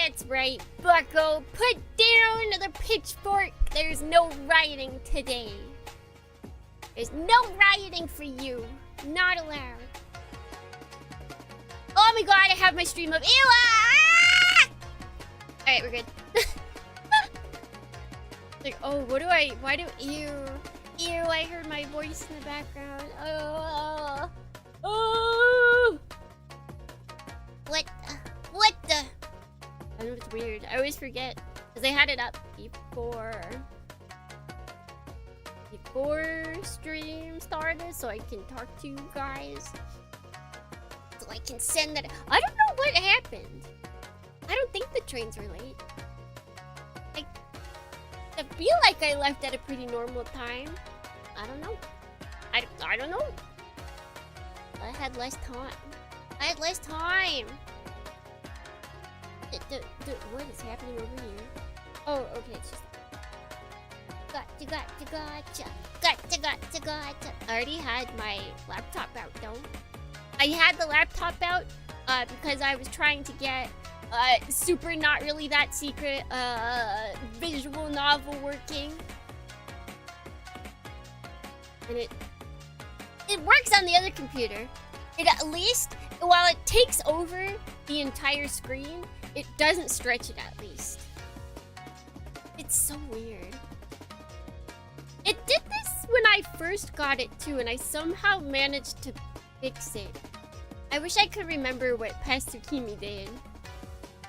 That's right, bucko. Put down the pitchfork. There's no rioting today. There's no rioting for you. Not allowed. Oh my god, I have my stream up. Ew! Ah! Alright, we're good. Like, oh, why do, ew. Ew, I heard my voice in the background. Oh. Oh. What the? I know it's weird. I always forget. Because I had it up before stream started, so I can talk to you guys. So I can send that. I don't know what happened. I don't think the trains were late. I feel like I left at a pretty normal time. I don't know. I don't know. I had less time. What is happening over here? Oh, okay, it's just... Gotcha. I already had my laptop out, though. I had the laptop out because I was trying to get super not really that secret visual novel working. And it works on the other computer. It at least, while it takes over the entire screen, it doesn't stretch it at least. It's so weird. It did this when I first got it too, and I somehow managed to fix it. I wish I could remember what Pasukimi did.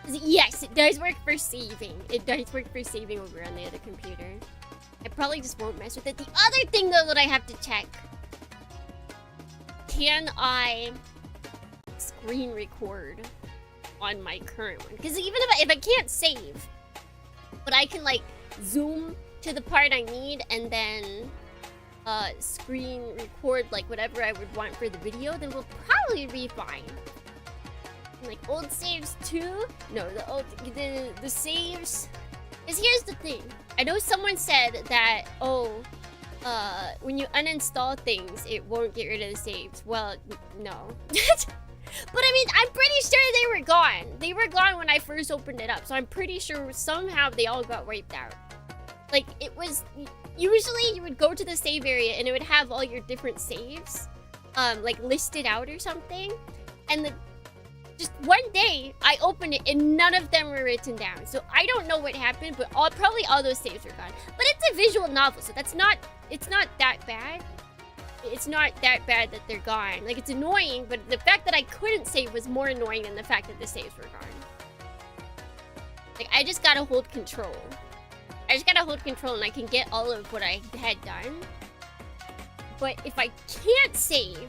Yes, it does work for saving. It does work for saving over on the other computer. I probably just won't mess with it. The other thing though that I have to check. Can I screen record on my current one? Because even if I can't save, but I can like zoom to the part I need and then screen record like whatever I would want for the video, then we'll probably be fine. Like old saves too? No, the saves. Because here's the thing. I know someone said that, when you uninstall things, it won't get rid of the saves. Well, no. But I mean, I'm pretty sure they were gone. They were gone when I first opened it up. So I'm pretty sure somehow they all got wiped out. Like, it was... Usually, you would go to the save area and it would have all your different saves, like, listed out or something. And just one day, I opened it and none of them were written down. So I don't know what happened, but probably all those saves were gone. But it's a visual novel, so it's not that bad. It's not that bad that they're gone. Like, it's annoying, but the fact that I couldn't save was more annoying than the fact that the saves were gone. Like, I just gotta hold control. And I can get all of what I had done. But if I can't save,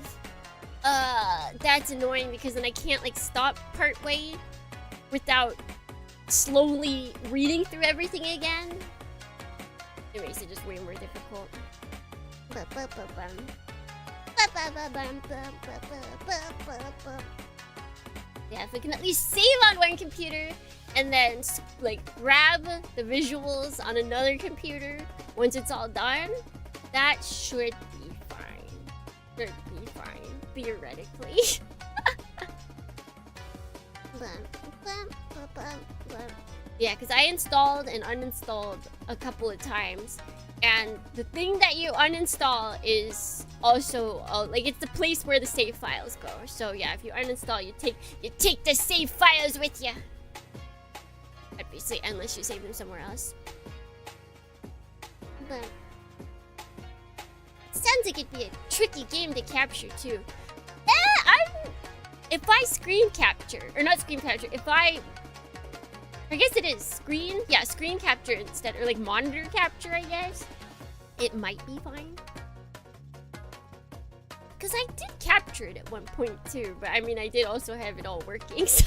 that's annoying because then I can't, like, stop partway without slowly reading through everything again. It makes it just way more difficult. Yeah, if I can at least save on one computer and then, like, grab the visuals on another computer once it's all done, that should be fine. Theoretically. Yeah, because I installed and uninstalled a couple of times. And the thing that you uninstall is also, like, it's the place where the save files go. So yeah, if you uninstall, you take the save files with you. Obviously, unless you save them somewhere else. But it sounds like it'd be a tricky game to capture too. If I screen capture, or not screen capture, if I guess it is screen capture instead, or like monitor capture, I guess. It might be fine. Because I did capture it at one point too, but I mean, I did also have it all working, so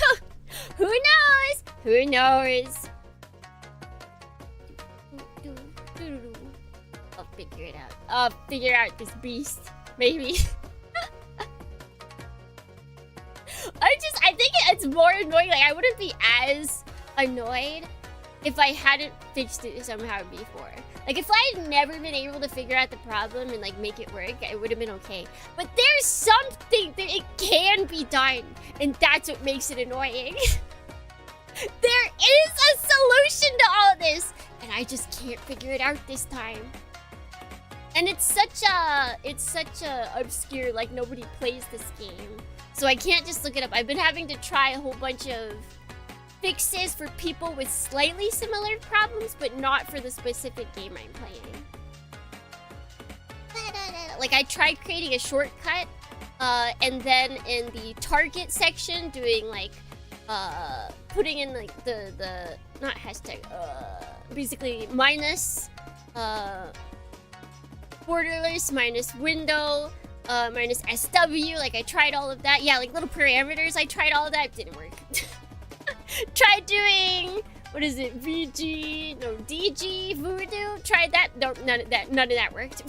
who knows? Who knows? I'll figure it out. I'll figure out this beast, maybe. I think it's more annoying. Like, I wouldn't be as annoyed if I hadn't fixed it somehow before. Like, if I had never been able to figure out the problem and, like, make it work, it would have been okay. But there's something that it can be done, and that's what makes it annoying. There is a solution to all this, and I just can't figure it out this time. And it's such a obscure, like nobody plays this game, so I can't just look it up. I've been having to try a whole bunch of fixes for people with slightly similar problems, but not for the specific game I'm playing. Like I tried creating a shortcut, and then in the target section doing like putting in like the not hashtag, basically minus borderless, minus window, minus SW. Like I tried all of that. Yeah, like little parameters. I tried all of that. It didn't work. Tried doing, what is it? VG, no, DG, Voodoo. Tried that. No, none of that worked.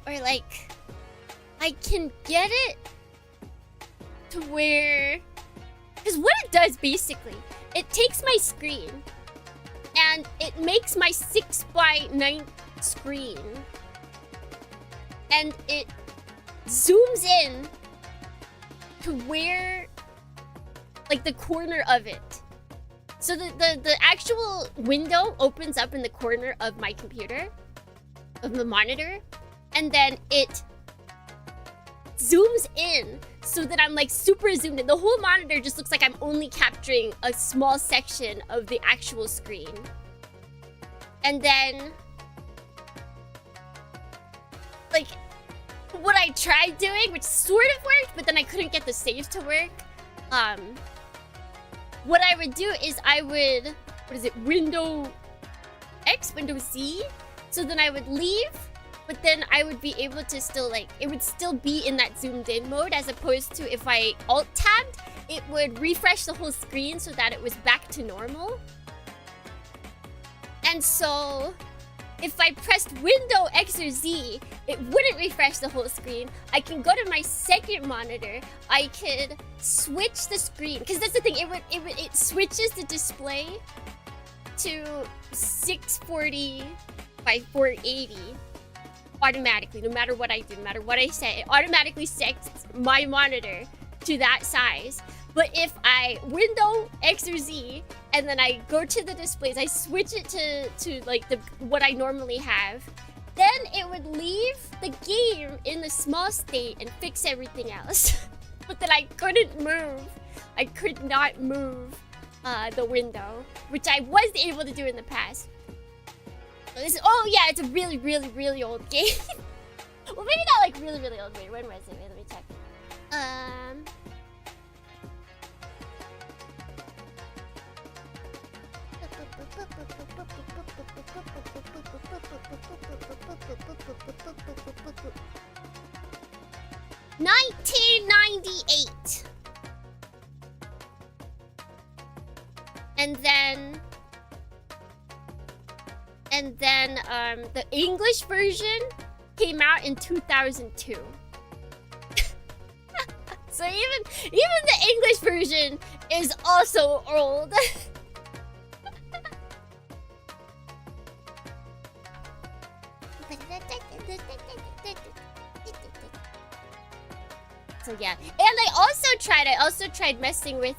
Or like, I can get it to where, because what it does basically, it takes my screen and it makes my 6:9 screen and it zooms in to where, like the corner of it. So the actual window opens up in the corner of my computer, of the monitor, and then it zooms in so that I'm like super zoomed in. The whole monitor just looks like I'm only capturing a small section of the actual screen. And then, like, what I tried doing, which sort of worked, but then I couldn't get the saves to work. What I would do is I would, what is it, Window X, Window Z? So then I would leave, but then I would be able to still, like, it would still be in that zoomed in mode, as opposed to if I alt-tabbed, it would refresh the whole screen so that it was back to normal. And so, if I pressed Window X or Z, it wouldn't refresh the whole screen. I can go to my second monitor. I could switch the screen, because that's the thing. It switches the display to 640 by 480 automatically, no matter what I do, no matter what I set. It automatically sets my monitor to that size. But if I Window X or Z and then I go to the displays, I switch it to like the what I normally have, then it would leave the game in the small state and fix everything else. But then I couldn't move. I could not move the window, which I was able to do in the past. So this is, oh yeah, it's a really, really, really old game. Well, maybe not like really, really old. Wait, when was it? Wait, let me check. 1998. And then the English version came out in 2002. So even the English version is also old. So yeah, and I also tried messing with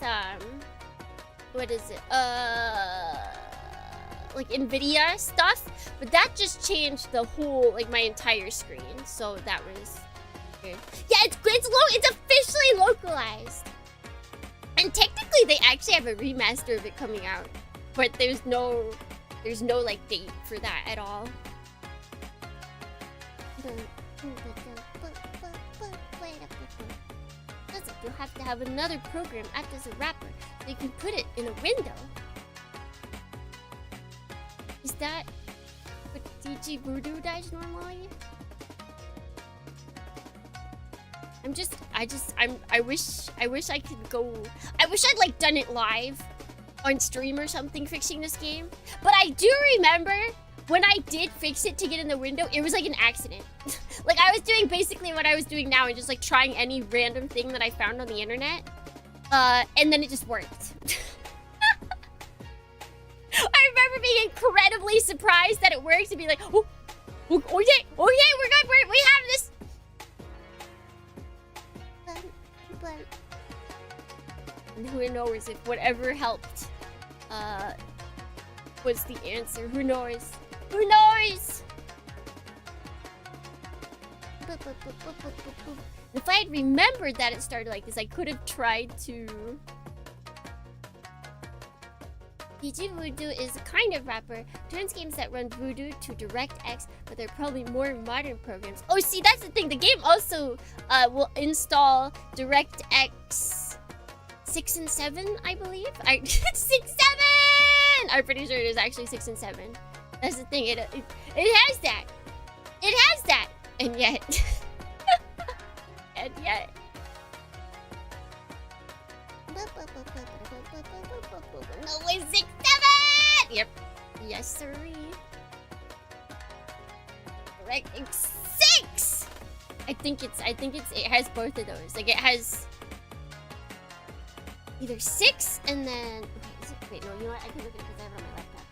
what is it? Like NVIDIA stuff, but that just changed the whole, like my entire screen. So that was weird. Yeah, it's officially localized. And technically they actually have a remaster of it coming out, but there's no like date for that at all. You'll have to have another program act as a wrapper so you can put it in a window. Is that what DG Voodoo does normally? I wish I could go. I wish I'd like done it live on stream or something fixing this game. But I do remember when I did fix it to get in the window, it was like an accident. Like I was doing basically what I was doing now and just like trying any random thing that I found on the internet. And then it just worked. I remember being incredibly surprised that it worked and be like, oh yeah, we're good, we have this. who knows if whatever helped was the answer. Who knows? Who knows? If I had remembered that it started like this, I could have tried to... Ichijou Voodoo is a kind of wrapper. Turns games that run Voodoo to DirectX, but they're probably more modern programs. Oh, see, that's the thing. The game also will install DirectX 6 and 7, I believe. 6, 7! I'm pretty sure it is actually 6 and 7. That's the thing. It has that. It has that. And yet... and yet... No, it's 6, 7! Yep. Yes, sirree. Correct. It's 6! I think it has both of those. Like, it has... either 6 and then... Wait, no, you know what? I can look at it because I have it on my laptop.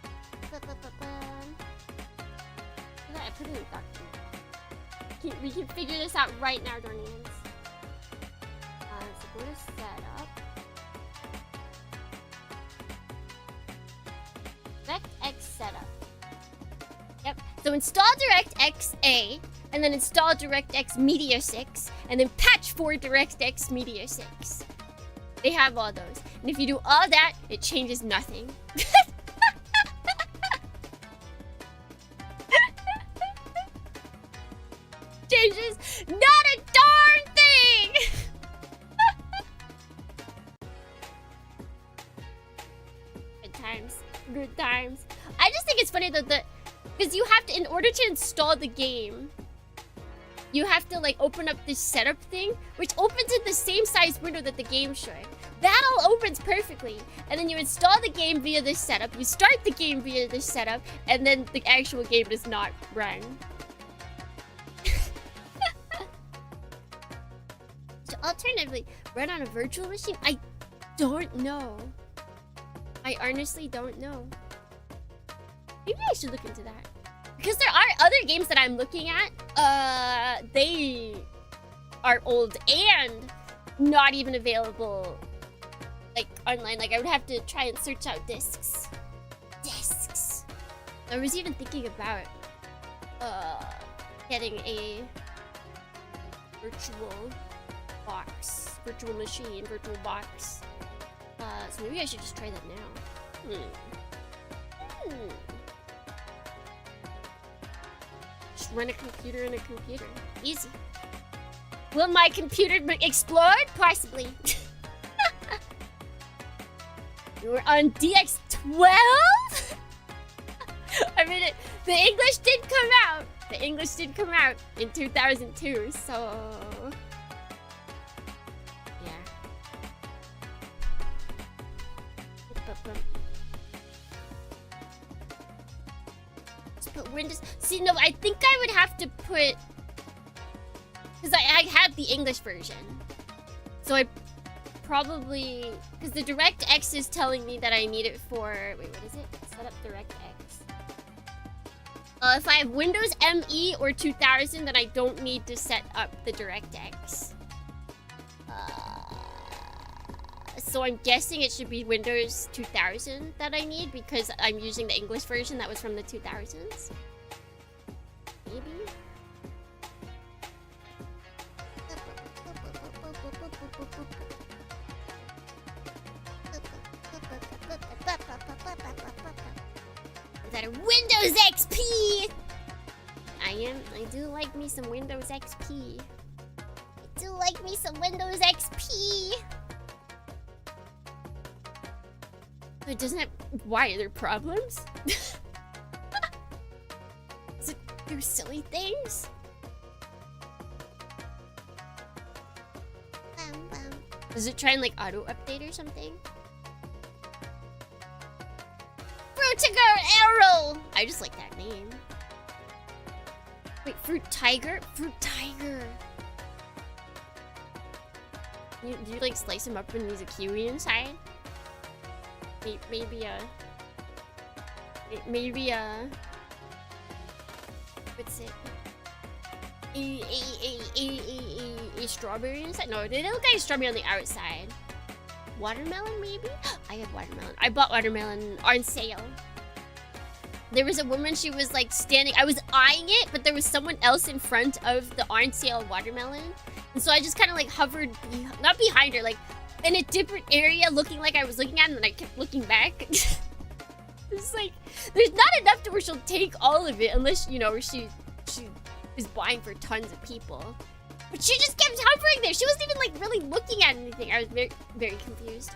I put it in the document. We can figure this out right now, Dornians. So go to setup. DirectX setup. Yep. So install DirectX A, and then install DirectX Media 6, and then patch for DirectX Media 6. They have all those. And if you do all that, it changes nothing. Changes not a darn thing! Good times. Good times. I just think it's funny though that... because you have to, in order to install the game, you have to like open up this setup thing, which opens in the same size window that the game should. That all opens perfectly. And then you install the game via this setup, you start the game via this setup, and then the actual game does not run. So alternatively, run on a virtual machine? I don't know. I honestly don't know. Maybe I should look into that. Because there are other games that I'm looking at. They are old and not even available like online. Like I would have to try and search out discs. Discs. I was even thinking about getting a virtual box, virtual machine, virtual box. So maybe I should just try that now. Just run a computer in a computer. Easy. Will my computer explode? Possibly. You were on DX12? I mean, the English did come out. The English did come out in 2002, so... yeah. Just put Windows... See, no, I think I would have to put... because I have the English version. So I probably... because the DirectX is telling me that I need it for... wait, what is it? Set up DirectX. If I have Windows ME or 2000, then I don't need to set up the DirectX. So I'm guessing it should be Windows 2000 that I need because I'm using the English version that was from the 2000s. Maybe? Is that a Windows XP? I do like me some Windows XP. I do like me some Windows XP. It doesn't have... why? Are there problems? Is it through silly things? Does it try and like auto-update or something? Fruit Tiger Arrow! I just like that name. Wait, Fruit Tiger? Fruit Tiger. Do you like slice him up and use a kiwi inside? Maybe what's it? A strawberry inside? No, they look like strawberry on the outside. watermelon, maybe? I have watermelon. I bought watermelon on sale. There was a woman, she was like standing, I was eyeing it, but there was someone else in front of the on sale watermelon. And so I just kind of like hovered, not behind her, like in a different area, looking like I was looking at it, and then I kept looking back. It's like, there's not enough to where she'll take all of it, unless, you know, she is buying for tons of people. But she just kept hovering there. She wasn't even like really looking at anything. I was very, very confused.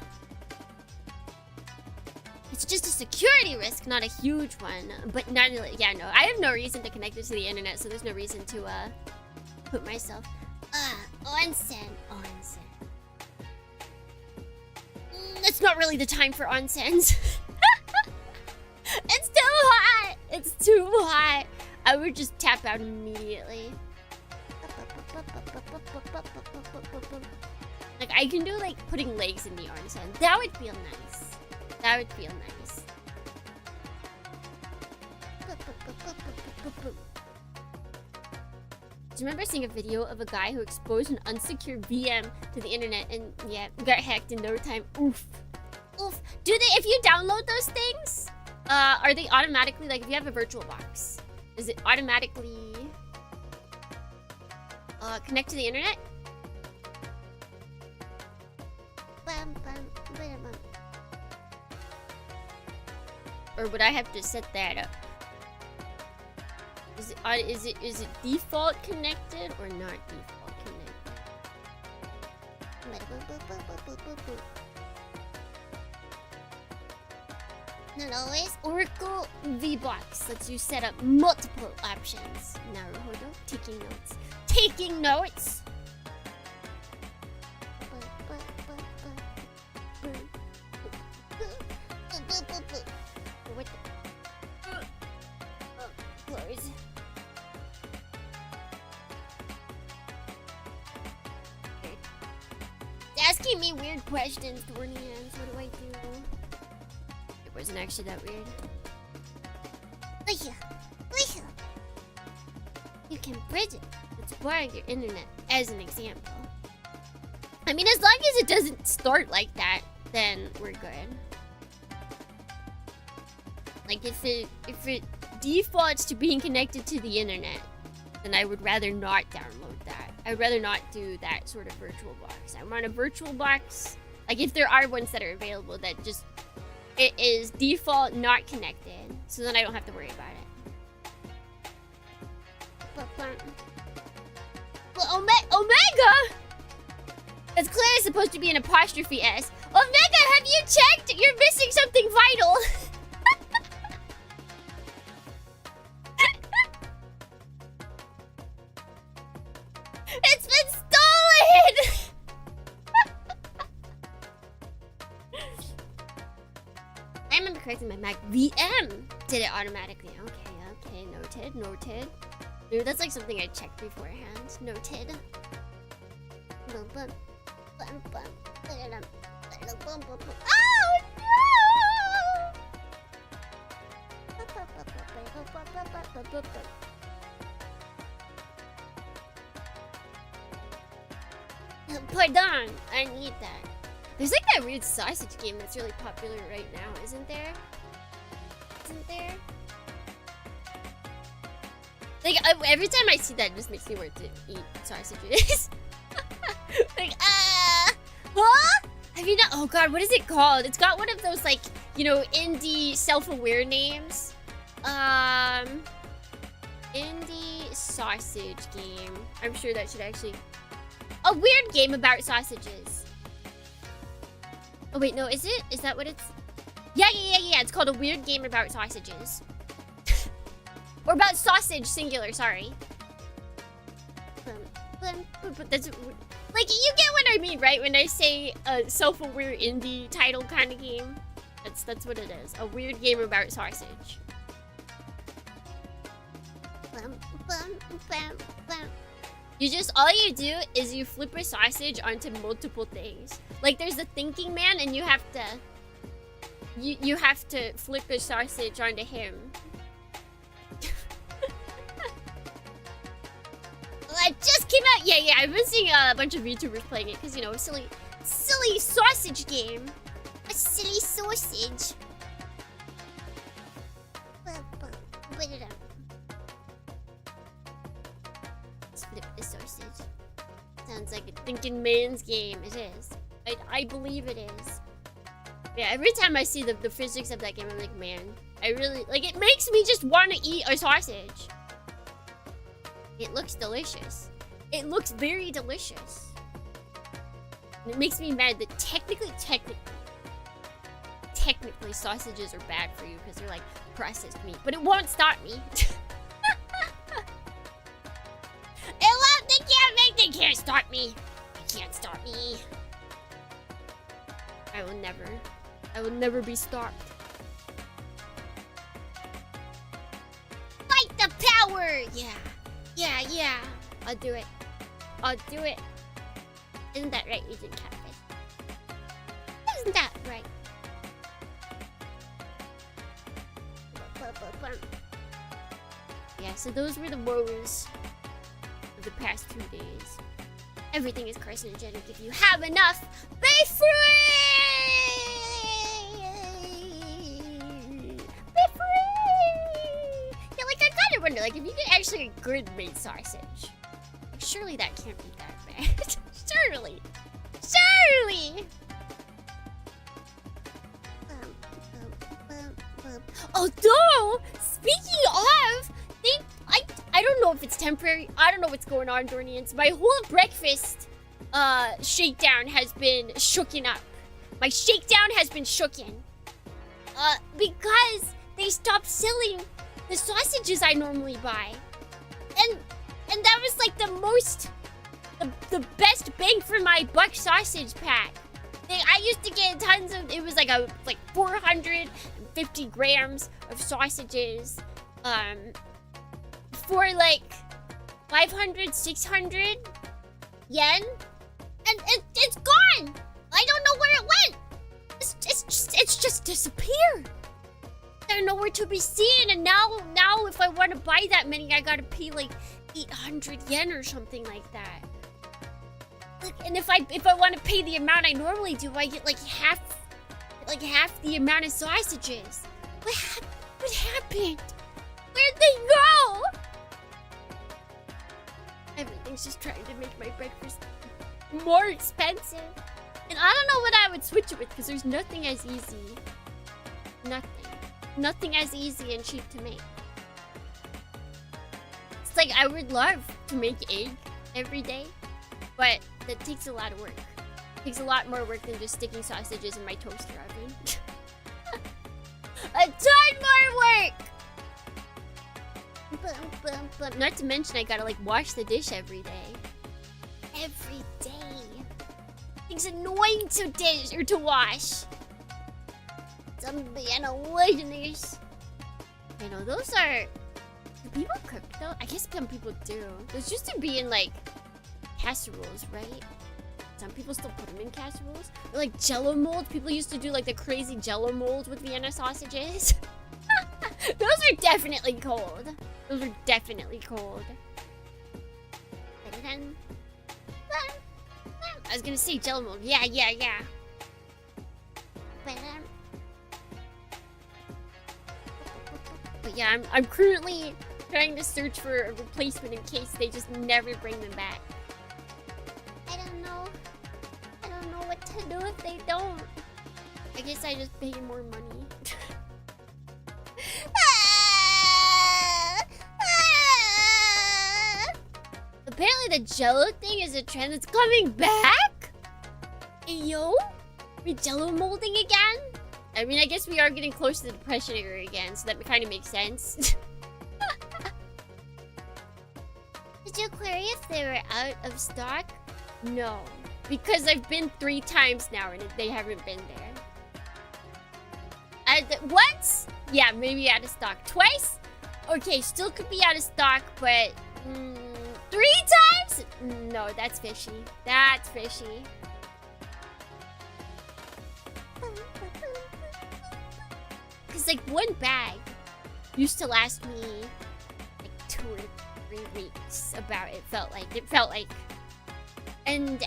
It's just a security risk, not a huge one. But nonetheless, yeah, no, I have no reason to connect it to the internet, so there's no reason to put myself. Onsen. It's not really the time for onsens. It's too hot. It's too hot. I would just tap out immediately. Like, I can do, like, putting legs in the onsen. That would feel nice. That would feel nice. Do you remember seeing a video of a guy who exposed an unsecured VM to the internet and, yeah, got hacked in no time? Oof. Oof. Do they, if you download those things, are they automatically, like, if you have a virtual box, is it automatically connect to the internet? Or would I have to set that up? Is it default connected or not default connected? Not always. Oracle VBox lets you set up multiple options. Naruhodo. Taking notes. Taking notes! What the? Close. It's asking me weird questions, Dornians. What do I do? It wasn't actually that weird. You can bridge it. Let's borrow your internet as an example. I mean, as long as it doesn't start like that, then we're good. Like, if it defaults to being connected to the internet, then I would rather not download that. I would rather not do that sort of virtual box. I want a virtual box, like if there are ones that are available that just, it is default not connected, so then I don't have to worry about it. But Omega! It's clearly supposed to be an apostrophe S. Omega, have you checked? You're missing something vital. It's been stolen! I remember correcting my Mac. VM did it automatically. Okay, noted. Dude, that's like something I checked beforehand. Noted. Oh no! Pardon, I need that. There's like that weird sausage game that's really popular right now, isn't there? Like, every time I see that, it just makes me want to eat sausages. Like, huh? Have you not? Oh god, what is it called? It's got one of those, like, you know, indie self-aware names. Indie sausage game. I'm sure that should actually... A weird game about sausages. Oh wait, no, is it? Is that what it's... Yeah, it's called A Weird Game About Sausages. Or about sausage, singular, sorry. But that's... Like, you get what I mean, right? When I say a self-aware indie title kind of game. That's what it is. A weird game about sausage. You just, all you do is you flip a sausage onto multiple things. Like, there's a thinking man and you have to... You have to flip a sausage onto him. It just came out. Yeah, I've been seeing a bunch of YouTubers playing it because, you know, silly silly sausage game. A silly sausage. Put it up. Let's flip the sausage. Sounds like a thinking man's game. It is. I believe it is. Yeah, every time I see the physics of that game, I'm like, man, I really... Like, it makes me just want to eat a sausage. It looks delicious. It looks very delicious. And it makes me mad that technically sausages are bad for you because they're like processed meat. But it won't stop me. They can't stop me. They can't stop me. I will never be stopped. Fight the power! Yeah. I'll do it. Isn't that right, Agent Captain? Isn't that right? Yeah, so those were the woes of the past 2 days. Everything is carcinogenic if you have enough. Be free! Be free! Yeah, like, I gotta wonder, like, if you get actually a good made sausage, surely that can't be that bad. Surely! Although, speaking of, I don't know if it's temporary. I don't know what's going on, Dornians. My whole breakfast shakedown has been shooken up. My shakedown has been shooken. Because they stopped selling the sausages I normally buy. And that was like the best bang for my buck sausage pack. I used to get tons of, it was like 450 grams of sausages for like 500, 600 yen. And it's gone. I don't know where it went. It's just disappeared. They're nowhere to be seen. And now if I want to buy that many, I gotta pay like 800 yen or something like that. And if I want to pay the amount I normally do, I get like half the amount of sausages. What happened? Where'd they go? Everything's just trying to make my breakfast more expensive. And I don't know what I would switch it with because there's nothing as easy. Nothing as easy and cheap to make. It's like I would love to make egg every day, but that takes a lot of work. It takes a lot more work than just sticking sausages in my toaster oven. A ton more work! Not to mention I gotta like wash the dish every day. Every day. It's annoying to dish or to wash. Some listeners. You know, those are... Do people cook though? I guess some people do. Those used to be in like casseroles, right? Some people still put them in casseroles. Or like jello molds. People used to do like the crazy jello molds with Vienna sausages. Those are definitely cold. Those are definitely cold. I was gonna say jello mold. Yeah. But yeah, I'm currently trying to search for a replacement in case they just never bring them back. I don't know what to do if they don't. I guess I just pay more money. Apparently the jello thing is a trend that's coming back? Yo? We're jello molding again? I mean, I guess we are getting close to the depression era again, so that kind of makes sense. Did you query if they were out of stock? No. Because I've been 3 times now and they haven't been there. Once? Yeah, maybe out of stock. Twice? Okay, still could be out of stock, but... 3 times? No, that's fishy. That's fishy. Because, like, one bag used to last me, like, 2 or 3 weeks. It felt like. and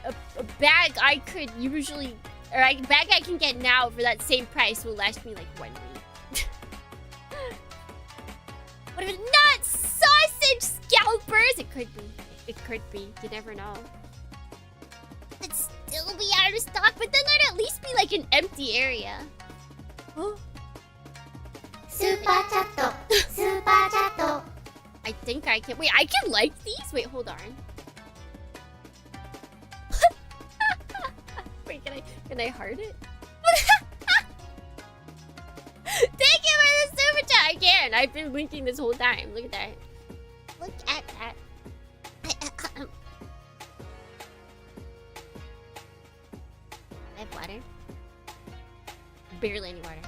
a bag I could usually, or a bag I can get now for that same price will last me like 1 week. What if it's not sausage scalpers? It could be. It could be. You never know. It'd still be out of stock, but then there'd at least be like an empty area. Oh. Super chat. Super chat. I think I can. Wait, I can like these? Wait, hold on. Wait, can I heart it? Thank you for the super chat. I can. I've been blinking this whole time. Look at that. Look at that. I have water. Barely any water.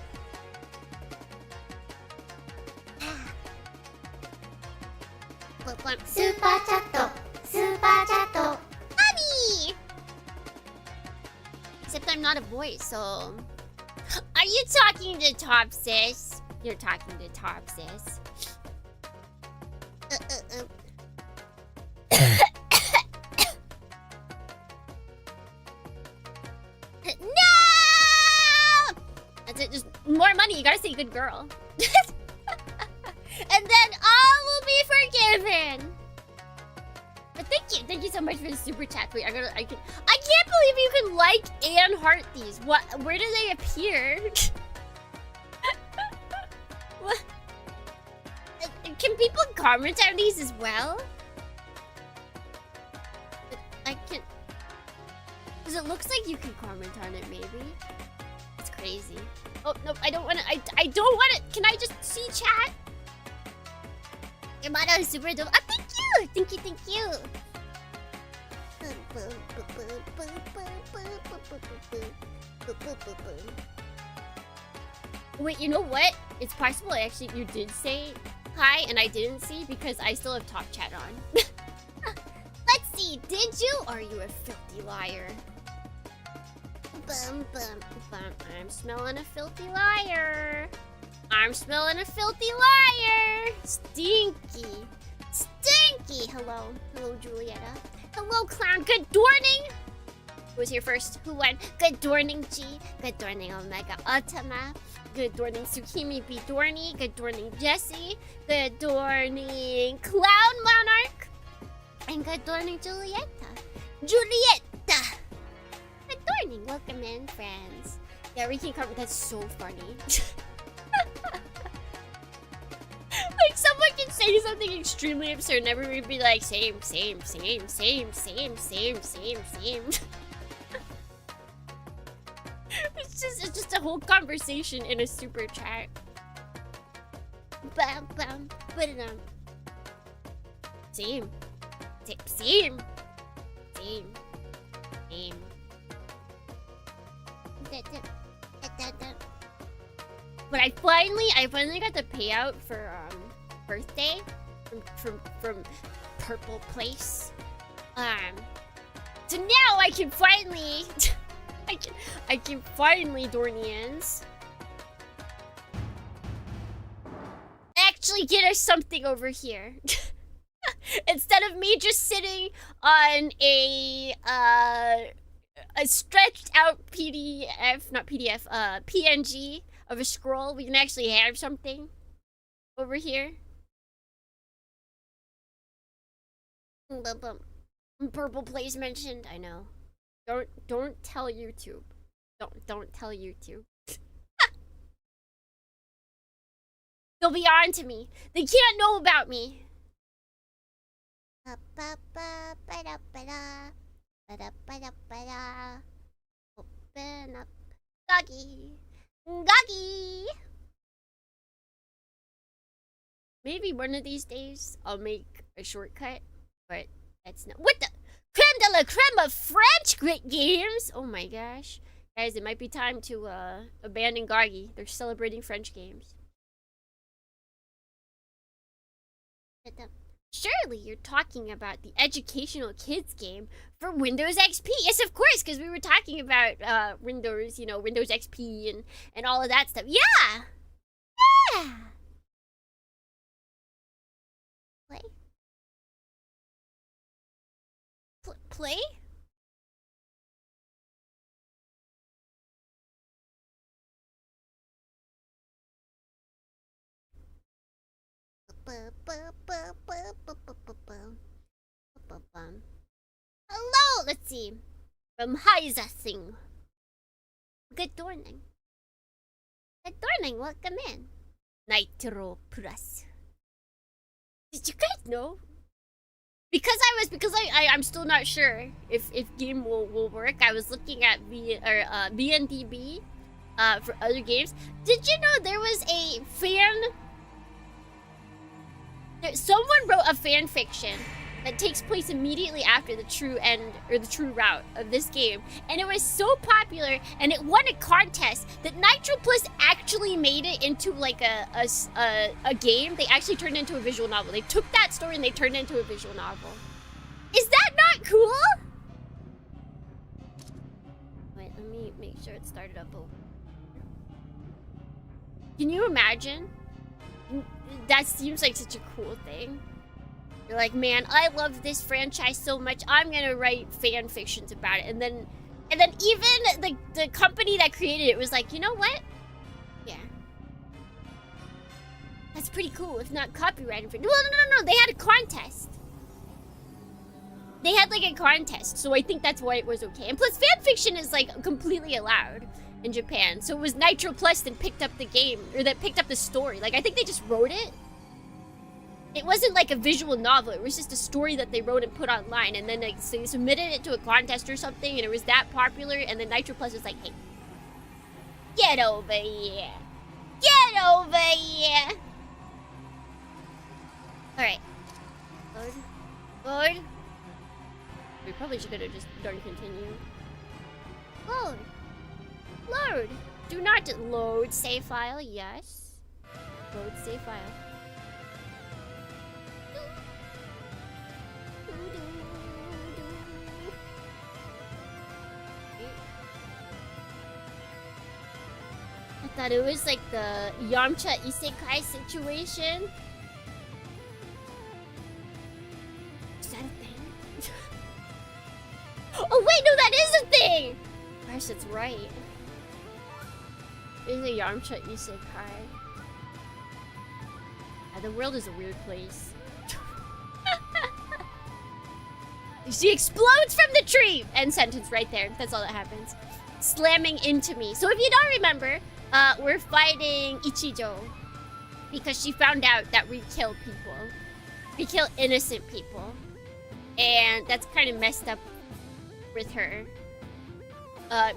Super chat. Super chat. Honey! Except I'm not a voice, so... Are you talking to Top Sis? You're talking to Top Sis. No! That's it, just more money. You gotta say good girl. And then all will be forgiven. But thank you so much for the super chat. Wait, I can't believe you can like and heart these. What? Where do they appear? What? Can people comment on these as well? I can. Cause it looks like you can comment on it. Maybe. It's crazy. Oh no, I don't want to. I don't want to. Can I just see chat? Your motto is super dope. Oh, thank you! Thank you! Wait, you know what? It's possible actually you did say hi and I didn't see because I still have talk chat on. Let's see, did you? Or are you a filthy liar? I'm smelling a filthy liar. I'm smelling a filthy liar! Stinky. Stinky! Hello. Hello, Julietta. Hello, clown. Good morning! Who was here first? Who won? Good morning, G. Good morning, Omega Ultima. Good morning, Tsukimi B. Dorney. Good morning, Jesse. Good morning, Clown Monarch. And good morning, Julietta. Julietta! Good morning. Welcome in, friends. Yeah, we can cover. That's so funny. Like someone can say something extremely absurd and everyone would be like, same. It's just a whole conversation in a super chat. Bam. Put it on. Same. But I finally got the payout for birthday from Purple Place. So now I can finally I can finally, Dornians, actually get us something over here. Instead of me just sitting on a stretched out PNG of a scroll, we can actually have something over here. Purple Place mentioned. I know. Don't tell YouTube. Don't tell YouTube. They'll be on to me. They can't know about me. Open up. Goggy. Maybe one of these days I'll make a shortcut, but that's not. What the? Creme de la creme of French games! Oh my gosh. Guys, it might be time to abandon Goggy. They're celebrating French games. Surely you're talking about the educational kids game for Windows XP. Yes, of course, because we were talking about Windows, Windows XP and all of that stuff. Yeah! Yeah! play? Hello, let's see. From Heiza Singh. Good morning. Good morning, welcome in. Nitro Plus. Did you guys know? I'm still not sure if game will work. I was looking at VNDB for other games. Did you know there was a someone wrote a fan fiction that takes place immediately after the true end or the true route of this game, and it was so popular and it won a contest that Nitro Plus actually made it into like a game. They actually turned it into a visual novel. They took that story and they turned it into a visual novel. Is that not cool? Wait, let me make sure it started up. Can you imagine? That seems like such a cool thing. You're like, man, I love this franchise so much, I'm gonna write fan fictions about it. And then even the company that created it was like, you know what? Yeah. That's pretty cool. It's not copyright infringement. Well, no. They had a contest. They had like a contest, so I think that's why it was okay. And plus, fan fiction is like completely allowed in Japan. So it was Nitro Plus that picked up the game, or that picked up the story. Like, I think they just wrote it. It wasn't like a visual novel. It was just a story that they wrote and put online. And then like, so they submitted it to a contest or something, and it was that popular. And then Nitro Plus was like, hey, get over here. Get over here. Alright. Load. We probably should have just done continue. Load. Do not load save file. Yes. Load save file. I thought it was like the Yamcha Isekai situation. Is that a thing? Oh wait, no, that is a thing! Gosh, that's right. It's a Yamcha Isekai. The world is a weird place. She explodes from the tree! End sentence right there. That's all that happens. Slamming into me. So if you don't remember, we're fighting Ichijou because she found out that we kill people. We kill innocent people. And that's kind of messed up with her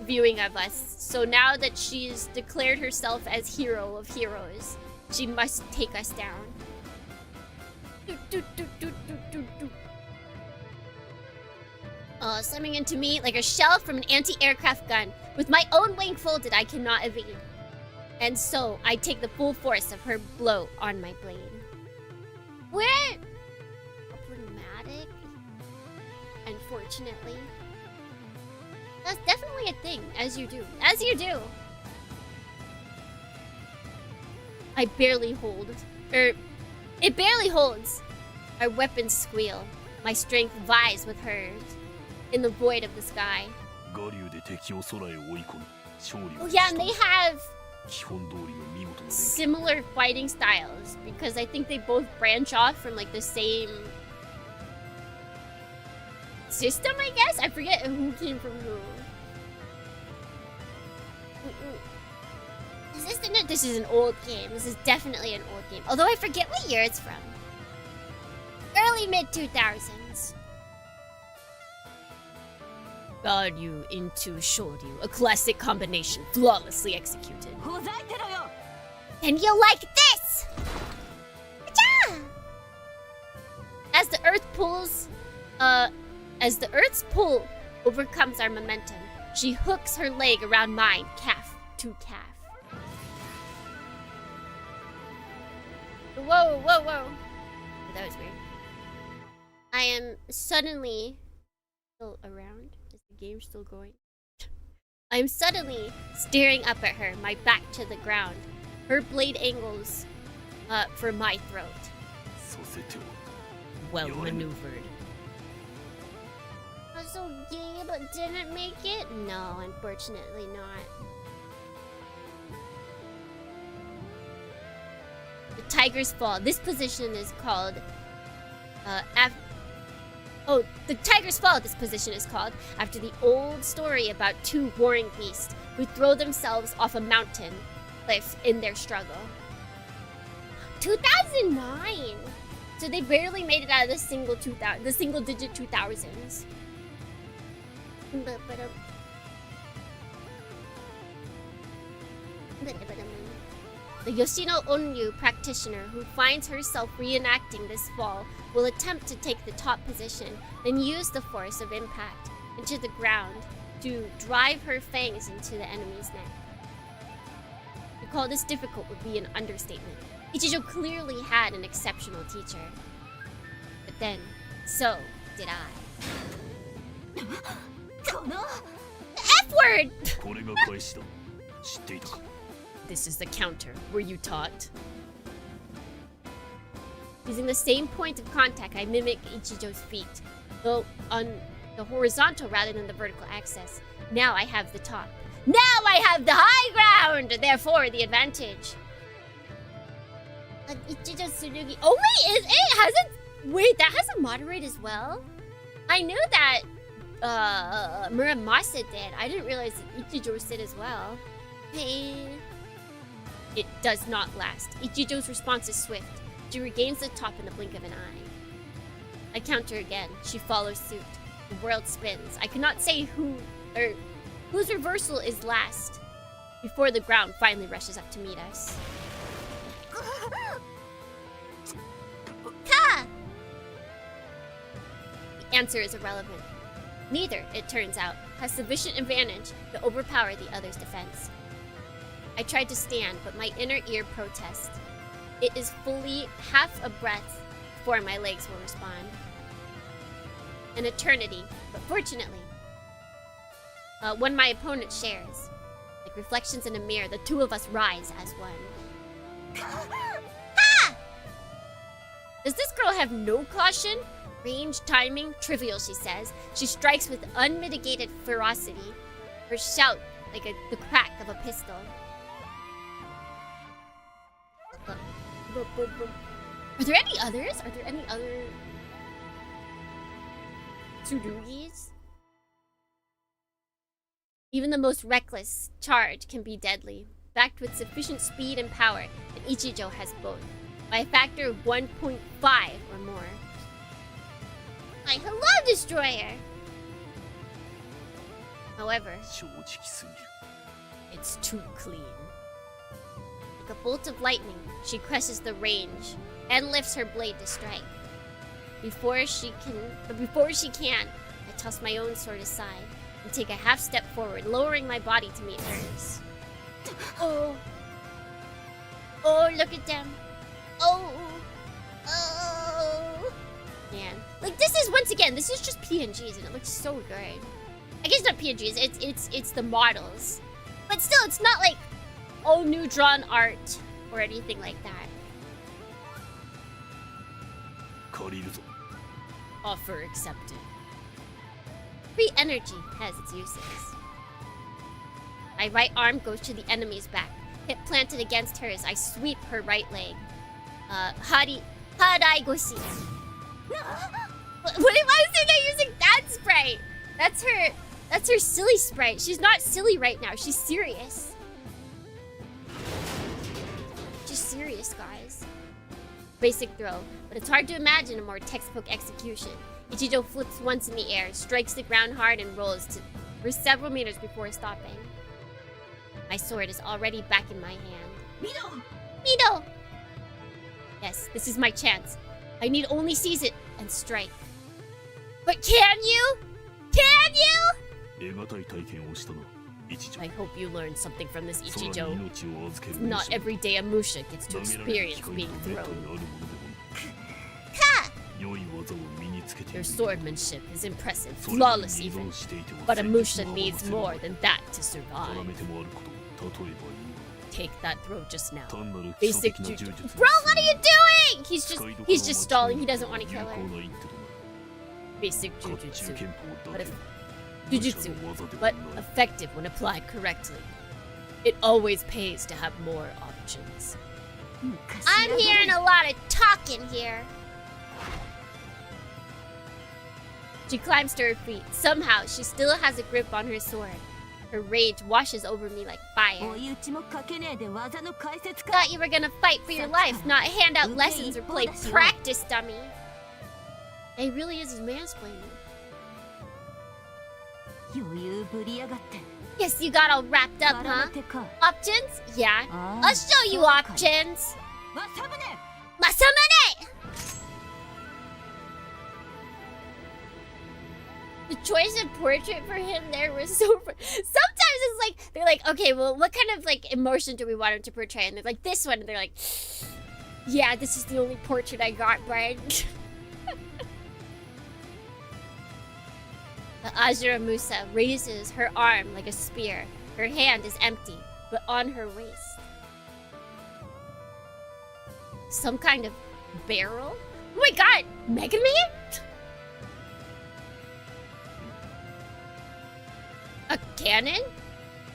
viewing of us. So now that she's declared herself as hero of heroes, she must take us down. Slamming into me like a shell from an anti-aircraft gun. With my own wing folded, I cannot evade. And so, I take the full force of her blow on my blade. We're problematic, unfortunately. That's definitely a thing, as you do. As you do! I barely hold. It barely holds. Our weapons squeal. My strength vies with hers. In the void of the sky. Oh yeah, and they have similar fighting styles because I think they both branch off from like the same system, I guess? I forget who came from who. This is an old game. This is definitely an old game. Although I forget what year it's from. Early mid-2000s. God you into Shoryu, a classic combination flawlessly executed. And you like this! Achoo! As the Earth's pull overcomes our momentum, she hooks her leg around mine, calf to calf. Whoa. That was weird. I am suddenly still around. Game still going. I'm suddenly staring up at her, my back to the ground. Her blade angles for my throat. Well maneuvered. so gay but didn't make it? No, unfortunately not. The Tiger's Fall. This position is called... the Tiger's Fall, this position is called, after the old story about two warring beasts who throw themselves off a mountain cliff in their struggle. 2009! So they barely made it out of the single digit 2000s. The Yoshino Onryu practitioner who finds herself reenacting this fall will attempt to take the top position, then use the force of impact into the ground to drive her fangs into the enemy's neck. To call this difficult would be an understatement. Ichijou clearly had an exceptional teacher. But then, so did I. The F word! This is the counter. Were you taught? Using the same point of contact, I mimic Ichijou's feet, though on the horizontal rather than the vertical axis. Now I have the top. Now I have the high ground! Therefore, the advantage. Ichijou Tsurugi. Oh wait, wait, that has a moderate as well? I knew that Muramasa did. I didn't realize that Ichijou did as well. Hey. It does not last. Ichijou's response is swift. She regains the top in the blink of an eye. I counter again. She follows suit. The world spins. I cannot say whose reversal is last before the ground finally rushes up to meet us. Ka! The answer is irrelevant. Neither, it turns out, has sufficient advantage to overpower the other's defense. I tried to stand, but my inner ear protests. It is fully half a breath before my legs will respond. An eternity, but fortunately, when my opponent shares, like reflections in a mirror, the two of us rise as one. Ha! Does this girl have no caution? Range, timing, trivial, she says. She strikes with unmitigated ferocity. Her shout like the crack of a pistol. Are there any others? Are there any other Tsurugis? Even the most reckless charge can be deadly, backed with sufficient speed and power, and Ichijou has both, by a factor of 1.5 or more. My hello, Destroyer! However, it's too clean. Like a bolt of lightning, she crosses the range and lifts her blade to strike. Before she can, I toss my own sword aside and take a half step forward, lowering my body to meet hers. Oh, look at them. Oh, man. Like, this is, once again, this is just PNGs and it looks so good. I guess not PNGs, it's the models. But still, it's not like all new drawn art or anything like that. Offer accepted. Free energy has its uses. My right arm goes to the enemy's back. Hip planted against hers, I sweep her right leg. Harai goshi. What am I saying? I'm using that sprite. That's her silly sprite. She's not silly right now. She's serious. She's serious, guys. Basic throw, but it's hard to imagine a more textbook execution. Ichijou flips once in the air, strikes the ground hard, and rolls for several meters before stopping. My sword is already back in my hand. Mido! Yes, this is my chance. I need only seize it and strike. But can you? Can you? I hope you learned something from this, Ichijou. It's not every day a musha gets to experience being thrown. Ha! Your swordmanship is impressive, flawless even. But a musha needs more than that to survive. Take that throw just now. Basic juju. Bro, what are you doing? He's just stalling. He doesn't want to kill her. basic jujutsu, but effective when applied correctly. It always pays to have more options. I'm hearing a lot of talking here. She climbs to her feet. Somehow, she still has a grip on her sword. Her rage washes over me like fire. Thought you were gonna fight for your life, not hand out lessons or play practice dummy. He really is mansplaining. Yes, you got all wrapped up, huh? Options? Yeah. I'll show you options. Masamune! The choice of portrait for him there was so... Sometimes it's like, they're like, okay, well, what kind of, like, emotion do we want him to portray? And they're like, this one. And they're like, yeah, this is the only portrait I got, Brian. The Azura Musa raises her arm like a spear. Her hand is empty, but on her waist. Some kind of barrel? Oh my god! Mega Man? A cannon?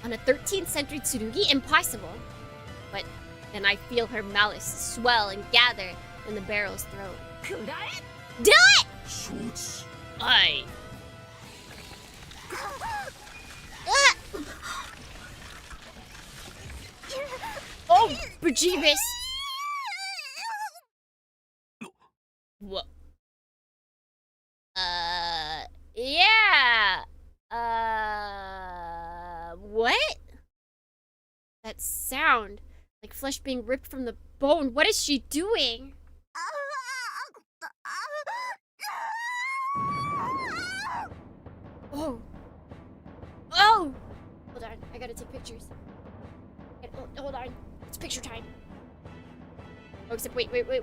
On a 13th century tsurugi? Impossible. But then I feel her malice swell and gather in the barrel's throat. Do it! Aye. Oh, bejeebus! What? Yeah. What? That sound, like flesh being ripped from the bone. What is she doing? Oh. Oh! Hold on, I gotta take pictures. Hold on, it's picture time. Oh, except wait. Okay,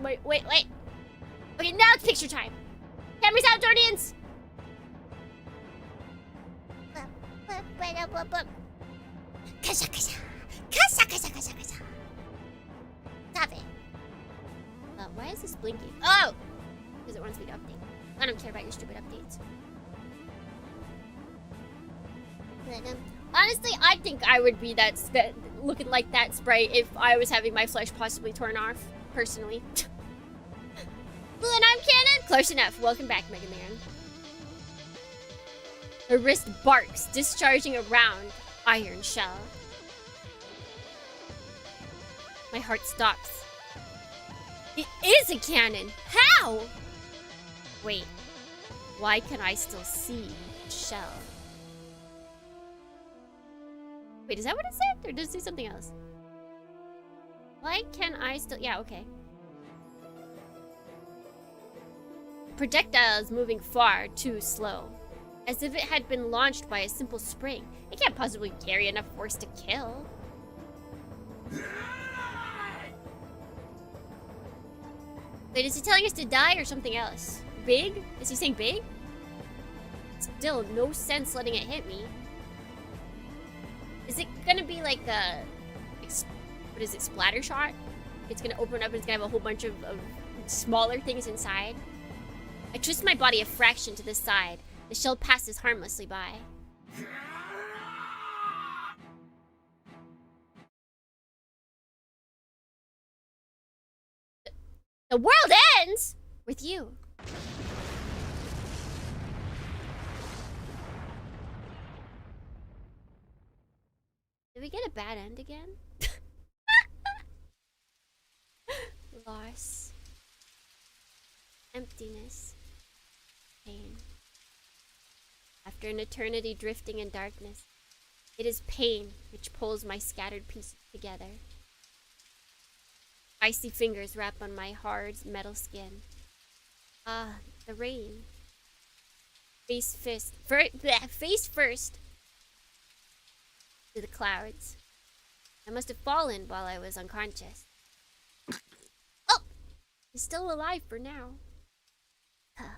now it's picture time. Cameras out, Guardians! Stop it. Why is this blinking? Oh! Because it wants me to update. I don't care about your stupid updates. Honestly, I think I would be that looking like that sprite if I was having my flesh possibly torn off, personally. Blue and I'm Cannon? Close enough. Welcome back, Mega Man. Her wrist barks, discharging a round iron shell. My heart stops. It is a cannon! How? Wait, why can I still see the shell? Wait, is that what it said? Or does it say something else? Why can I still... Yeah, okay. Projectile is moving far too slow. As if it had been launched by a simple spring. It can't possibly carry enough force to kill. Wait, is he telling us to die or something else? Big? Is he saying big? Still, no sense letting it hit me. Is it gonna be like a... What is it, splatter shot? It's gonna open up and it's gonna have a whole bunch of smaller things inside. I twist my body a fraction to the side. The shell passes harmlessly by. The world ends with you. Did we get a bad end again? Loss. Emptiness. Pain. After an eternity drifting in darkness, it is pain which pulls my scattered pieces together. Icy fingers wrap on my hard metal skin. Ah, the rain. Face first to the clouds. I must have fallen while I was unconscious. Oh! He's still alive for now. Oh.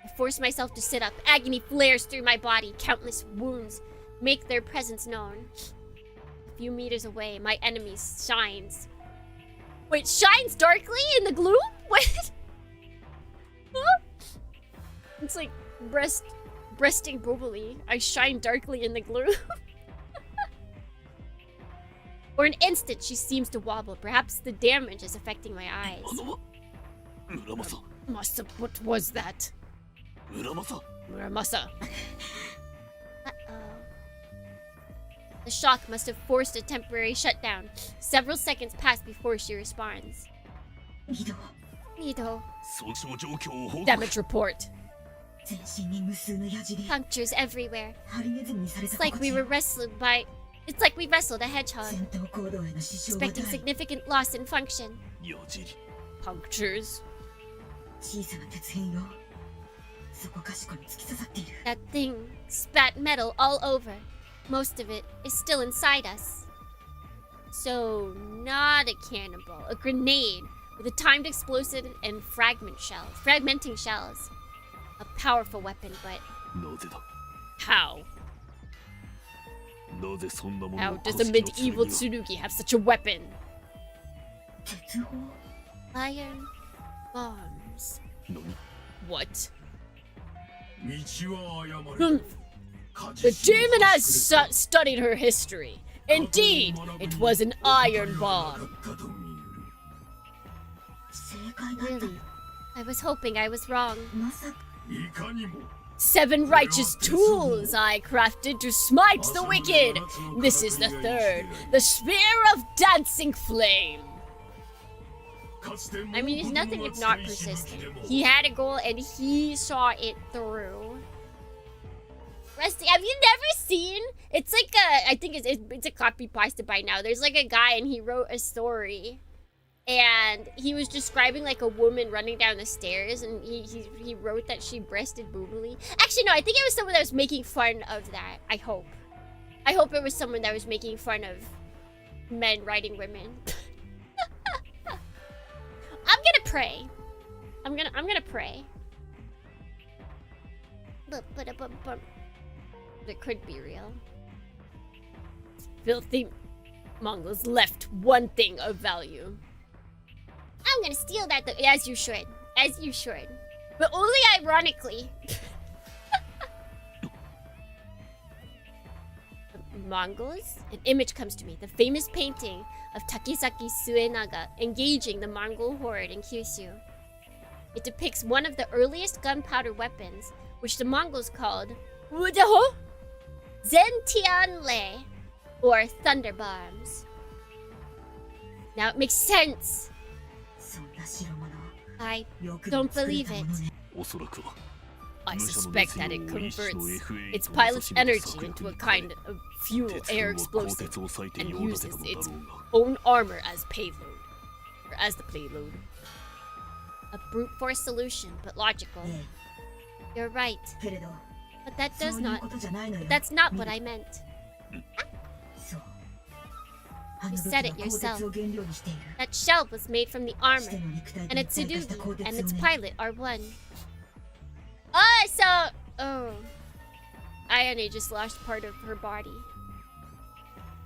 I force myself to sit up. Agony flares through my body. Countless wounds make their presence known. A few meters away, my enemy shines. Wait, shines darkly in the gloom? What? It's like breasting bubbly. I shine darkly in the gloom. For an instant, she seems to wobble. Perhaps the damage is affecting my eyes. Muramasa. What was that? Muramasa. Muramasa. Uh-oh. The shock must have forced a temporary shutdown. Several seconds pass before she responds. Mido. Mido. 損傷状況を報告。 Damage report. 全身に無数の矢印。 Punctures everywhere. ハリネズミにされた It's like we were wrestled by... It's like we wrestled a hedgehog. 戦闘行動への支障が Expecting 大。 significant loss in function. 矢印。 Punctures. 小さな鉄片よ。そこかしこに突き刺さっている。 That thing spat metal all over. Most of it is still inside us. So, not a cannonball. A grenade with a timed explosive and fragmenting shells. A powerful weapon, but なぜだ。 how? なぜそんなもの How を does a 古式の medieval 剣には tsurugi have such a weapon? 鉄砲。 Iron bombs. 何。 What? 道は誤 Hmm. る。 The demon has studied her history. Indeed, it was an iron bomb. 正解だった。 Really? I was hoping I was wrong. まさか。いかにも Seven righteous tools I crafted to smite the wicked. This is the third, the spear of dancing flame. I mean, he's nothing if not persistent. He had a goal and he saw it through. Rusty, have you never seen? It's like I think it's a copy pasted by now. There's like a guy and he wrote a story. And he was describing like a woman running down the stairs, and he wrote that she breasted boobily. Actually, no, I think it was someone that was making fun of that. I hope it was someone that was making fun of men riding women. I'm gonna pray. I'm gonna pray. But it could be real. Filthy Mongols left one thing of value. I'm gonna steal that though, as you should. As you should. But only ironically. The Mongols? An image comes to me. The famous painting of Takesaki Suenaga engaging the Mongol horde in Kyushu. It depicts one of the earliest gunpowder weapons, which the Mongols called Wudaho Zentianle, or thunder bombs. Now it makes sense. そんな代物。 I よく don't 作れ believe たも it. のね。おそらくは I 武者の suspect that 熱 it 量を一種の converts FA its と pilot's 私の energy 策略 into a に変え kind of fuel 鉄 air 砲は鋼 explosive 鉄を裂いて and 用立て uses たのだ its ろうが own armor as payload. Or as the payload. A brute force solution, but logical. え You're right. え。けれど、 But that そう does いう not ことじゃないのよ。 that's not what I meant. そう。あの You 武器 said は it 鋼 yourself. 鉄を原料にしている。 That shell was made from the して armor, の肉体と and 一 its 体化した鋼 Tsudugi 鉄 and を its ね。 pilot are one. Oh, so Ayane just lost part of her body.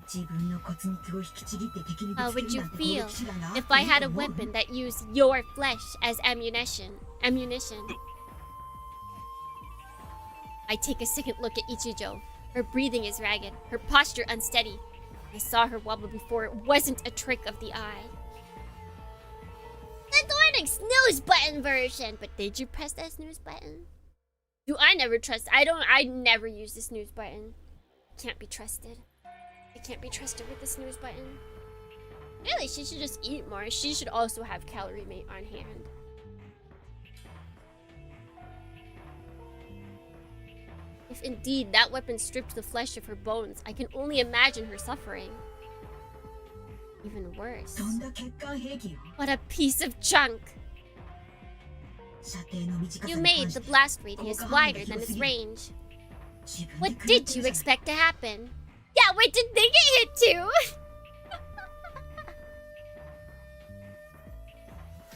自分の骨肉を引きちぎって敵にぶ How つけ would る you なんて攻 feel 撃手段があって if I いい had と a 思う？ weapon that used your flesh as ammunition? I take a second look at Ichijou. Her breathing is ragged, her posture unsteady. I saw her wobble before. It wasn't a trick of the eye. The Dornic snooze button version. But did you press that snooze button? Do I never trust? I never use the snooze button. Can't be trusted. I can't be trusted with the snooze button. Really, she should just eat more. She should also have calorie mate on hand. If indeed that weapon stripped the flesh of her bones, I can only imagine her suffering. Even worse. とんだ血管兵器よ。 What a piece of junk! 射程の短さ You に made 関し the て blast radius wider than its range. 自分で What 食らっ did て you るじゃない。 expect to happen? Yeah, wait, did they get hit too?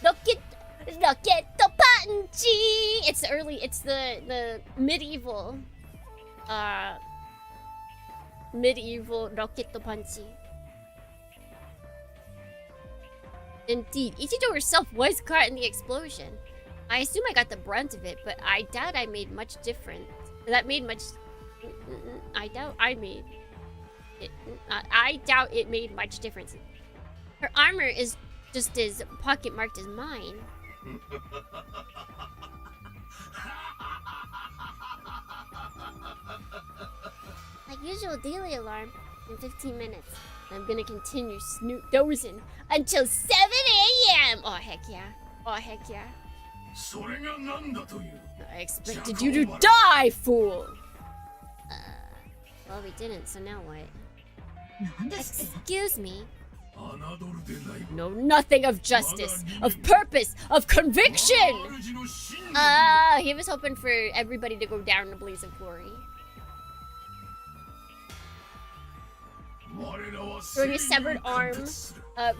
Rocket the Patenchi! It's the medieval Rocket Punchy. Indeed, Ichijou herself was caught in the explosion. I assume I got the brunt of it, but I doubt I made much difference. That made much... I doubt I made... it. I doubt it made much difference. Her armor is just as pocket-marked as mine. Like usual daily alarm in 15 minutes. I'm gonna continue snoot-dozing until 7 a.m. Oh, heck yeah. Oh, heck yeah. I expected you to die, fool! Well, we didn't, so now what? Excuse me? Know nothing of justice, of purpose, of conviction! He was hoping for everybody to go down in a blaze of glory. Throwing a severed arm,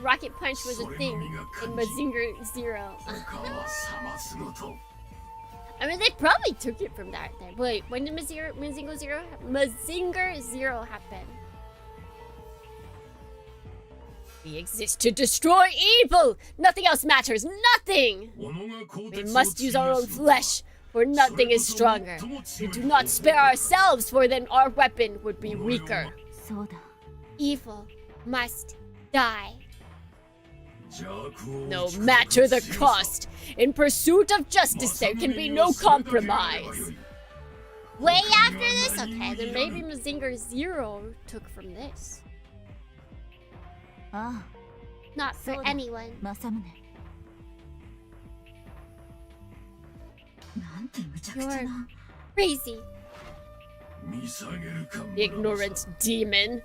rocket punch was a thing in Mazinger Zero. I mean, they probably took it from that then. Wait, when did Mazinger Zero happen? We exist to destroy evil! Nothing else matters! Nothing! We must use our own flesh, for nothing is stronger. We do not spare ourselves, for then our weapon would be weaker. Evil must die. No matter the cost, in pursuit of justice there can be no compromise. Way after this? Okay, then maybe Mazinger Zero took from this. Not for anyone. You're crazy. Ignorant demon.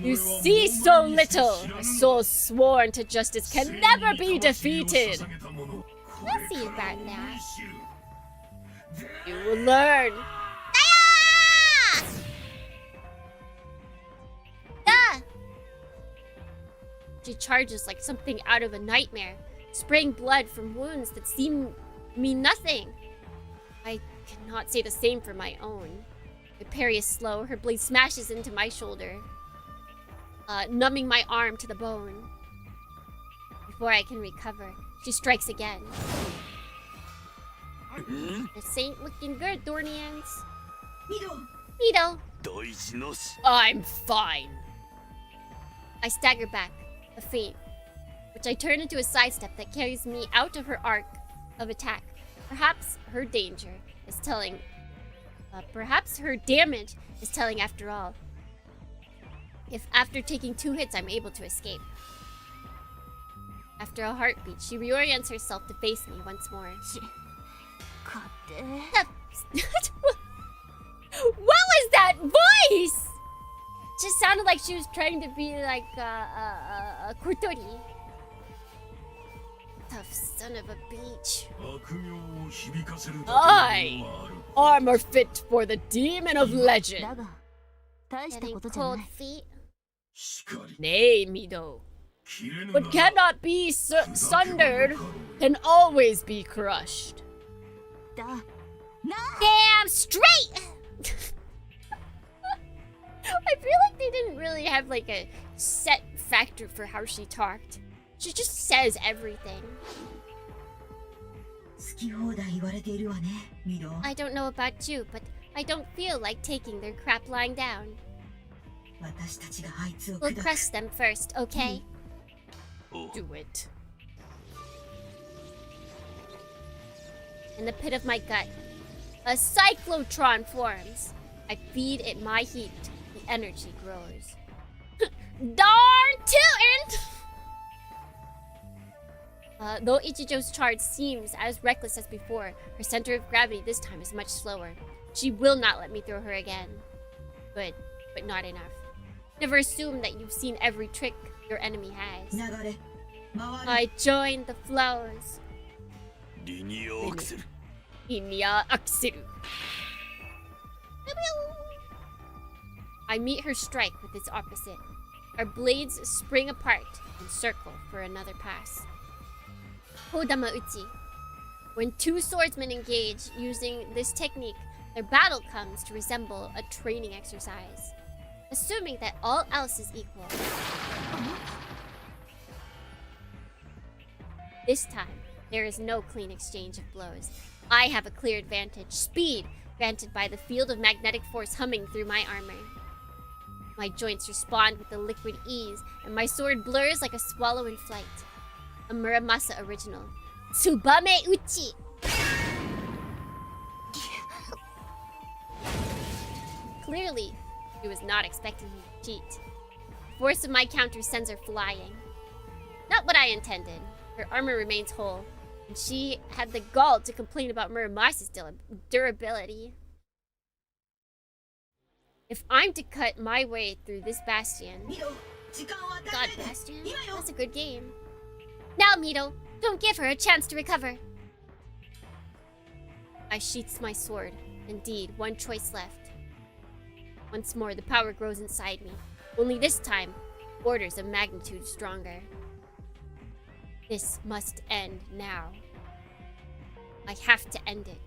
You see so little. A soul sworn to justice can never be defeated. We'll see about that. You will learn. Ah! She charges like something out of a nightmare, spraying blood from wounds that mean nothing. I cannot say the same for my own. My parry is slow. Her blade smashes into my shoulder, numbing my arm to the bone. Before I can recover, she strikes again. This ain't looking good, Dornians. Mido. I'm fine. I stagger back, a feint, which I turn into a sidestep that carries me out of her arc of attack. Perhaps her danger is telling. Perhaps her damage is telling after all. If after taking 2 hits I'm able to escape. After a heartbeat, she reorients herself to face me once more. What was that voice? Just sounded like she was trying to be like a Kotori. Tough son of a bitch. Armor fit for the demon of legend. Getting cold feet? Nay, Mido. What cannot be sundered can always be crushed. Damn straight! I feel like they didn't really have like a set factor for how she talked. She just says everything. I don't know about you, but I don't feel like taking their crap lying down. We'll crush them first, okay? Do it. In the pit of my gut, a cyclotron forms. I feed it my heat. The energy grows. Darn tootin'! Though Ichijou's charge seems as reckless as before, her center of gravity this time is much slower. She will not let me throw her again. Good, but not enough. Never assume that you've seen every trick your enemy has. I join the flows. Inya Axiru. I meet her strike with its opposite. Our blades spring apart and circle for another pass. Hodama Uchi. When 2 swordsmen engage using this technique, their battle comes to resemble a training exercise. Assuming that all else is equal. This time, There is no clean exchange of blows. I have a clear advantage. Speed, granted by the field of magnetic force humming through my armor. My joints respond with a liquid ease, and my sword blurs like a swallow in flight. A Muramasa original. Tsubame Uchi! Clearly, she was not expecting me to cheat. The force of my counter sends her flying. Not what I intended. Her armor remains whole, and she had the gall to complain about Muramasa's durability. If I'm to cut my way through this bastion... God, bastion? That's a good game. Now, Mito, don't give her a chance to recover. I sheaths my sword. Indeed, one choice left. Once more, the power grows inside me. Only this time, orders of magnitude stronger. This must end now. I have to end it.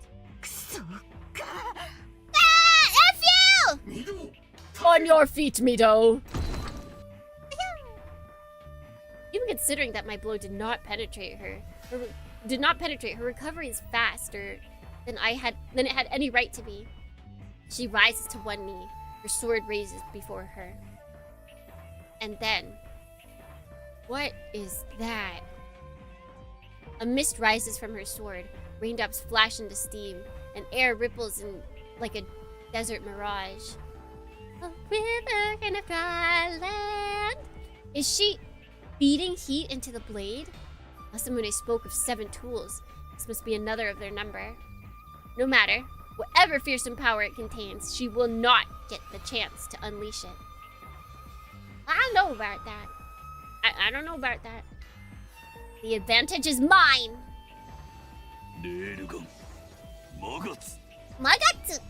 Ah! F you! On your feet, Mito! Even considering that my blow did not penetrate her, her recovery is faster than it had any right to be. She rises to one knee, her sword raises before her. And then, what is that? A mist rises from her sword, raindrops flash into steam, and air ripples in like a desert mirage. A river in a dry land. Is she feeding heat into the blade? Masamune spoke of 7 tools. This must be another of their number. No matter, whatever fearsome power it contains, she will not get the chance to unleash it. I don't know about that. I don't know about that. The advantage is mine! Magatsu!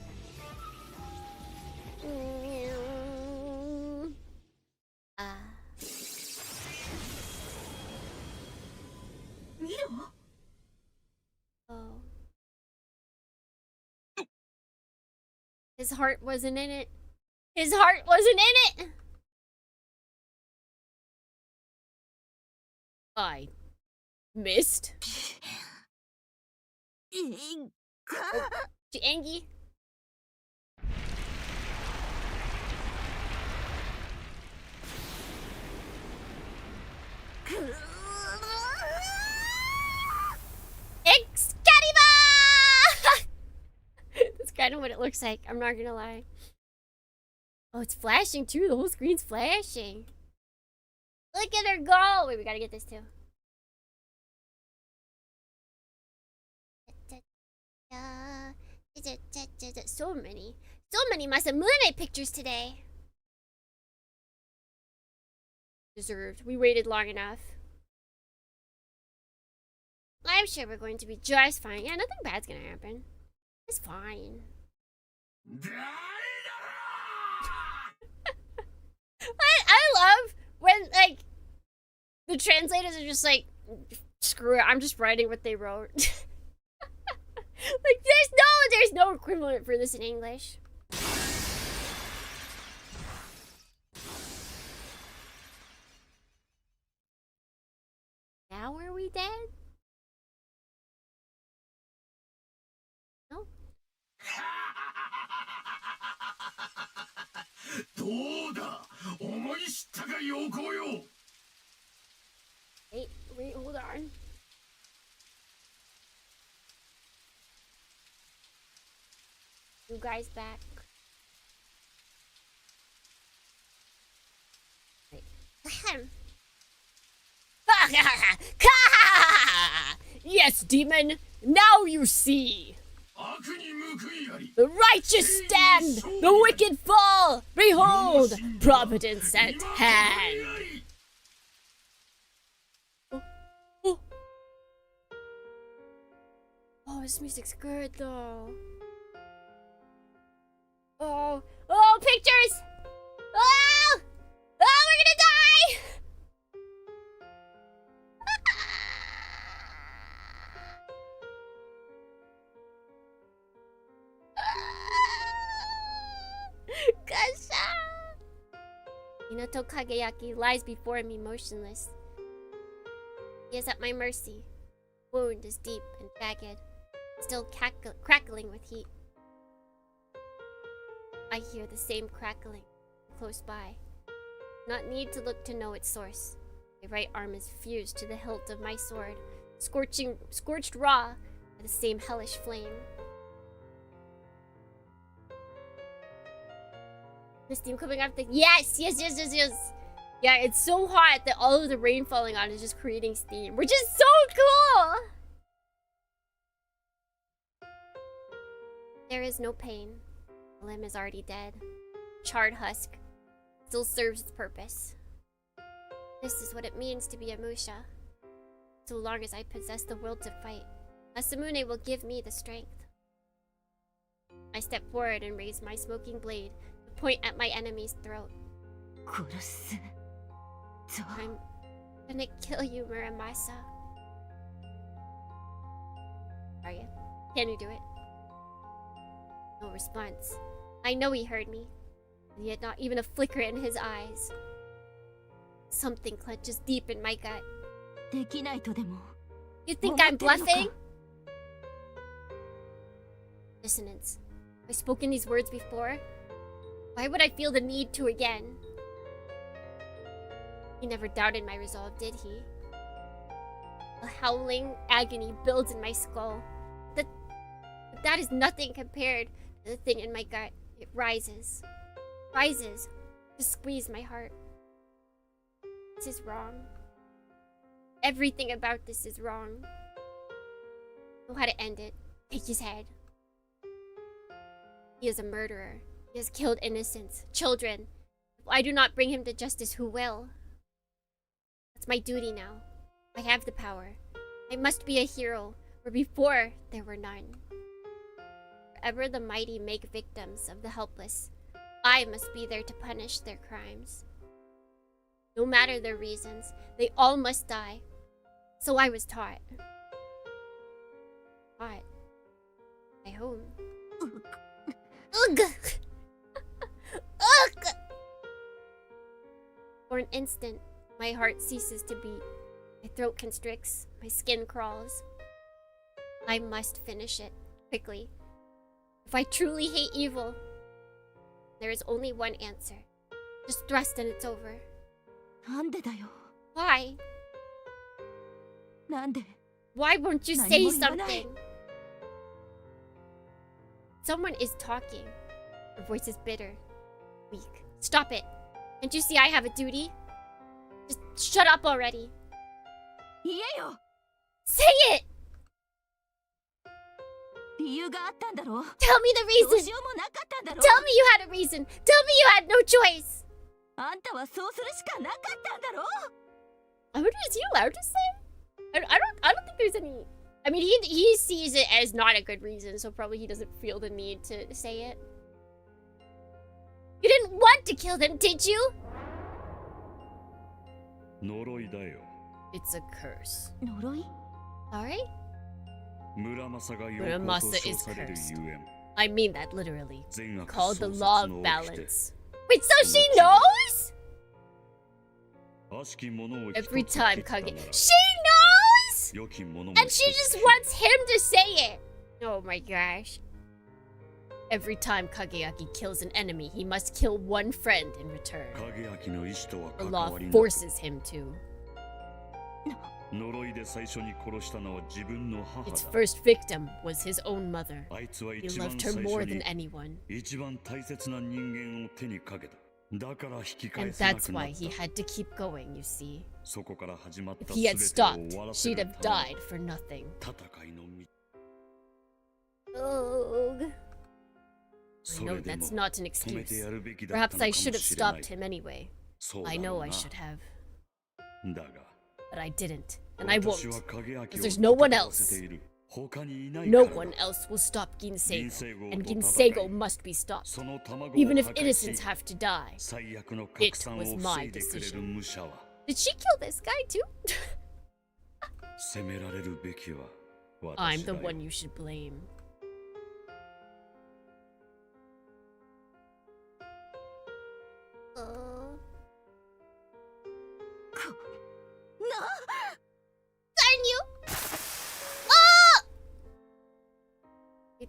Oh. His heart wasn't in it. His heart wasn't in it! I missed. Oh, she angry. Excalibur! That's kind of what it looks like. I'm not gonna lie. Oh, it's flashing too. The whole screen's flashing. Look at her go! Wait, we gotta get this too. So many Masamune pictures today. Deserved. We waited long enough. I'm sure we're going to be just fine. Yeah, nothing bad's gonna happen. It's fine. I love when, like, the translators are just like, screw it, I'm just writing what they wrote. Like, there's no equivalent for this in English. Now are we dead? No? Wait, hold on. You guys back. Wait. Yes, demon! Now you see! The righteous stand! The wicked fall! Behold! Providence at hand! Oh, this music's good though. Oh, pictures! Oh! Oh, we're gonna die! Kasha! Minato Kageyaki lies before me motionless. He is at my mercy. Wound is deep and jagged, still crackling with heat. I hear the same crackling close by. Not need to look to know its source. My right arm is fused to the hilt of my sword, scorched raw by the same hellish flame. The steam coming out of the— Yes! Yeah, it's so hot that all of the rain falling on is just creating steam, which is so cool! There is no pain. The limb is already dead. Charred husk still serves its purpose. This is what it means to be a Musha. So long as I possess the will to fight, Masamune will give me the strength. I step forward and raise my smoking blade to point at my enemy's throat. I'm gonna kill you, Muramasa. Are you? Can you do it? No response. I know he heard me, and yet not even a flicker in his eyes. Something clenches deep in my gut. You think I'm bluffing? Dissonance. Have I spoken these words before? Why would I feel the need to again? He never doubted my resolve, did he? A howling agony builds in my skull. But that is nothing compared to the thing in my gut. It rises to squeeze my heart. This is wrong. Everything about this is wrong. I know how to end it. Take his head. He is a murderer. He has killed innocents, children. If I do not bring him to justice, who will? That's my duty now. I have the power. I must be a hero, where before there were none. Wherever the mighty make victims of the helpless, I must be there to punish their crimes. No matter their reasons, they all must die. So I was taught. Taught. By whom? Ugh! Ugh! For an instant, my heart ceases to beat. My throat constricts. My skin crawls. I must finish it. Quickly. If I truly hate evil, there is only one answer. Just thrust and it's over. Why? Why won't you say something? Someone is talking. Her voice is bitter. Weak. Stop it. Can't you see I have a duty? Just shut up already. Say it! Tell me the reason! Tell me you had a reason! Tell me you had no choice! Is he allowed to say? I don't think there's any... I mean, he sees it as not a good reason, so probably he doesn't feel the need to say it. You didn't want to kill them, did you? It's a curse. Sorry? Muramasa is cursed. I mean that literally. Called the law of balance. Wait, so she knows? Every time Kage... She knows?! And she just wants him to say it! Oh my gosh. Every time Kageaki kills an enemy, he must kill one friend in return. The law forces him to. Its first victim was his own mother. He loved her more than anyone. And that's why he had to keep going, you see. If he had stopped, she'd have died for nothing. Ugh. I know that's not an excuse. Perhaps I should have stopped him anyway. I know I should have. But I didn't, and I won't, because there's no one else. No one else will stop Ginseigo, and Ginseigo must be stopped. Even if innocents have to die. It was my decision. Did she kill this guy too? I'm the one you should blame. Darn you!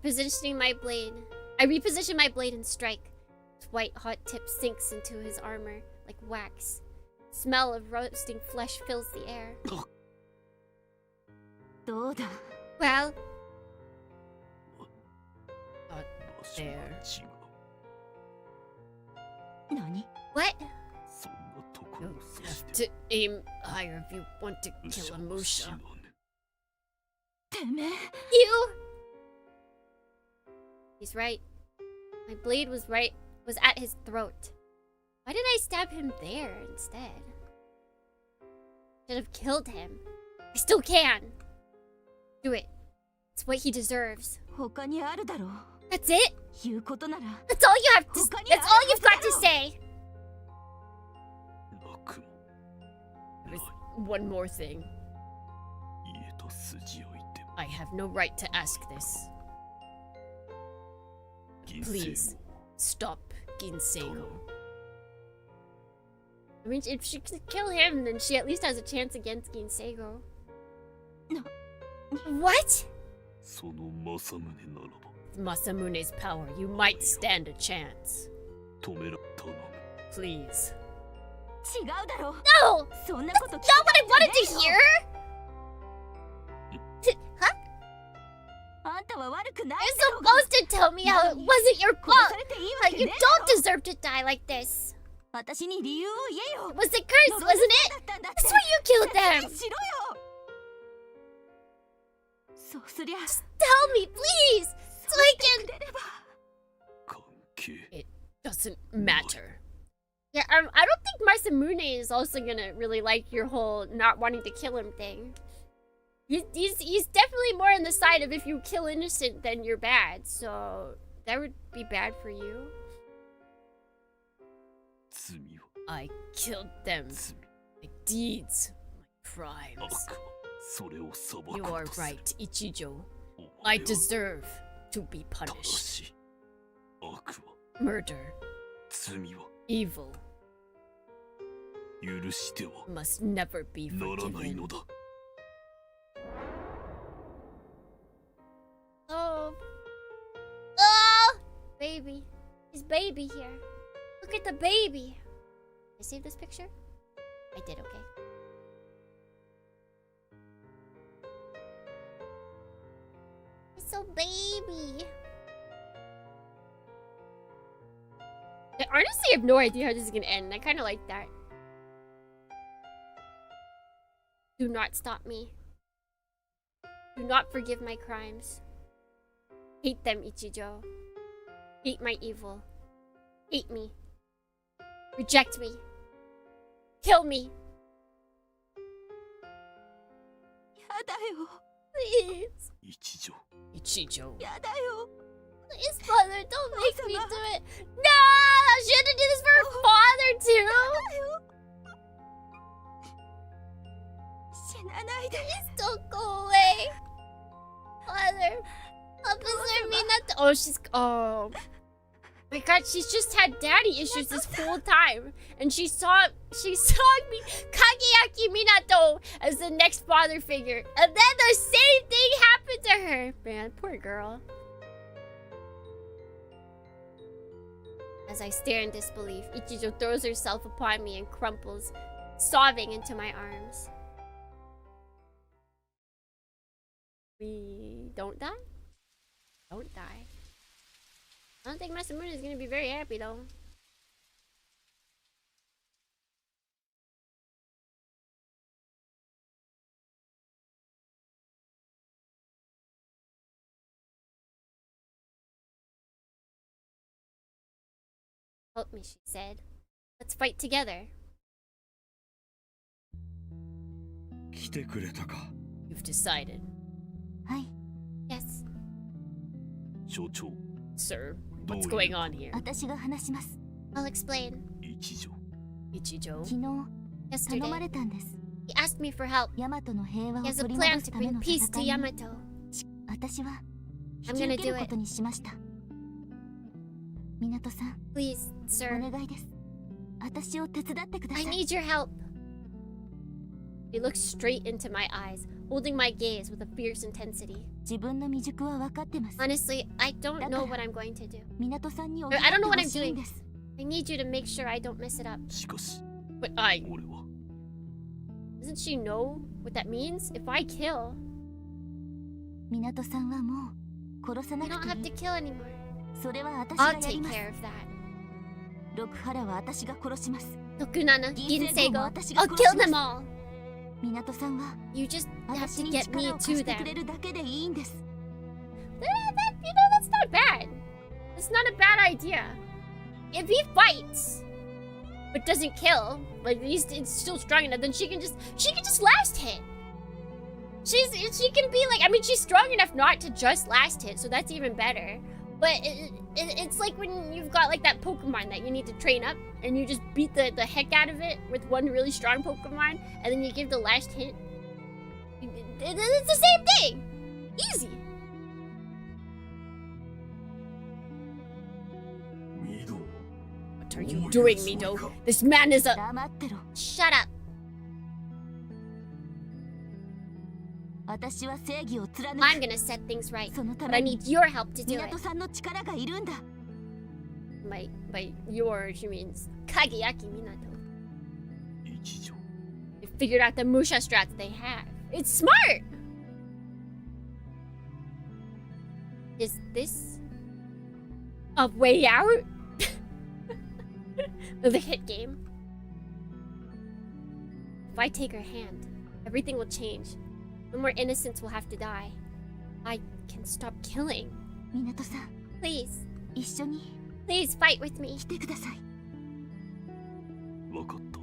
Repositioning my blade. I reposition my blade and strike. Its white hot tip sinks into his armor like wax. Smell of roasting flesh fills the air. Well, there. What? You have to aim higher if you want to kill a Musha. You! He's right. My blade was at his throat. Why did I stab him there instead? Should have killed him. I still can. Do it. It's what he deserves. That's it? That's all you have to say. That's all you've got to say. There's one more thing. I have no right to ask this. Please, stop Ginseigo. I mean, if she can kill him, then she at least has a chance against Ginseigo. No. What? With Masamune's power, you might stand a chance. Please. No! That's not what I wanted to hear! Huh? You're supposed to tell me how it wasn't your fault! Like, you don't deserve to die like this! It was the curse, wasn't it? That's why you killed them! Just tell me, please! So I can... It doesn't matter. Yeah, I don't think Masamune is also gonna really like your whole not wanting to kill him thing. He's definitely more on the side of if you kill innocent, then you're bad. So that would be bad for you. I killed them. My deeds, my crimes. You are right, Ichijou. I deserve to be punished. Murder. Evil. Must never be forgiven. Oh. Oh! Baby. His baby here. Look at the baby. Did I save this picture? I did, okay. He's so baby. I honestly have no idea how this is gonna end. I kind of like that. Do not stop me. Do not forgive my crimes. Hate them, Ichijou. Hate my evil. Hate me. Reject me. Kill me. Please. Ichijou. Please, father, don't make me do it. No! She had to do this for her father, too! Please don't go away. Father. Officer Minato. Oh, she's... Oh. My god, she's just had daddy issues this whole time. And she saw me, Kageyaki Minato, as the next father figure. And then the same thing happened to her. Man, poor girl. As I stare in disbelief, Ichijou throws herself upon me and crumples, sobbing into my arms. We don't die? Don't die. I don't think Masamune is gonna be very happy though. Help me, she said. Let's fight together. You've decided. Hi. Yes. Sir, what's going on here? I'll explain. Ichijou. Yesterday, he asked me for help. He has a plan to bring peace to Yamato. I'm gonna do it. Please, sir. I need your help. He looks straight into my eyes, holding my gaze with a fierce intensity. 自分の未熟は分かってます。 Honestly, I don't know what I'm going to do. 港さんに I don't know what I'm ほしいん doing. です。 I need you to make sure I don't mess it up. しかし But 俺は doesn't she know what that means? If I kill, 港さんはもう殺さな you don't く have てい to い。 kill anymore. それは私が I'll やり take ます。 care of that. 六原は私が殺します。 Tokunana, 銀星号も Ginseigo, 私が I'll 殺 kill しま them す。 all. 港さんは You just have 私 to に get 力 me を貸 to してくれ them. るだけでいいんです。 That's not bad. That's not a bad idea. If he fights, but doesn't kill, like he's still strong enough, then she can just last hit. She can be like, I mean, she's strong enough not to just last hit, so that's even better. But it's like when you've got like that Pokemon that you need to train up, and you just beat the heck out of it with one really strong Pokemon, and then you give the last hit. It's the same thing. Easy. ミド What are you doing, Mido? This man is a... 黙ってろ。 Shut up. 私は正義を貫 I'm く。 gonna set things right. そのた But I めに need your help to do 港 it. さんの力がいるんだ。 By your, she means Kageyaki Minato. 一条 They figured out the Musha strats they have. It's smart! Is this a way out of the hit game? If I take her hand, everything will change. No more innocents will have to die. I can stop killing. 港さん、 Please, 一緒に please fight with me. 来てください。分かった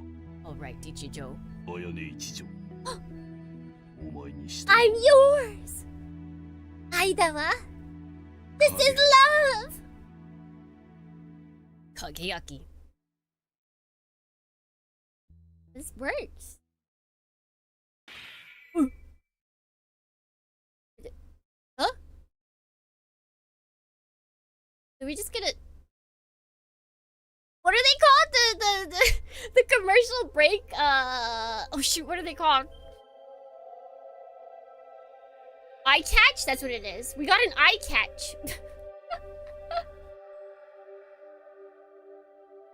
Alright, Ichijou. 綾音一条お前にした I'm yours! Aidawa? This is love! Kageyaki. This works. Huh? Did we just get a... What are they called? The commercial break? Oh shoot, what are they called? Eye catch? That's what it is. We got an eye catch.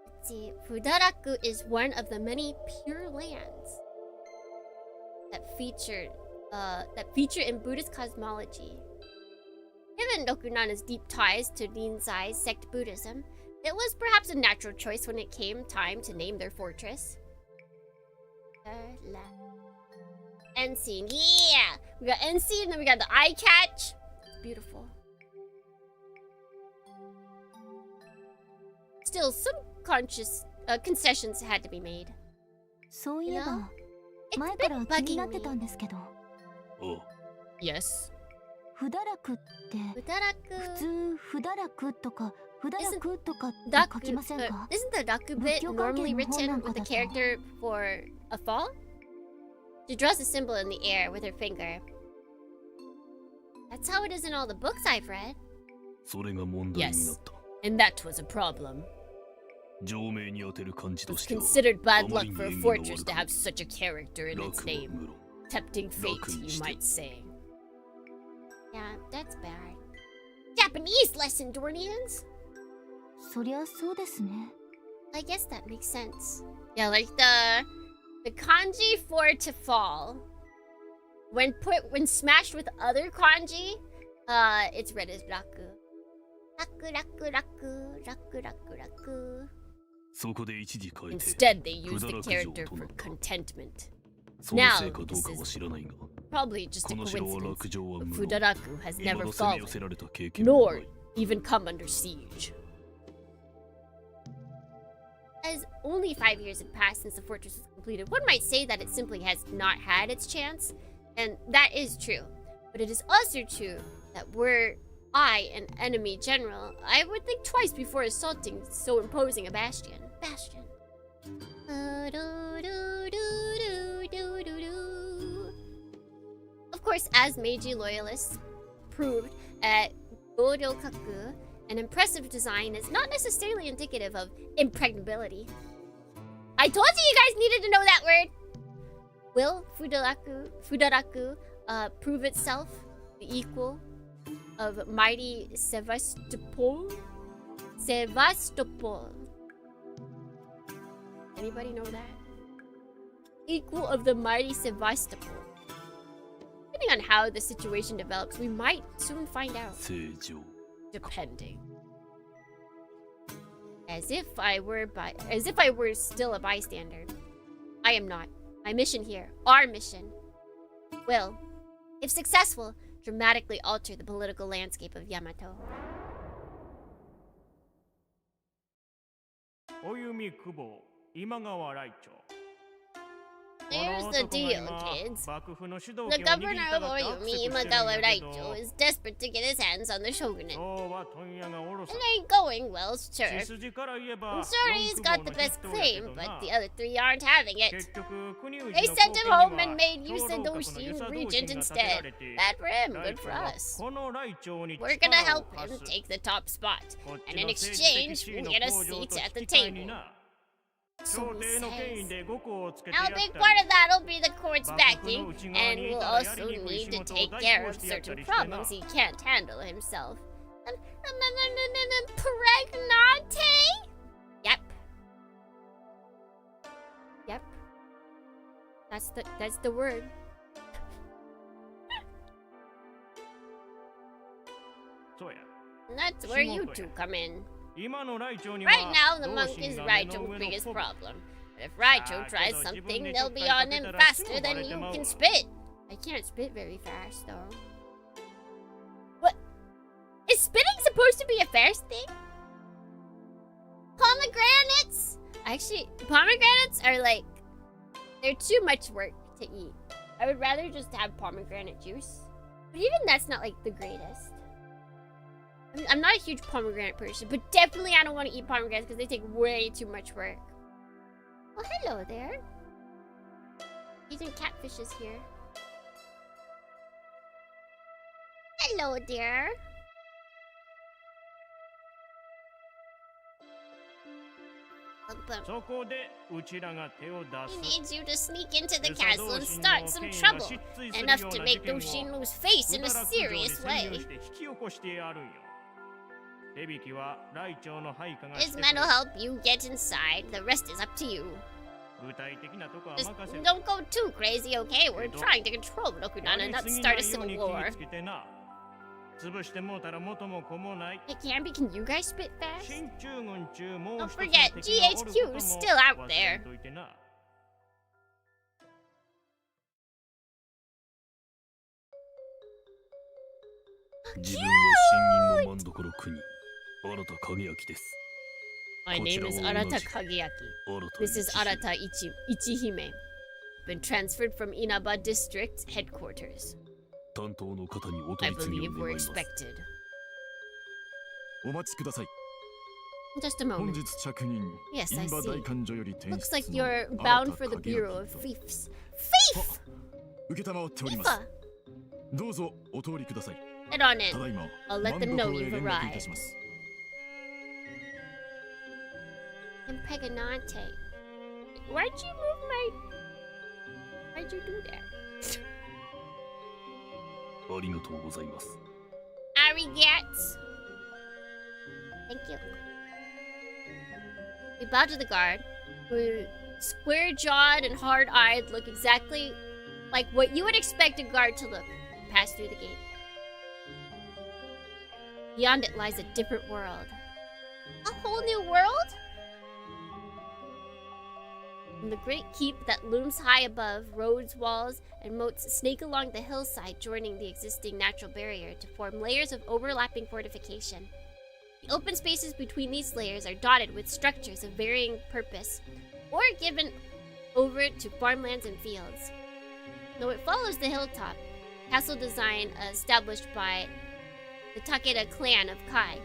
Let's see. Fudaraku is one of the many pure lands that feature in Buddhist cosmology. Given Rokunana's deep ties to Rinzai's sect Buddhism, it was perhaps a natural choice when it came time to name their fortress. End scene. Yeah! We got end scene, then we got the eye catch. It's beautiful. Still, some concessions had to be made. そういえ You know? ば、 It's 前 a から bit 気にな bugging ってたん me. ですけど、おう Yes. ふだらくって普 Udaraku. 通ふだらくとかふだらくとかって書 Daku, きませんか？ isn't the Daku bit Bukkyo normally Kangen no written honnan with the ko da to. character for a fall? She draws a symbol in the air with her finger. That's how it is in all the books I've read. それが問題になった And that was a problem. 上名に当てる漢字と It's しては considered bad luck for a あまりに縁起が fortress 悪 to く have such a character in 楽 its は name. 無論 Tempting fate, Lucky you still. might say. Yeah, that's bad. Japanese lesson, Dornians? そりゃそうですね。 I guess that makes sense. Yeah, like the kanji for to fall. When smashed with other kanji, it's read as raku. Raku, raku, raku, raku, raku, raku. そこで一時変えて Instead, they use the 不堕落城 character とな for った contentment. そのせいかどうかは知らないが Probably just こ a の城は coincidence. 落城は But 無論 Fudaraku has 今 never の攻め fallen, 寄せられた経験もな nor い even come under siege. As only 5 years had passed since the fortress was completed, one might say that it simply has not had its chance, and that is true. But it is also true that were I an enemy general, I would think twice before assaulting so imposing a bastion. Bastion. Of course, as Meiji loyalists proved at Goryokaku, an impressive design is not necessarily indicative of impregnability. I told you guys needed to know that word! Will Fudaraku prove itself the equal of mighty Sevastopol? Sevastopol. Anybody know that? Equal of the mighty Sevastopol. Depending on how the situation develops, we might soon find out. 正常 Depending. As if I were still a bystander. I am not. My mission here, our mission, will, if successful, dramatically alter the political landscape of Yamato. Here's the deal, kids. The governor of Oyumi, Imagawa Raicho, is desperate to get his hands on the shogunate. It ain't going well, sure. I'm sure he's got the best claim, but the other three aren't having it. They sent him home and made Yusadoshi regent instead. Bad for him, good for us. We're gonna help him take the top spot, and in exchange, we'll get a seat at the table. So says. Now a big part of that'll be the court's backing, and we'll also need to take care of certain problems he can't handle himself. Pregnante? Yep. Yep. That's the word. And that's where you two come in. Right now, the monk is Raicho's biggest problem. But if Raicho tries something, they'll be on him faster than you can spit. I can't spit very fast, though. What? Is spitting supposed to be a fast thing? Pomegranates? Actually, pomegranates are like... they're too much work to eat. I would rather just have pomegranate juice. But even that's not like the greatest. I'm not a huge pomegranate person, but definitely I don't want to eat pomegranates because they take way too much work. Well, hello there. Eating catfish is here. Hello there. He needs you to sneak into the castle and start some trouble. Enough to make Doshin lose face in a serious way. His men will help you get inside. The rest is up to you. Just don't go too crazy, okay? We're trying to control Rokudan and not start a civil war. Hey, Camby, can you guys spit fast? Don't forget, GHQ is still out there. Cute! My name is Arata Kageyaki. This is Arata Ichihime. Been transferred from Inaba District headquarters. I believe we're expected. Just a moment. Yes, I see. Looks like you're bound for the Bureau of Fiefs. Fief! Fifa! Head on in. I'll let them know you've arrived. Impregnante. Why'd you move my... Why'd you do that? Arigats. Thank you. We bow to the guard, who square-jawed and hard-eyed look exactly like what you would expect a guard to look and pass through the gate. Beyond it lies a different world. A whole new world? From the great keep that looms high above, roads, walls, and moats snake along the hillside, joining the existing natural barrier to form layers of overlapping fortification. The open spaces between these layers are dotted with structures of varying purpose, or given over to farmlands and fields. Though it follows the hilltop, castle design established by the Takeda clan of Kai,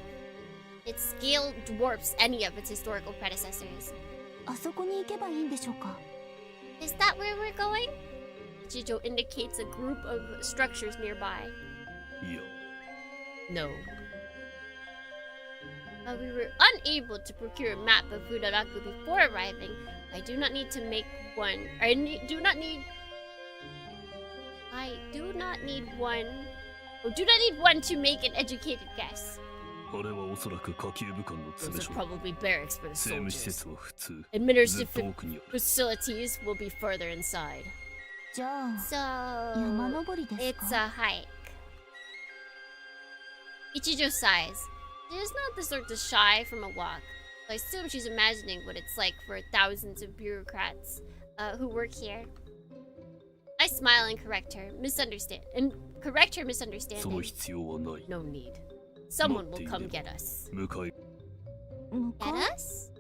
its scale dwarfs any of its historical predecessors. Is that where we're going? Ichijou indicates a group of structures nearby. No. While we were unable to procure a map of Fudaraku before arriving, I do not need to make one. I do not need I do not need one. Oh, do not need one to make an educated guess. あれはおそらく下級部官の Those 詰め are 所。 probably barracks for the 政務施 soldiers. 設は普通。ずっ Administrative と奥にある。 facilities will be further inside. じゃあ So 山登りです it's か a hike. Ichijou sighs. She is not the sort to shy from a walk. I assume she's imagining what it's like for thousands of bureaucrats who work here. I smile and correct her misunderstanding. その必要はない。 No need. Someone will come get us. 向かい。 向 Get か us?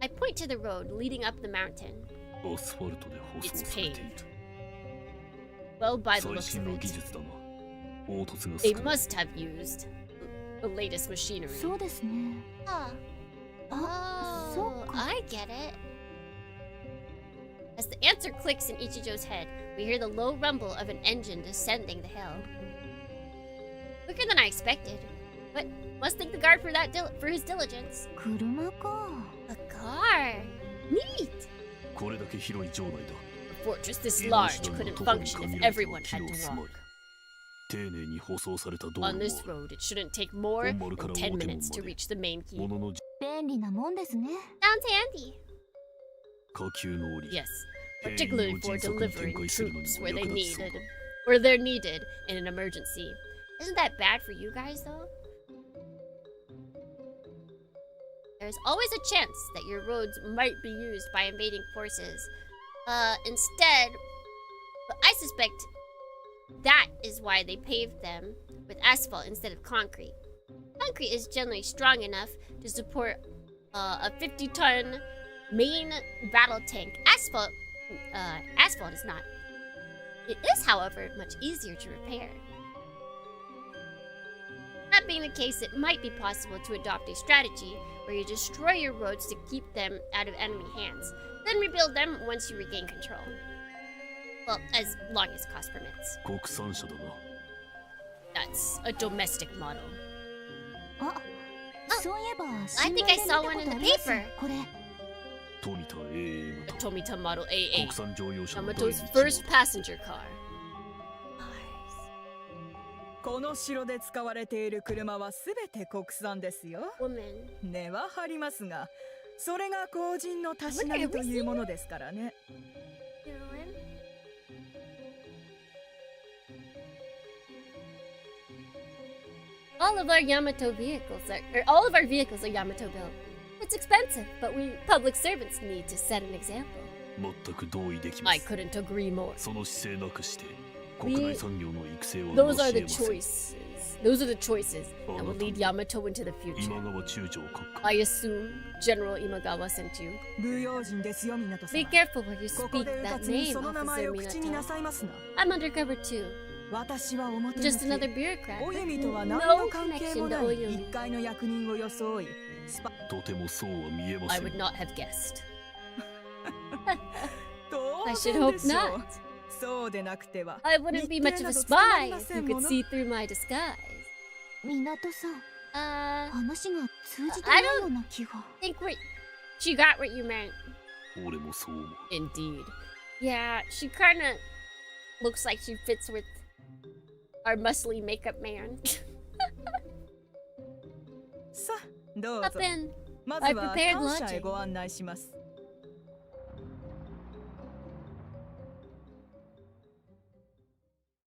I point to the road leading up the mountain. アスファルトで舗装 It's されてい paved. る。 Well, by the 最 looks 新 of の技 it, 術だな。凹凸が they 少ない。 must have used the latest machinery. そうですね Ah. あそう Oh, か I get it. As the answer clicks in Ichijou's head, we hear the low rumble of an engine descending the hill. Quicker than I expected, but must thank the guard for for his diligence. 車か A car. Neat. これだけ広い城内だ。 A fortress this large couldn't function if everyone had to walk. 丁寧に舗装された道路 On this は road, it shouldn't take more than 本丸から 10 大手門 minutes ま to で reach the main key. ものの便利なもんですね Sounds handy. 下級の折 Yes, 兵員 particularly を for 迅速に展 delivering 開するのに troops も where 役 they 立つそう needed, だ。 where they're needed in an emergency. Isn't that bad for you guys though? There's always a chance that your roads might be used by invading forces. Instead, but I suspect that is why they paved them with asphalt instead of concrete. Concrete is generally strong enough to support a 50-ton main battle tank. Asphalt is not. It is, however, much easier to repair. That being the case, it might be possible to adopt a strategy where you destroy your roads to keep them out of enemy hands, then rebuild them once you regain control. Well, as long as cost permits. 国産車だな。 That's a domestic model. あそういえば I think I saw one in the 新聞で見たことあります paper. これ富田 AA A と Tomita Model A8. 国産乗用車の第 Yamato's 一号 first passenger car. この城で使われている車はすべて国産ですよ。 Woman. 値は張りますが、それが公人のたしなみというものですからね。 All of our Yamato vehicles all of our vehicles are Yamato built. It's expensive, but we public servants need to set an example. 全く同意できま I す。 couldn't agree more. その姿勢なくして国内産業の育成は Those 成 are し the 得ません。 choices. Those are the choices that will lead Yamato into the future. 今川中将閣下。 I assume General Imagawa sent you. 武用心ですよ、港様 Be。careful where you ここ speak でう that かつに name, その名前 Officer を口にな Minato. さいますな。 I'm undercover too. 私は表向 Just another き bureaucrat. お with 弓とは何 no の関係 connection も to ない Oyumi. 一介の役人を装いスパとてもそうは見えま I せん。 would not have guessed. 当 I should 然 hope でしょ not. う。そうでなくては I wouldn't be much of a spy if you could see through my disguise. 港さん I 話が通じてないような気が think she got what you meant. 俺もそう思う。 Indeed. Yeah, she kinda looks like she fits with our muscly makeup man. さあどう Up ぞ in. まず I は prepared 官舎へ lodging. ご案内します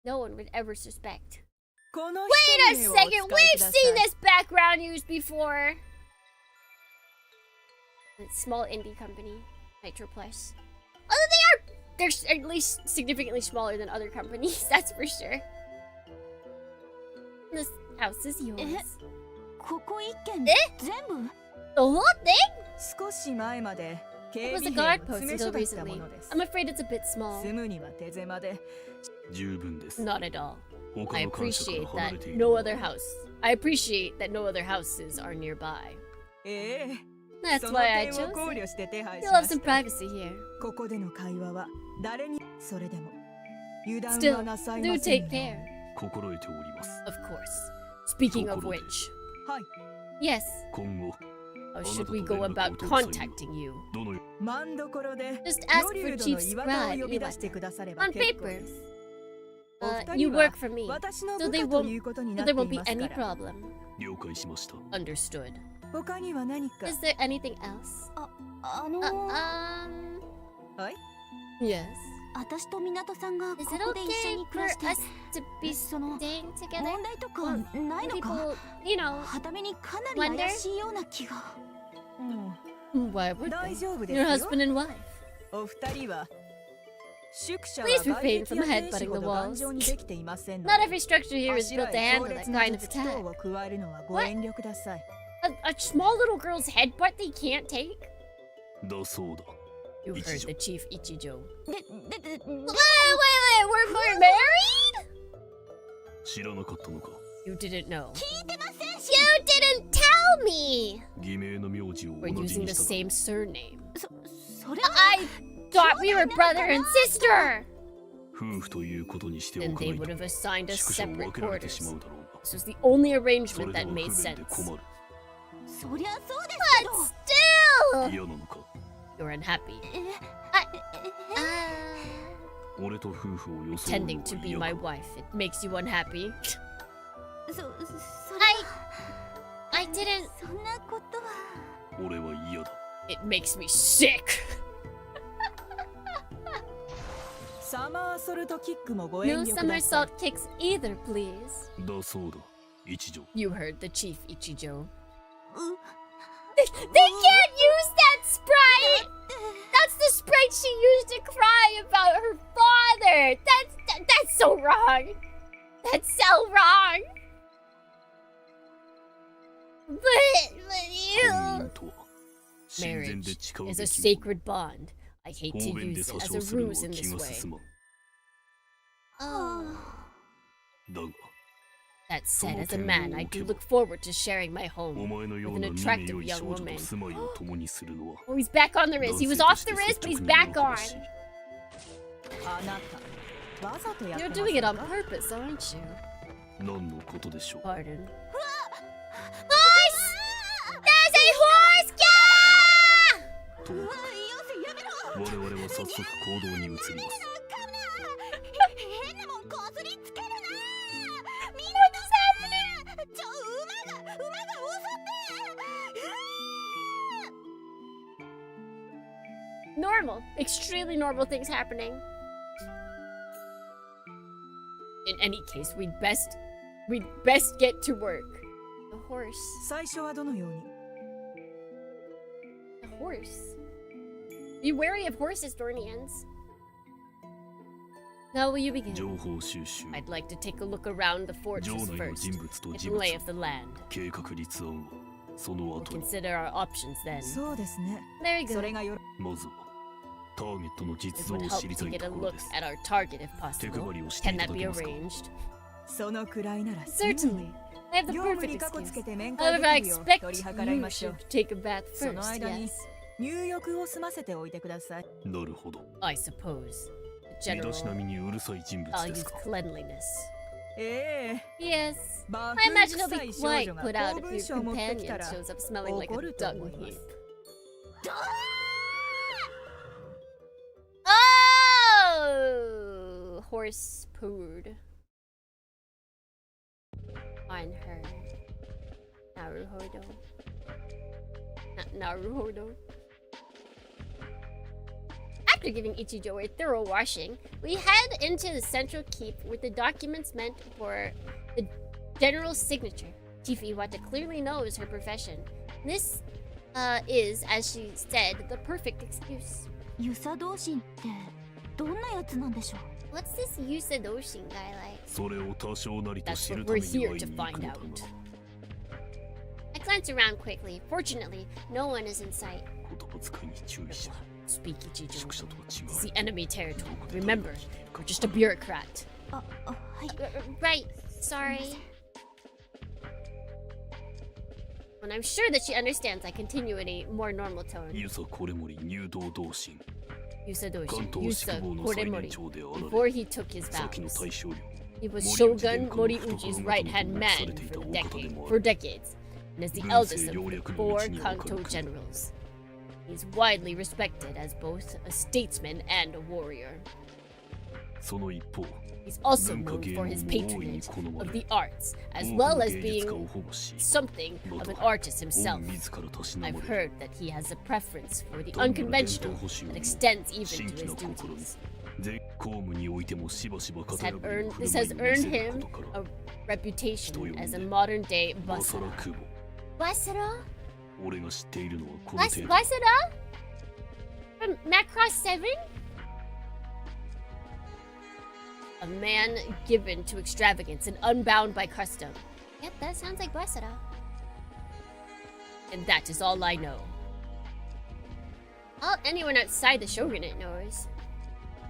No one would ever suspect. この Wait a 一名をお second! 使い We've ください seen this background used before! Small indie company, Nitro Plus. Although they're at least significantly smaller than other companies, that's for sure. This house is yours. ここ一軒全部 The whole thing? 少し前まで It 警 was a 備兵 guard の post 詰め until 所だった recently. ものです I'm afraid it's a bit small. 住むには手狭で 十分です。 Not at all. 他 I の官舎から appreciate 離れ that ている no other house. I appreciate that no other houses are nearby. ええ That's その why I 点を chose 考 it. 慮して手配し You'll ま have し some た privacy here. ここでの会話は誰にそれでも油断 Still, はなさい do ません take よ care. 心得ております。 Of course. Speaking of ところで which, はい yes. 今後 How should we go about contacting you? どのよ万所で Just ask ロリ for ュードの Chief 岩田を Scribe 呼び出してくだされば on 結構 paper. です。お二 You 人は work for me, 私の so 部 they 下と won't, いうことに so なっ there て won't い be ます any から problem. 了解しました。 Understood. 他には何か Is there anything else? はい Yes. 私と港さんがこ Is it こで一緒 okay に暮 for らして us to be その staying together? 問題とかないのか People, you know, はためにかなり怪しいような気がうん why would 大 they? 丈夫です Your よ husband and wife. お二人は宿舎は Please 外 refrain 壁 from や天 headbutting 使 the ほど walls. 頑丈にできていませんの Not で every structure here is 柱 built to へ handle 強 that 烈な kind of 術刀 attack. を加えるのはご遠慮ください A small little girl's headbutt they can't take? だそうだ。 You heard Ichijou. the chief Ichijou. で Wait, we're married? 知らなかったのか。 You didn't know. 聞いてませんし You didn't tell me! 偽名の名字を We're 同じ using に the した same surname. それは I thought we were brother and sister! 夫婦ということにしてお Then かな they い would と have assigned us 宿舎を分 separate けられて quarters. しまうだろうが。 This was the only そ arrangement れで that は made 不便で sense. 困る。そりゃそうですけ But ど still! 嫌なのか。 You're unhappy. 俺と夫婦を装うの Pretending は to be 嫌 my か。 wife. It makes you unhappy. それ I didn't. そんなことは俺は嫌だ。 It makes me sick. サマーソルトキックもご遠 No 慮くださ somersault kicks either, please. だそうだ。一条。 You heard the chief Ichijou. う They can't use that sprite! That's the sprite she used to cry about her father! That's so wrong! That's so wrong! But 婚 you... 姻とは親善で Marriage 誓うべ is a きもの。 sacred bond. I hate 方 to 便で use 詐 it as 称 a するのは ruse in 気 this が way. 進まん。 Oh. だが、 That said, その as a 点を man, I 置け do ば look forward to sharing my お home. 前のよう with な an 見 attractive 名良い young 少女と woman. 住まいを共にするのは Oh, he's back on the wrist. He was 男 off 性 the として wrist, but he's 率直に back 喜 on. ばしい。あなたわざとやって You're ませ doing ん it on か purpose, aren't you? 何のことでしょう。 Pardon. Horse! There's a horse! Gah! ともかく我々は早速行動に移ります。変なもんこすりつけるなみん What is happening? 馬が襲って Normal. Extremely normal things happening. In any case, we'd best get to work. The horse. 最初はどのように The horse. Be wary of horses, Dornians. Now will you begin? 情報収集、 I'd like to take a look around the 城 fortress 内の first. 人物と Get 事 the 物、 lay of the land. 計画立案はその We'll 後に。 consider our options then. そうですね Very そ good. れがよまずはターゲットの This 実像 would を help 知り to たい get と a ころ look です。 at our target if 手 possible. 配りをしてい Can た that だ be けますか。 arranged? そのくらいなら Certainly. I have the 業務 perfect にかこつ excuse. けて面会 However, で I きるよう expect 取り計らい you ましょう should take a bath その first, 間に yes. 入浴を済ませておいてくださいなるほど。 I suppose. The 身だ general しなみにうるさい人物です values か。 cleanliness. ええ Yes. バ I フ imagine 臭 it'll い be 少 quite 女が put out 公 if 文 your 書を持ってき companion たら shows up smelling like 怒 a ると dung 思いま heap. す Oh! Horse pooed on her. Naruhodo. Naruhodo. After giving Ichijou a thorough washing, we head into the central keep with the documents meant for the general's signature. Chief Iwata clearly knows her profession. This is, as she said, the perfect excuse. ユサ同心ってどんなやつなんでしょう What's this Yusa-doshin guy like? それを多少なりと That's 知る what ため we're に会 here い to に行 find くのだ out. が。 I glance around quickly. Fortunately, no one is in sight. 言葉遣いに注意しろ。 Speak, Ichijou. 宿舎とは違 This is う。 the enemy territory. Remember, we're just a bureaucrat. はい Right. Sorry. When I'm sure that she understands, I continue in a more normal tone. ユサコレモリ入道同心。 Yusa 関 Doshin. 東宿 Yusa 坊の最年 Koremori. 長であら Before れ。 he took his 先の vows. 大将領。 He was Mori Shogun Uji Moriuji's Denko right-hand no man Futokawa for Okada de mo decades, and is the Bunsei eldest of the Ryoryaku no 4 uchi ni Kanto wakaru. generals. He's widely respected as both a statesman and a warrior. その一方 He's also 文化 known 芸 for 能 his も大いに patronage 好ま of れ the arts, as 多く well の as 芸術家 being を保護し something ま of た an artist 王 himself. 自らたしな I've まれ heard that he has a preference for the 単なる伝 unconventional 統保守よ that りも extends even 新 to 規 his な試み duties. で公務においてもしばしば This 型 has 破りの earned, 振 this る舞 has いを見 earned せる him ことから a reputation as a Toyonde. modern day バサ Basara. ラクボ Basara? 俺が知っているのはこの程度 Basara? From Macross 7? A man given to extravagance and unbound by custom. Yep, that sounds like Basara. And that is all I know. All anyone outside the shogunate knows.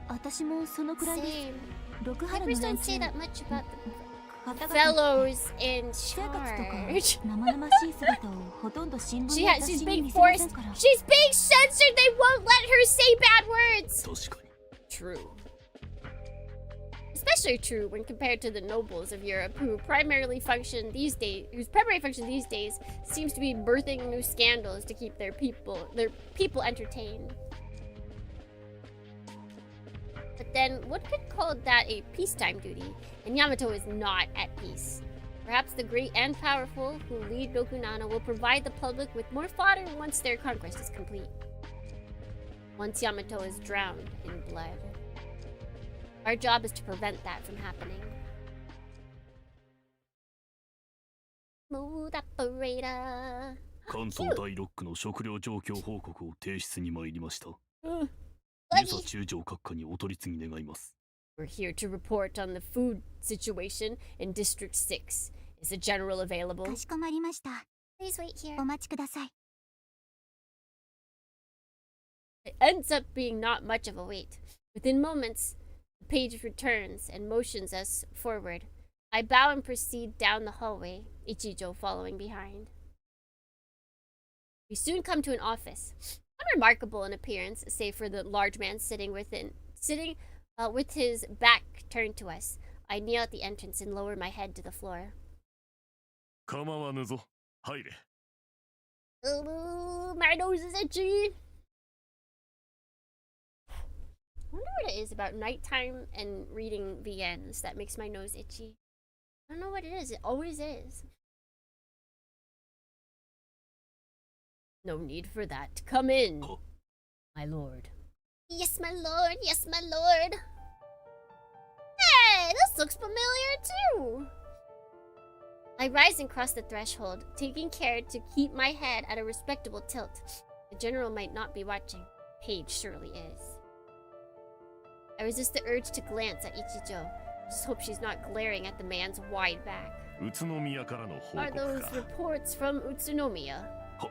私もそのくらいです Same. 六春の Papers 連 don't say 中 that much about the 方々 fellows in 私生活とか charge. 生々しい姿をほとんど新聞 She や has, 雑 she's 誌に being 見せませ forced. んから She's being censored. They won't let her say bad words. 確かに True. Especially true when compared to the nobles of Europe, who primarily function these days, whose primary function these days seems to be birthing new scandals to keep their people entertained. But then, what could call that a peacetime duty? And Yamato is not at peace. Perhaps the great and powerful who lead Rokunano will provide the public with more fodder once their conquest is complete. Once Yamato is drowned in blood. Our job is to prevent that from happening. Smooth operator. 関東第6区の食料状況報告を提出に参りました Buddy. 遊佐中将閣下にお取り次ぎ願います We're here to report on the food situation in District 6. Is the general available? かしこまりました Please wait here. お待ちください It ends up being not much of a wait. Within moments, the page returns and motions us forward. I bow and proceed down the hallway, Ichijou following behind. We soon come to an office. Unremarkable in appearance, save for the large man sitting with his back turned to us. I kneel at the entrance and lower my head to the floor. 構わぬぞ入れ Ooh, my nose is itchy. I wonder what it is about nighttime and reading VNs that makes my nose itchy. I don't know what it is. It always is. No need for that. Come in, my lord. Yes, my lord. Yes, my lord. Hey, this looks familiar too. I rise and cross the threshold, taking care to keep my head at a respectable tilt. The general might not be watching. Paige surely is. I resist the urge to glance at Ichijou. Just hope she's not glaring at the man's wide back. 宇都宮からの報 Are 告 those か reports from Utsunomiya? Huh.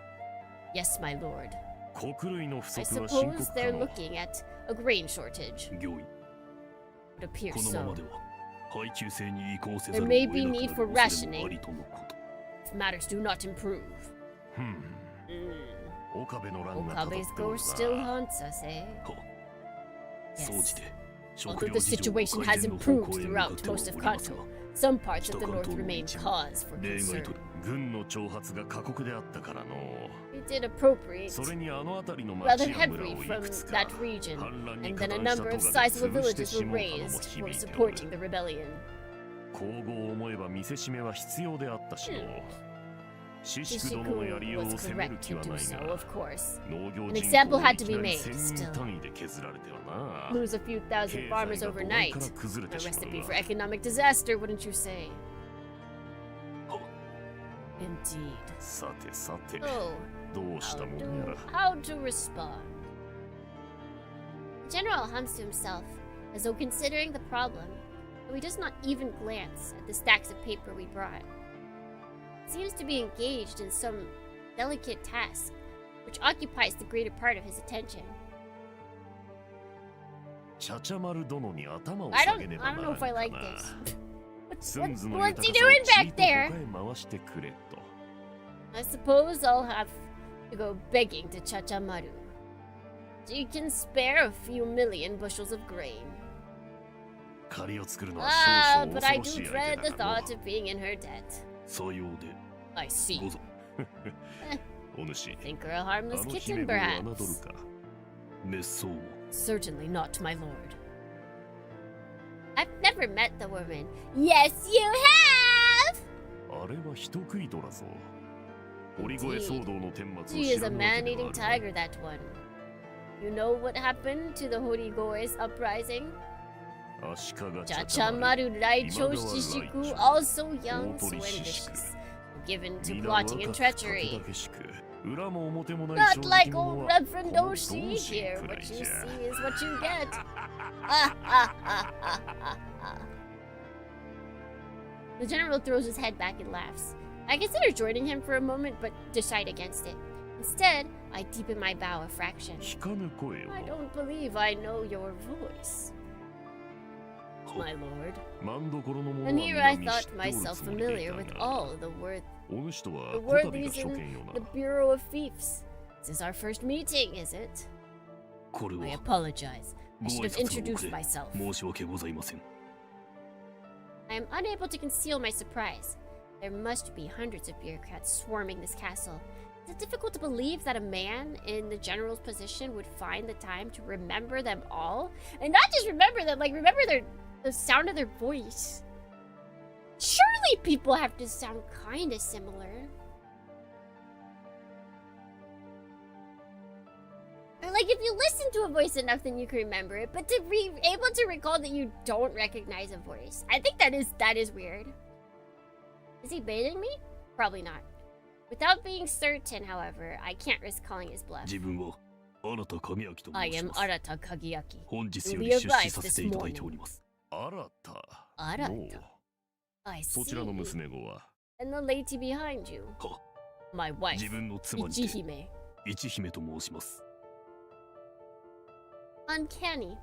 Yes, my lord. 穀類の不 I 足は深 suppose 刻か they're の looking at a grain shortage. 御意 It appears このま so. までは配給制に移行せざ There るを may 得 be なく need な for る恐れもあ rationing りとのこと if matters do not improve. ふん岡部の乱が語って Okabe's おる ghost still な haunts us, eh? 総じて Although 食料 the 事情の situation 改 has 善の方 improved 向へ向かっ throughout てはお most り of ますが Kanto, some parts of the 北関 north 東の remain 一部は cause for 例外 concern. と軍の挑発が過酷であったからの We did appropriate それにあの辺りの rather 町や村を heavily い from くつか that region, 反乱に and 加 then a 担した number と of がで sizable 潰して villages し were もうたのも raised 響 for いておる supporting the rebellion. 皇后を思えば見せしめは必要であったしのシシク Kishiku 殿のやりようを was 責める correct 気 to は do ない so, が of course. 農業 An 人 example 口を had い to き be なり made, 1000人 still. 単位で削られてはな Lose a few thousand 経済 farmers が土台 overnight. から崩れ A てしま recipe う for わ economic disaster, wouldn't you say? は Indeed. さてさて Oh, どうした how ものや to, ら how to respond? The general hums to himself, as though considering the problem, though he does not even glance at the stacks of paper we brought. He seems to be engaged in some delicate task, which occupies the greater part of his attention. チャチャ丸殿に頭を I 下 don't, げ I ねば don't な know らん if I か like な this. スンズの What's 豊 he かさを doing ちい back と there? 他へ回してくれと I suppose I'll have to go begging to Chachamaru. She can spare a few million bushels of grain. 借りを作るのは Ah, 少々 but I 恐ろ do しい dread 相 the 手だから thought of being in her debt. さようで I see. どうぞお主 Think her a あ harmless の kitten, 姫子を侮る perhaps. か 滅相も Certainly not, my lord. I've never met the woman. Yes, you have! あれは人食いとらぞ堀越騒動の顛末を She 知 is ら a ぬわけで man-eating はある tiger, that one. You know what happened to the Horigo's uprising? 足利 Chachamaru Raicho Shishiku, also young, so ambitious, given to plotting and treachery. Not like old Reverend Oshi here. What you see is what you get. The general throws his head back and laughs. I consider joining him for a moment, but decide against it. Instead, I deepen my bow a fraction. I don't believe I know your voice, my lord. And here I thought myself familiar with all the worthies in the Bureau of Fiefs. This is our first meeting, is it? これ I は apologize. I ご should 挨 have 拶を introduced 遅れ myself. 申し訳ございません I am unable to conceal my surprise. There must be hundreds of bureaucrats swarming this castle. Is it difficult to believe that a man in the general's position would find the time to remember them all? And not just remember them, like remember the sound of their voice. Surely people have to sound kind of similar. Or like if you listen to a voice enough, then you can remember it. But to be able to recall that you don't recognize a voice, I think that is weird. Is he baiting me? Probably not. Without being certain, however, I can't risk calling his bluff. 自分は新田影明と I 申し am ます Arata Kagiaki. 本日よ We り出資 arrived させ this ていただいております Arata Arata. の I そちらの see. 娘子は And the lady behind you. は My wife, 自分の妻にて Ichihime. 一姫と申します Uncanny.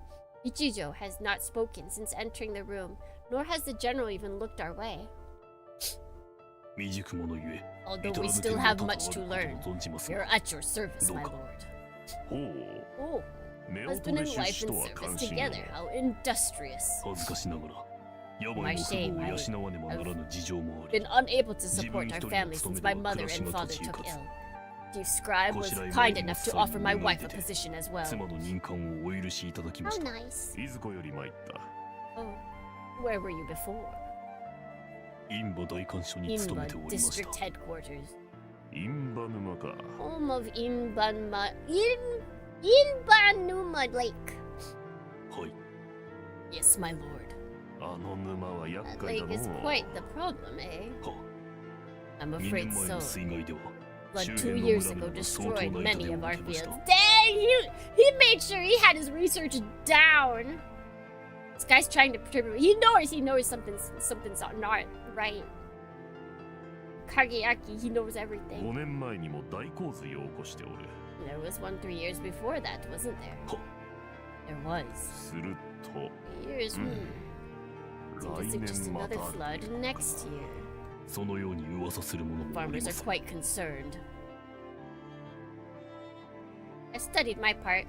Ichijou has not spoken since entering the room, nor has the general even looked our way. 未熟者ゆえ Although 至 we らぬ still 点が have 多々あ much る to こと learn. も存じます We're が at your service, my Doka. lord. ほう Oh, 夫婦 husband で and 出 wife 資 in とは service 関心 together. How industrious. 恥ずかしながら病 My の父 shame, 母を I 養わねばならぬ事情もあり Been unable to support our family since my mother and father took ill. Chief Scribe was kind enough to offer my wife a position as well. 妻の任官をお許しいただきま How した nice. いずこより参った Oh, where were you before? 印馬大官所に勤め Inba ておりました District Headquarters. インバ沼か Home of Inbanuma Lake. はい Yes, my lord. あの沼は厄 That 介だ lake is の quite the problem, eh? は I'm 2 afraid 年前 so. の水害では Flood 周 2 辺の years 村 ago 々は相 destroyed 当な痛 many 手 of を our 受けまし fields. た Dang! He made sure he had his research down. This guy's trying to perturb me. He knows something's not right. Kageaki, he knows 5 everything. 年前にも大洪水を起こしておる There was one 3 years before that, wasn't there? Huh. There was. すると Years, So 来 is it just 年ま another た flood next year? そのように噂する者もおり Farmers ま are す quite concerned. I studied my part.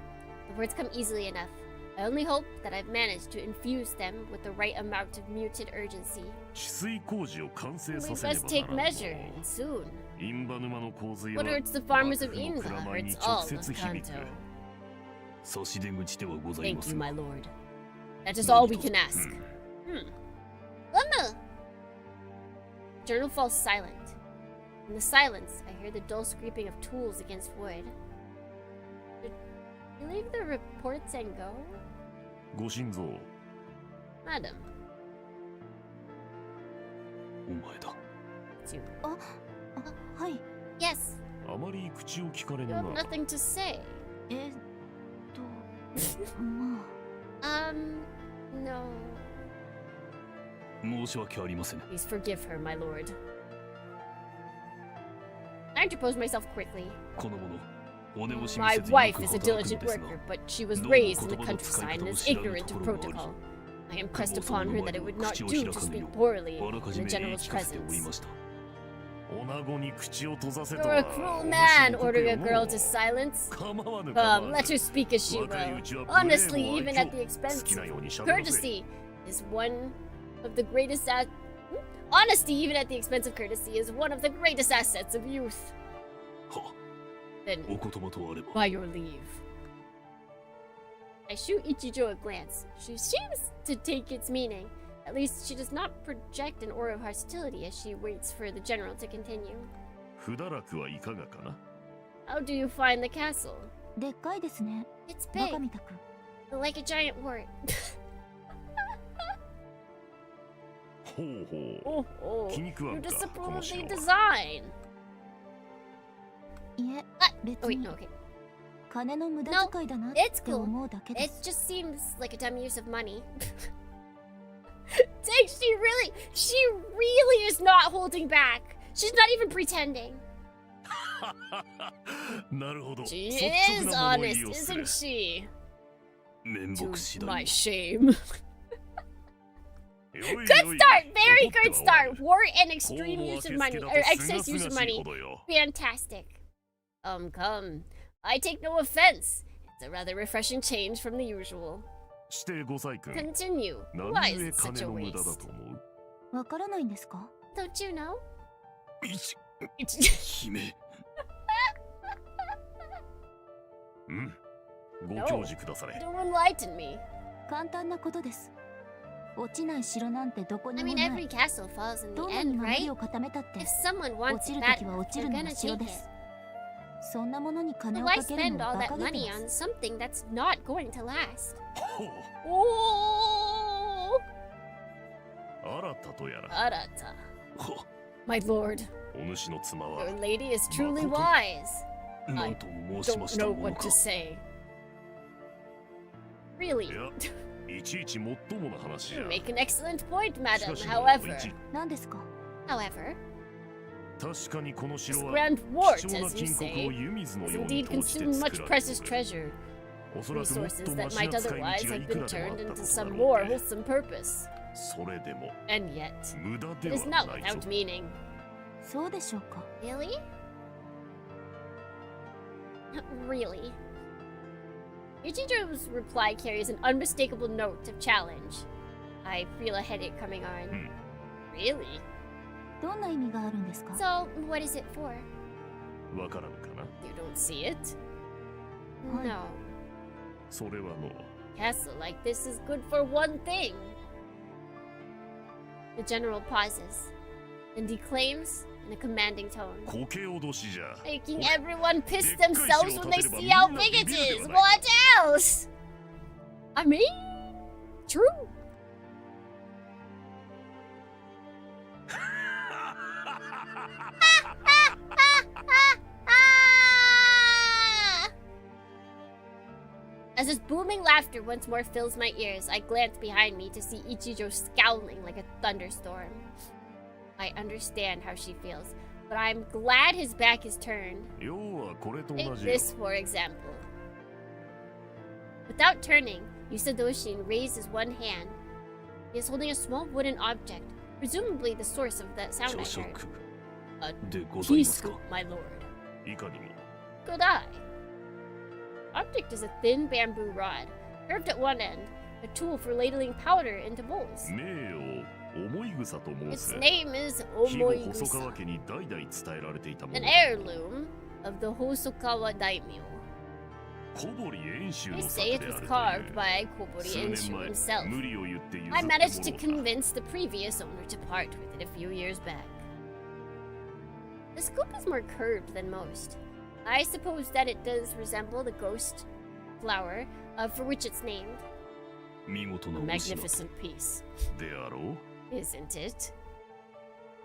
The words come easily enough. I only hope that I've managed to infuse them with the right amount of muted urgency. 治水工事を完成 We させね must ば take ならん measure, の and soon. インバ沼の洪水は What hurts the farmers of 幕府の Inba 蔵前に hurts 直 all of 接響く Kanto. 差し出口ではござい Thank ま you, す my が lord. That is all we can ask. Lama! Journal falls silent. In the silence, I hear the dull scraping of tools against wood. Did you leave the reports and go? ご心臓 Madam, お前だ it's you. はい Yes, あまり口を聞かれ you ぬ have な nothing to say. まあ No. 申し訳ありません Please forgive her, my lord. I interposed myself quickly. この者骨をしみ My せずよ wife く is a 働く diligent のですが worker, but she was どうも raised in the 言葉の使い countryside 方 and を is 知らぬ ignorant と of ころがある protocol. I impressed 久保様 upon の her 前 that it で would not 口を do 開 to かぬ speak よ poorly うあらか in じ the め言い general's 聞かせており presence. ました女子に口を閉ざせと You're は a cruel 面 man, 白く ordering a よ girl の to silence. 構わぬ構わ Come, ぬ let her speak as she 若いう will. ちは無礼 Honestly, も even 愛嬌 at the expense 好きな of ように喋らせ courtesy is one of the greatest Honesty, even at the expense of courtesy, is one of the greatest assets of youth. は Then, お言葉とあれば by your leave. I shoot Ichijou a glance. She seems to take its meaning. At least she does not project an aura of hostility as she waits for the general to continue. 不堕落はいかがかな。 How do you find the castle? でっかいですね。 It's バカ big, みたく。 like a giant wart. ほうほう。 Oh, 気に食わ you んか、 disapprove この of the 城は。 design. いえ、 Oh 別 wait, に no, okay. 金の無駄遣いだなっ it's て cool. 思うだけで It す。 just seems like a dumb use of money. Dang, she really is not holding back. She's not even pretending. なるほど。 She 率 is 直な物 honest, 言いをする isn't she? 面 To 目次 my 第 shame. よいよい Good start, very 怒って good はおらぬ start. War and extreme 公 use 募 of 明け money, つけだ or と excess す use が of すがしい money. ほどよ。 Fantastic. Come. I take no offense. It's a rather refreshing change from the usual. して5歳君、 Continue. 何 Why 故 is it such 金 a の無駄だ waste? と思う？ わからないんですか？ Don't you know? 姫うん。ご教示くだされ。 Do enlighten me. 簡単なことです。落ちない城なんてどこ I にも mean, な every い。 castle falls in ど the んなに end, 守 right? りを固めたって If someone 落 wants ち it る bad 時は落ち enough, る they're のが gonna 城 take で it. す。そんなものに So 金を why かける spend のは all 馬 that 鹿げて money ま on す。 something that's not going to last? ほう。 Oh, 新たとやら。 Arata. は My lord, お主の妻は your lady is truly Makoto. wise. なんと申しま Don't した know もの what か to say. Really? いや、いちいちもっともな話じ You ゃ。 make an excellent point, し madam. かし However, 何ですか？ however, 確かにこの this 城は grand 貴 wart, 重な as you 金 say, 庫を湯水の has ように indeed 通して consumed 作 much られ precious ておる。 treasure, おそらくもっ resources と that マシ might な使い otherwise 道が have いく been らでもあ turned った into ことだ some ろ more うで、 wholesome purpose. それでも And yet, 無駄 it で is は not ないぞ without。meaning. そうでしょうか。 Really? Really? Ichijou's reply carries an unmistakable note of challenge. I feel a headache coming on. Really? どんな意味があるんですか？ So, what is it for? わからぬかな。 You don't see it? Why? No. それはの Castle like this is good for one thing. The general pauses, then declaims in a commanding tone, 苔脅しじゃ。 making everyone piss themselves when they see how big it is. What else? I mean, true. As his booming laughter once more fills my ears, I glance behind me to see Ichijou scowling like a thunderstorm. I understand how she feels, but I'm glad his back is turned. 要はこれと同 Take じよ。 this, for example. Without turning, Yusadoshin raises one hand. He is holding a small wooden object, presumably the source of that sound 著 I heard. 職 A でござい Key ますか scoop, my lord. いかにも。 Good eye. Object is a thin bamboo rod, curved at one end, a tool for ladling powder into bowls. 名誉思い草と申 Its す。 name is 肥後細 Omoigusa, 川家に代々伝えられていたもの an だ。 heirloom of the Hosokawa daimyo. 小堀遠州 They の say 作 it であ was ると carved いう by Kobori 数年 Enshu 前 himself. 無理を言って譲った I も managed to のだ。 convince the previous owner to part with it a few years back. The scoop is more curved than most. I suppose that it does resemble the ghost flower for which it's named. 見事 A なお仕事 magnificent piece, であろ isn't it?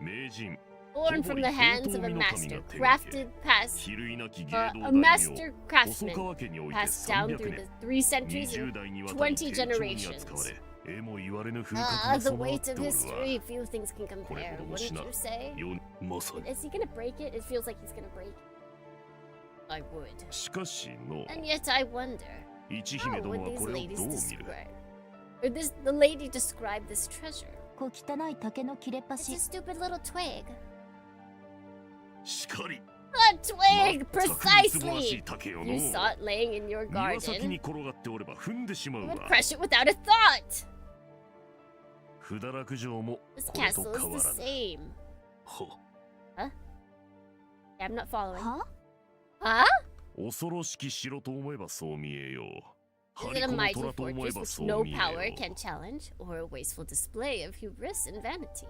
う。名人 Born from the hands of a master, crafted past 比類なき芸 a 道大名 master 細 craftsman, 川家において passed down 300 through 年 the 3 centuries 20 and 代にわたり20丁重に扱わ generations. れえも言われぬ風格 Ah, が the 備わっ weight て of おるわ history, few things can compare, Kore wouldn't shina. you say? よまさに Is he gonna break it? It feels like he's gonna break it. I would. しかしの And yet I wonder, 一 how 姫 would 殿は these これを ladies どう見る describe? Or the lady describe this treasure? 小汚い竹の切れっ It's 端 a。stupid little twig. しかり A twig, 全くみすぼらしい precisely! 竹よの You saw it laying in your 庭先 garden. に転がっておれば踏んでしま You う would わ crush it without a thought! 不堕落城も This これと castle 変 is わ the らぬ same. は I'm not following. は？ Huh? 恐ろしき城と思えばそう見えよう。 Is it a mighty fortress which no power can challenge, or a wasteful display of hubris and vanity?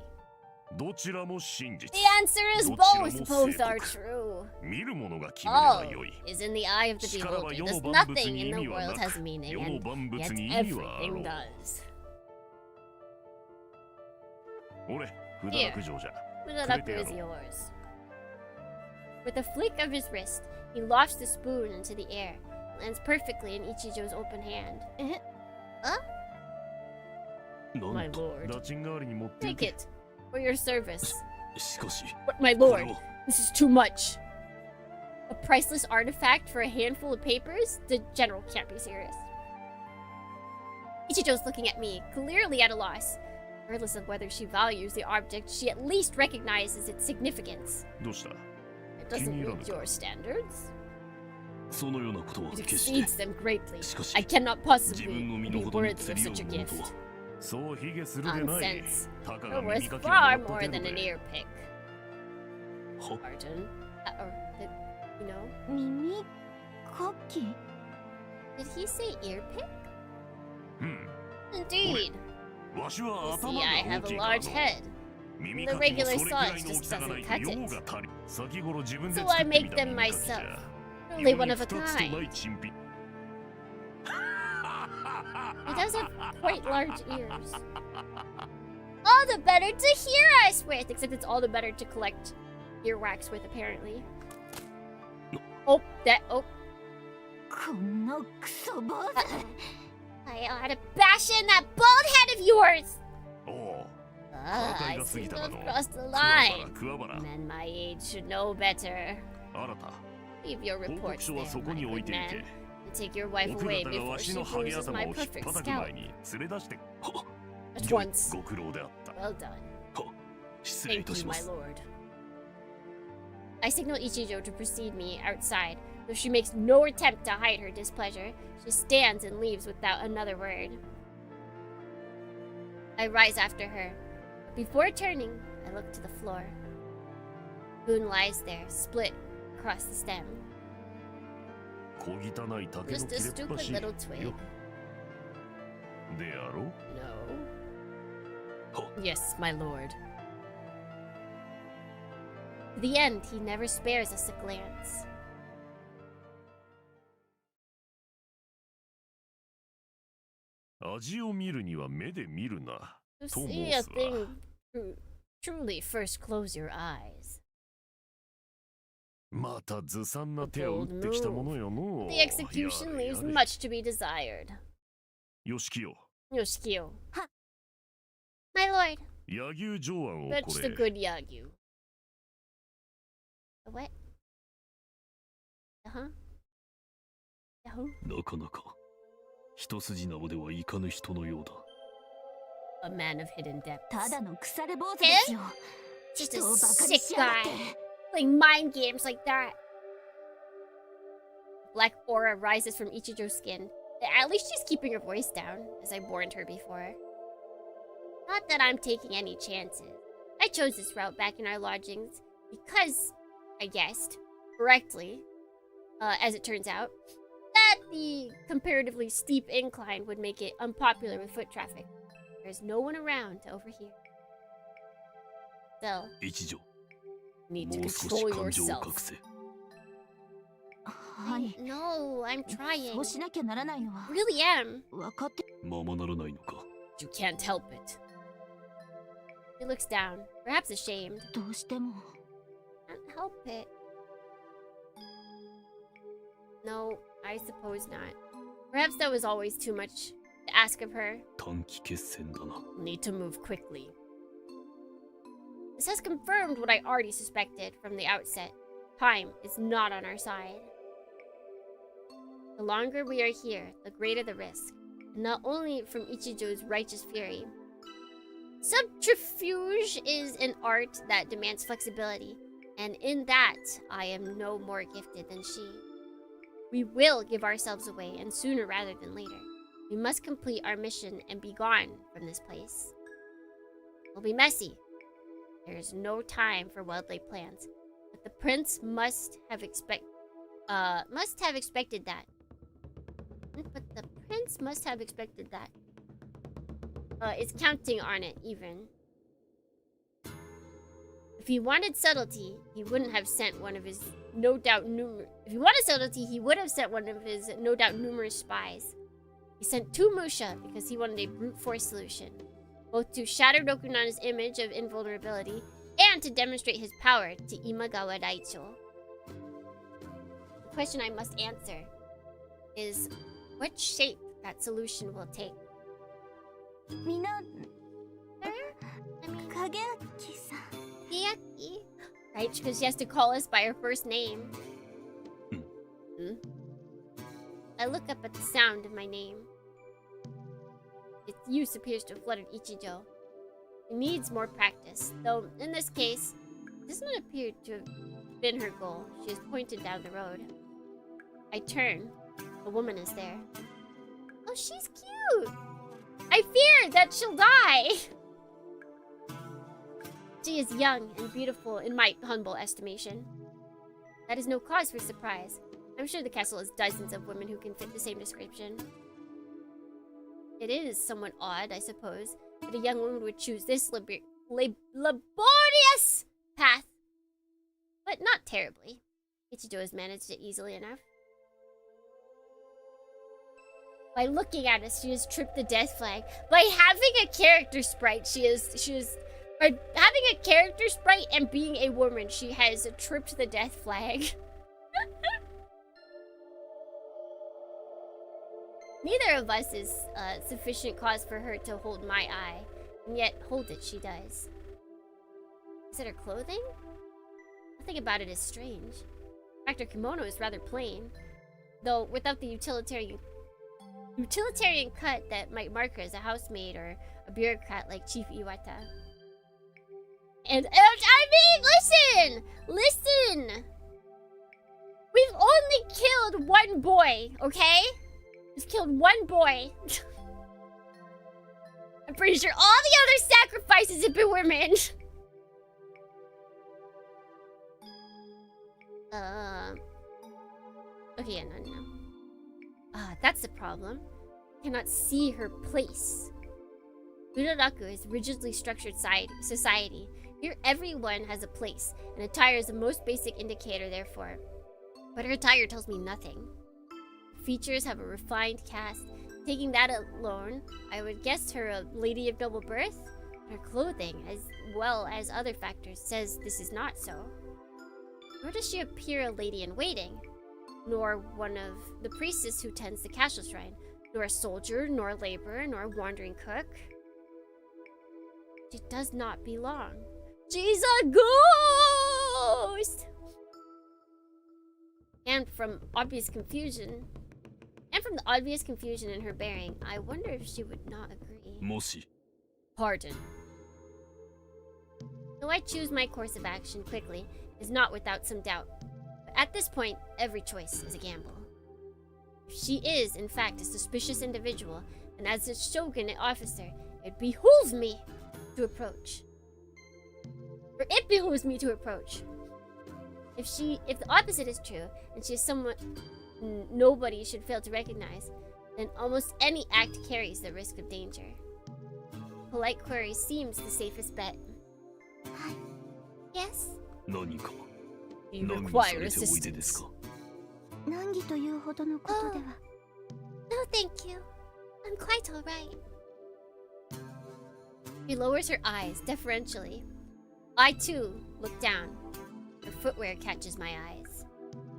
どちらも真実。 The answer is both. Both are true. 見る者が決めれば All よい。 is in the eye of the しからば beholder. 世 Thus の万物 nothing に in 意 the 味は world な has く、 meaning, 世の and 万物 yet に意味はあろ everything う。 does. 俺、札落城じゃ。 Mudaraku is yours. With a flick of his wrist, he lofts the spoon into the air, lands perfectly in Ichijou's open hand. な My んと lord. ダチン代わりに持ってい Take け。 it for your service. しかし But my これ lord, は this is too much. A priceless artifact for a handful of papers? The general can't be serious. Ichijou's looking at me, clearly at a loss. Regardless of whether she values the object, she at least recognizes its significance. どうした？ It doesn't meet your standards. そのようなことは It 決して exceeds them greatly. しかし I cannot 自 possibly 分の身 be の程に worthy of 釣りを such a ものと gift. はそう卑下するでない。 Nonsense. たか You're が worth 耳かきを far も more らった than 程 an 度で。 ear pick. は Pardon? Or, you know? 耳かき Did he say ear pick? うん。 Indeed. わしは You 頭 see, が I 大 have き a いから large の。 head. 耳 The かきも regular それくら size いの大 just きさがない doesn't と cut 用 it. が足り。先頃自分で So 作 I ってみ make た them 耳かきじ myself. ゃ。 Truly 世 one に of a 二つとな kind. い珍品。 He does have quite large ears. All the better to hear us with! Except it's all the better to collect earwax with, apparently. Oh, that. Oh. このクソ坊主 I ought to bash in that bald head of yours! おお。 I が過 seem ぎ to たか have の。 crossed the 桑 line. 原、桑原。 Men my age should know better. あなた。 Leave your 報告 reports 書 there, はそこ my に置い good てい man. て。 And take your wife 奥 away 方が before わし she のハゲ bruises 頭 my を引っ perfect 叩く scalp. 前に連れ出して。 At once. ご苦労であった。 Well done. 失礼い Thank た you, しま my す lord. I signal Ichijou to precede me outside. Though she makes no attempt to hide her displeasure, she stands and leaves without another word. I rise after her. But before turning, I look to the floor. Boon lies there, split across the stem. 小汚い竹の Just 切 a れっ stupid 端 little twig. よであろう No. Yes, my lord. To the end, he never spares us a glance. 味を見るには目で見るな To と see 申 a すわ thing truly, first close your eyes. またずさんな手を打ってきたものよの The execution やれ leaves やれ much to be desired. よしきよ Yoshikyo. My lord, 柳生上腕を fetch こ the れ good Yagyu. The what? Uh-huh. Yahoo? なかなか一筋縄ではいかぬ人のようだ A man of hidden depths. ただの腐れ坊主ですよ Just 人 a をバカに sick しやがっ guy. て Playing mind games like that. Black aura rises from Ichijou's skin. At least she's keeping her voice down, as I warned her before. Not that I'm taking any chances. I chose this route back in our lodgings because I guessed correctly, as it turns out, that the comparatively steep incline would make it unpopular with foot traffic. There's no one around to overhear. Still, 一条 you need to もう少し control 感情を yourself. 隠せはい No, I'm trying. そうしなきゃならないのは Really am. 分かってままならないのか You can't help it. He looks down, perhaps ashamed. どうしても Can't help it. No, I suppose not. Perhaps that was always too much to ask of her. 短期決戦だな Need to move quickly. This has confirmed what I already suspected from the outset. Time is not on our side. The longer we are here, the greater the risk. And not only from Ichijou's righteous fury. Subterfuge is an art that demands flexibility, and in that, I am no more gifted than she. We will give ourselves away, and sooner rather than later. We must complete our mission and be gone from this place. It'll be messy. There is no time for well-laid plans, but the prince must have Must have expected that. But the prince must have expected that. It's counting on it, even. If he wanted subtlety, he wouldn't have sent one of his If he wanted subtlety, he would have sent one of his no doubt numerous spies. He sent 2 Musha because he wanted a brute force solution, both to shatter Rokunana's image of invulnerability and to demonstrate his power to Imagawa Daicho. The question I must answer is what shape that solution will take. みんな I mean, 影明さん Miyaki, right? Because she has to call us by our first name. I look up at the sound of my name. Its use appears to have fluttered Ichijou. It needs more practice, though in this case, it does not appear to have been her goal. She has pointed down the road. I turn. A woman is there. Oh, she's cute! I fear that she'll die! She is young and beautiful in my humble estimation. That is no cause for surprise. I'm sure the castle has dozens of women who can fit the same description. It is somewhat odd, I suppose, that a young woman would choose this laborious path. But not terribly. Ichijou has managed it easily enough. By looking at us, she has tripped the death flag. By having a character sprite, by having a character sprite and being a woman, she has tripped the death flag. Neither of us is sufficient cause for her to hold my eye, and yet hold it she does. Is it her clothing? Nothing about it is strange. In fact, her kimono is rather plain, though without the utilitarian cut that might mark her as a housemaid or a bureaucrat like Chief Iwata. And I mean, listen! We've only killed one boy, okay? We've killed one boy. I'm pretty sure all the other sacrifices have been women. Okay, yeah, no. That's the problem. I cannot see her place. Uraraku is rigidly structured society. Here everyone has a place, and attire is the most basic indicator therefore. But her attire tells me nothing. Features have a refined cast. Taking that alone, I would guess her a lady of noble birth. Her clothing, as well as other factors, says this is not so. Nor does she appear a lady in waiting, nor one of the priestess who tends the castle shrine, nor a soldier, nor a laborer, nor a wandering cook. She does not belong. She's a ghost! And from the obvious confusion in her bearing, I wonder if she would not agree. Moshi. Pardon. Though I choose my course of action quickly, is not without some doubt. But at this point, every choice is a gamble. If she is, in fact, a suspicious individual, and as a shogunate officer, it behooves me to approach. Or it behooves me to approach. If the opposite is true, and she is someone nobody should fail to recognize, then almost any act carries the risk of danger. Polite query seems the safest bet. Yes? 何か You 何を require されておいでです assistance. か 難儀というほどのことでは No, thank you. I'm quite alright. She lowers her eyes deferentially. I too look down. Her footwear catches my eyes.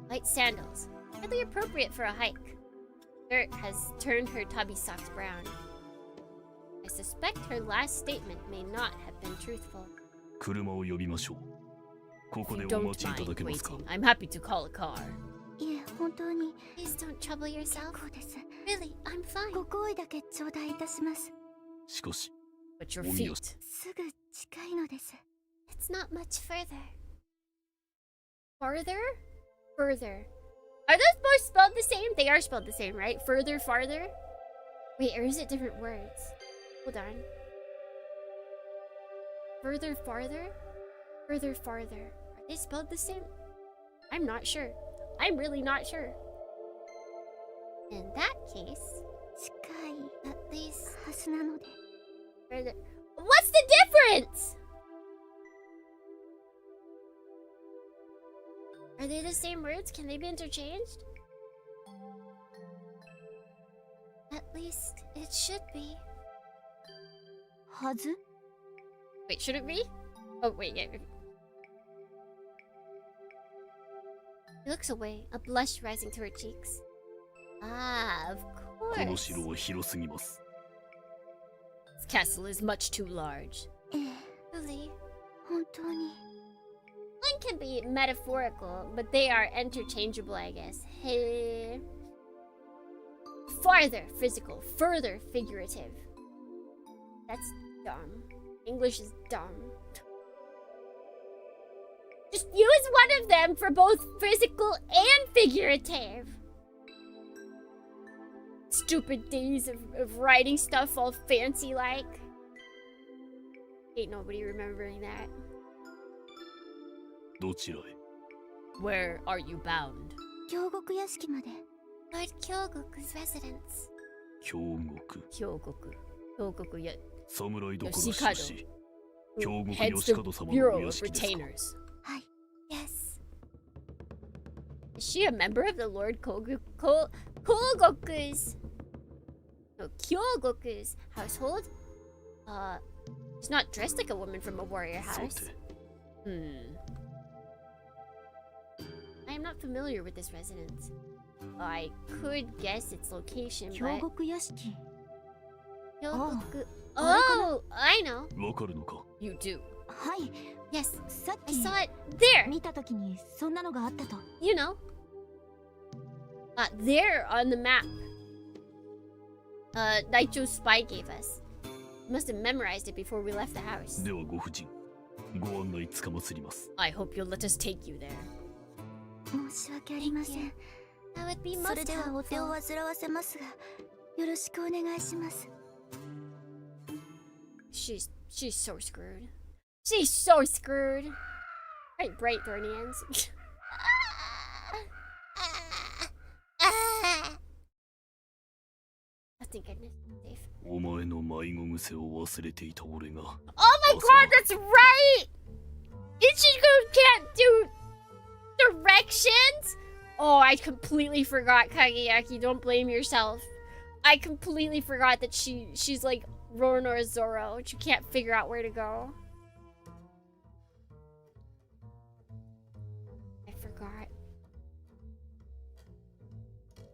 Light sandals, hardly appropriate for a hike. Dirt has turned her tabi socks brown. I suspect her last statement may not have been truthful. 車を呼びましょうここ If で you お don't 待ちいただけますか mind waiting, I'm happy to call a car. いえ本当に Please don't trouble 結 yourself. 構です Really, I'm fine. ご好意だけ頂戴いたします しかし But your Oh, feet. yes. すぐ近いのです It's not much further. Farther? Further. Are those both spelled the same? They are spelled the same, right? Further, farther? Wait, or is it different words? Hold on. Further, farther? Further, farther. Are they spelled the same? I'm not sure. I'm really not sure. In that case, 近い at least はずなので what's the difference? Are they the same words? Can they be interchanged? At least it should be. はず Wait, should it be? Oh, wait, yeah. He looks away, a blush rising to her cheeks. Ah, of この course. 城は広すぎます。 This castle is much too large. ええ Really? 本当に One can be metaphorical, but they are interchangeable, I guess. Hey. Farther physical, further figurative. That's dumb. English is dumb. Just use one of them for both physical and figurative. Stupid days of writing stuff all fancy like. Ain't nobody remembering that. どちらへ Where are you bound? 京極屋敷まで Lord Kyogoku's residence. 京極 Kyogoku, yeah. 侍どころ出 Yoshikado. 資京極 Heads 義 the 門様の Bureau お of 屋敷ですか Retainers. はい Yes. Is she a member of the Lord Kogoku's... No, Kyogoku's household? She's not dressed like a woman from a warrior さ house. て I am not familiar with this residence. I could guess its location, 京 but... 極屋敷 Kyogoku... Oh, Oh, I know. わかるのか You do. はい Yes, さっ I き saw it there. 見た時にそんなのがあったと You know. There on the map. Naicho's spy gave us. Must have memorized it before we left the house. ではご婦人ご案内つかまつります I hope you'll let us take you there. 申し訳ありません That would be そ most れではお手を helpful. 煩わせますがよろしくお願いします She's so screwed. She's so screwed. Right, bright thorny ends. I think I missed safe. お前の迷子癖を忘れていた俺が Oh my god, that's right! Ichijou can't do directions? Oh, I completely forgot, Kageyaki. Don't blame yourself. I completely forgot that she's like Roronoa Zoro. She can't figure out where to go. I forgot.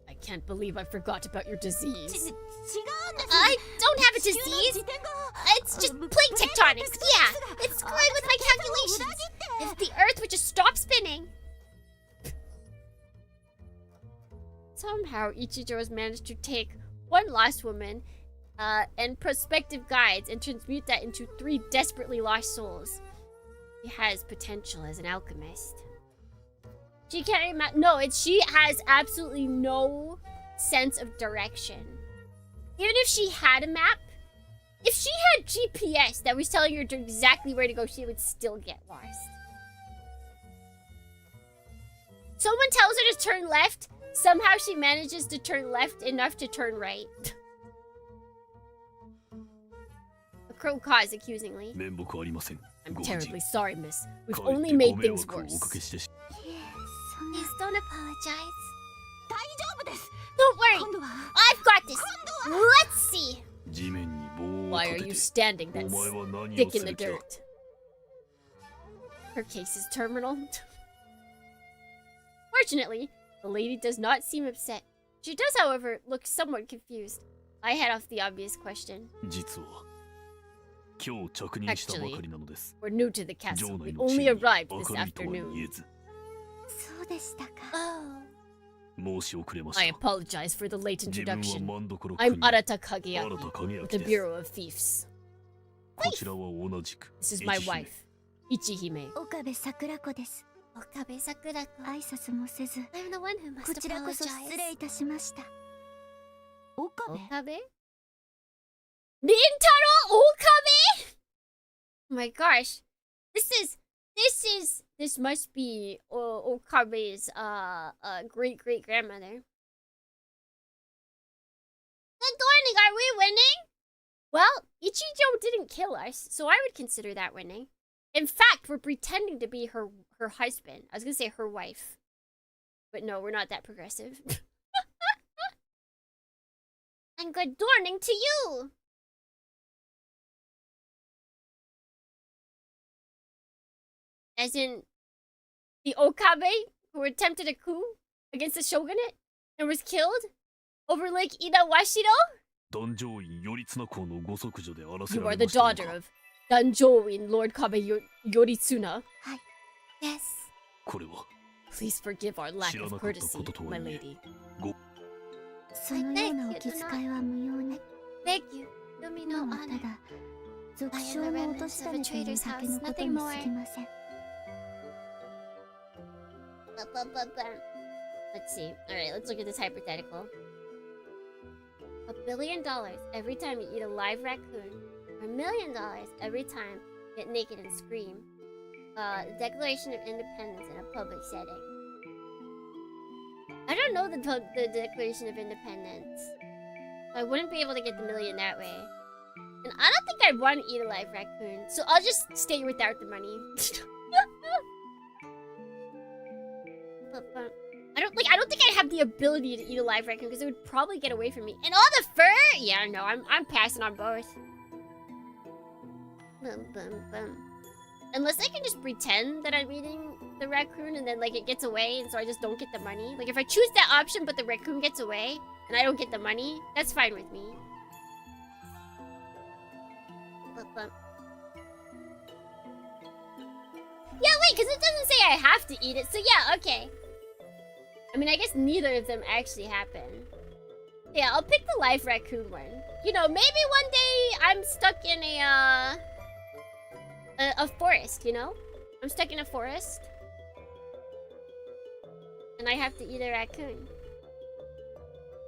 I can't believe I forgot about your disease. 違うんです I don't have a 地球の disease. 自転が It's just plate tectonics. Yeah, it's screwing with my calculations. If the Earth would just stop spinning. Somehow, Ichijou has managed to take one lost woman and prospective guides and transmute that into 3 desperately lost souls. She has potential as an alchemist. She can't imagine. No, she has absolutely no sense of direction. Even if she had a map, if she had GPS that was telling her exactly where to go, she would still get lost. Someone tells her to turn left, somehow she manages to turn left enough to turn right. The crow caws accusingly. 面目ありません I'm ご婦人 terribly sorry, miss. We've かえ only って made ご迷 things 惑をおかけ worse. してし そんな Please don't apologize. 大丈夫です Don't worry, 今度は I've got this. Let's see. 地面に棒を Why 立 are て you て standing お that 前は何を stick す in the る気だ dirt? Her case is terminal. Fortunately, the lady does not seem upset. She does, however, look somewhat confused. I head off the obvious question. 実は今日着任したばかりなのです We're new to the 城 castle. 内 We の地 only 位に arrived 明 this るいとは言 afternoon. えずそうでしたか Oh, 申し遅れま I した apologize for the late 自分は introduction. 万所 I'm 国 Arata 新 Kageyaki 田影 with 明 the です Bureau of Thieves. こちらは同じく This is my 一姫 wife, Ichihime. 岡部桜子です Okabe Sakurako. 挨拶もせず I'm the one who こ must ちらこそ失礼い apologize. たしました岡部 Okabe? Rintaro Okabe? Oh my gosh. This is This must be Okabe's great grandmother. Good morning, are we winning? Well, Ichijou didn't kill us, so I would consider that winning. In fact, we're pretending to be her husband. I was gonna say her wife. But no, we're not that progressive. And good morning to you! As in, the Okabe who attempted a coup against the shogunate and was killed over Lake Inawashiro? You are the daughter of Danjoin Lord Kabe Yoritsuna. Hi. Yes. Please forgive our lack of courtesy, my lady. そのようなお気遣いは無用ね。 Thank you. Do me no 今はた honor. だ俗称の落とし種というだけのことに過ぎません。 Let's see. Alright, let's look at this hypothetical. $1 billion every time you eat a live raccoon. Or $1 million every time you get naked and scream. The Declaration of Independence in a public setting. I don't know the Declaration of Independence. So I wouldn't be able to get the million that way. And I don't think I'd want to eat a live raccoon. So I'll just stay without the money. I don't think I'd have the ability to eat a live raccoon because it would probably get away from me. And all the fur? Yeah, no, I'm passing on both. Unless I can just pretend that I'm eating the raccoon and then like it gets away and so I just don't get the money. Like if I choose that option but the raccoon gets away and I don't get the money, that's fine with me. Yeah, wait, because it doesn't say I have to eat it, so yeah, okay. I mean, I guess neither of them actually happen. Yeah, I'll pick the live raccoon one. You know, maybe one day I'm stuck in a forest, you know? I'm stuck in a forest. And I have to eat a raccoon.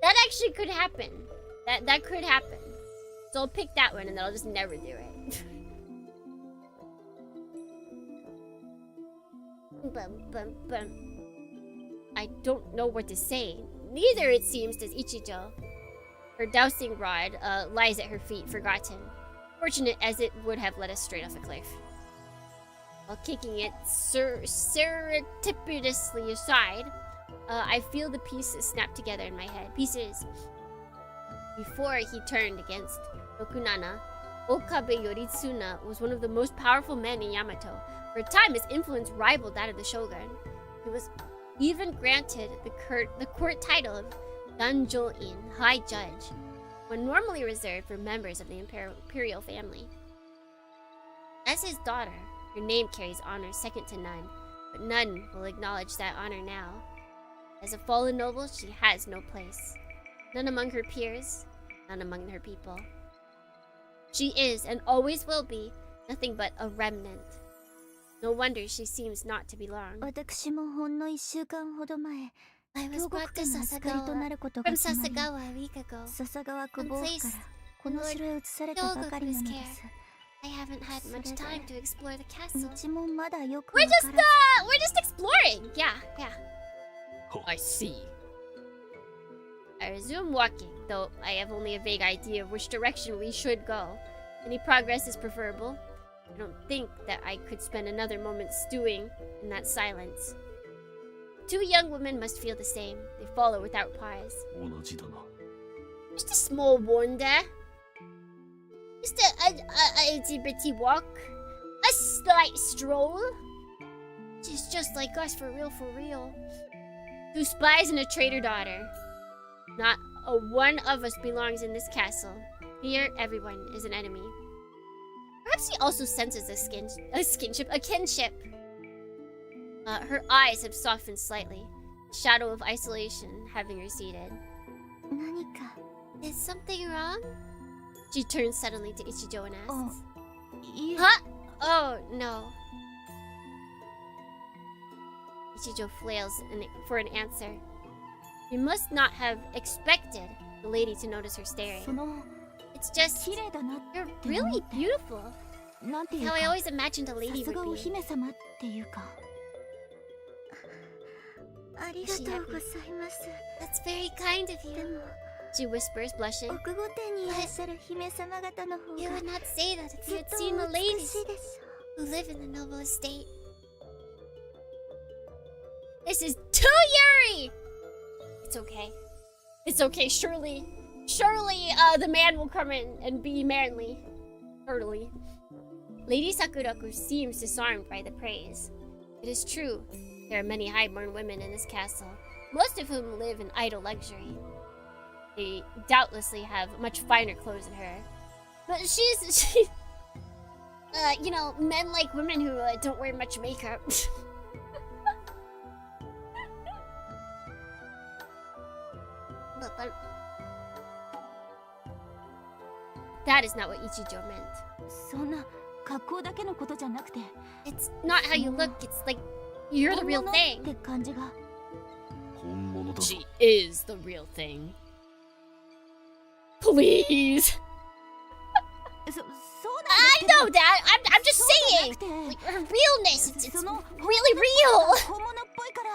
That actually could happen. That could happen. So I'll pick that one and then I'll just never do it. I don't know what to say. Neither, it seems, does Ichijou. Her dowsing rod lies at her feet, forgotten. Fortunate as it would have led us straight off a cliff. While kicking it surreptitiously aside, I feel the pieces snap together in my head. Pieces. Before he turned against Rokunana, Okabe Yoritsuna was one of the most powerful men in Yamato. For a time, his influence rivaled that of the shogun. He was even granted the court title of Danjoin, High Judge, one normally reserved for members of the imperial family. As his daughter, her name carries honor second to none, but none will acknowledge that honor now. As a fallen noble, she has no place. None among her peers, none among her people. She is, and always will be, nothing but a remnant. No wonder she seems not to belong. 私もほんの1週間ほど前、 I was 京国 brought to 家の扱いとなることが from 決まり、 Sasagawa a week ago. 笹川久保王からこの城へ移されたばかりなのです。 I haven't had much time to explore the 道 castle. もまだよく We're わからず we're just exploring. Yeah. I see. I resume walking, though I have only a vague idea of which direction we should go. Any progress is preferable. I don't think that I could spend another moment stewing in that silence. Two young women must feel the same. They follow without pause. 同じだな。 Just a small wander. Just a itty bitty walk. A slight stroll. She's just like us, for real. Two spies and a traitor daughter. Not a one of us belongs in this castle. Here, everyone is an enemy. Perhaps he also senses a kinship. Her eyes have softened slightly. Shadow of isolation having receded. 何か Is something wrong? She turns suddenly to Ichijou and asks. いえ Huh? Oh, no. Ichijou flails for an answer. You must not have expected the lady to notice her staring. その It's just, 綺麗だな you're really beautiful. なんていう How か I always imagined a さ lady すが would お be. 姫様っていうか。ありがとうございます。 That's very kind of で you. も She whispers, blushing. 奥御殿にいらっしゃる姫様方の方 You が would not say that if ず you っ had と seen the 美 ladies しいでしょ who live in the noble estate. This is too Yuri! It's okay. It's okay, surely the man will come in and be manly. Totally. Lady Sakuraku seems disarmed by the praise. It is true, there are many high-born women in this castle, most of whom live in idle luxury. They doubtlessly have much finer clothes than her. But she you know, men like women who don't wear much makeup. But that is not what Ichijou meant. そんな格好だけのことじゃなくて、 It's not how you look, it's like you're the real 本物っ thing. て感じが。本物だぞ。 She is the real thing. Please. そう I なん know that. I'm just そう saying. じゃなく Like て、 her realness. It's その really real. 本物っぽいから。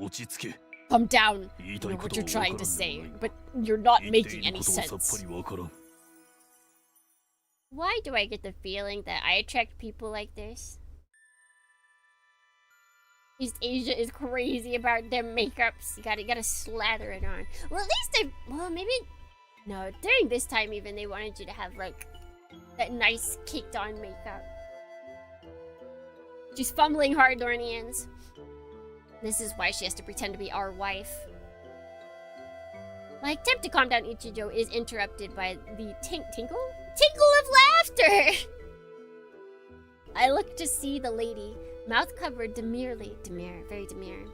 落ち着け。 Calm down. 言い You た know いこ what と you're は分 trying から to ん say, でもない。 but you're not 言ってい making る any ことはさっ sense. ぱり分からん。 Why do I get the feeling that I attract people like this? East Asia is crazy about their makeups. You gotta slather it on. Well, at least well, maybe, no, during this time even, they wanted you to have, like, that nice caked on makeup. She's fumbling hard, Dornians. This is why she has to pretend to be our wife. My attempt to calm down Ichijou is interrupted by the tinkle of laughter! I look to see the lady, mouth covered demure, very demure,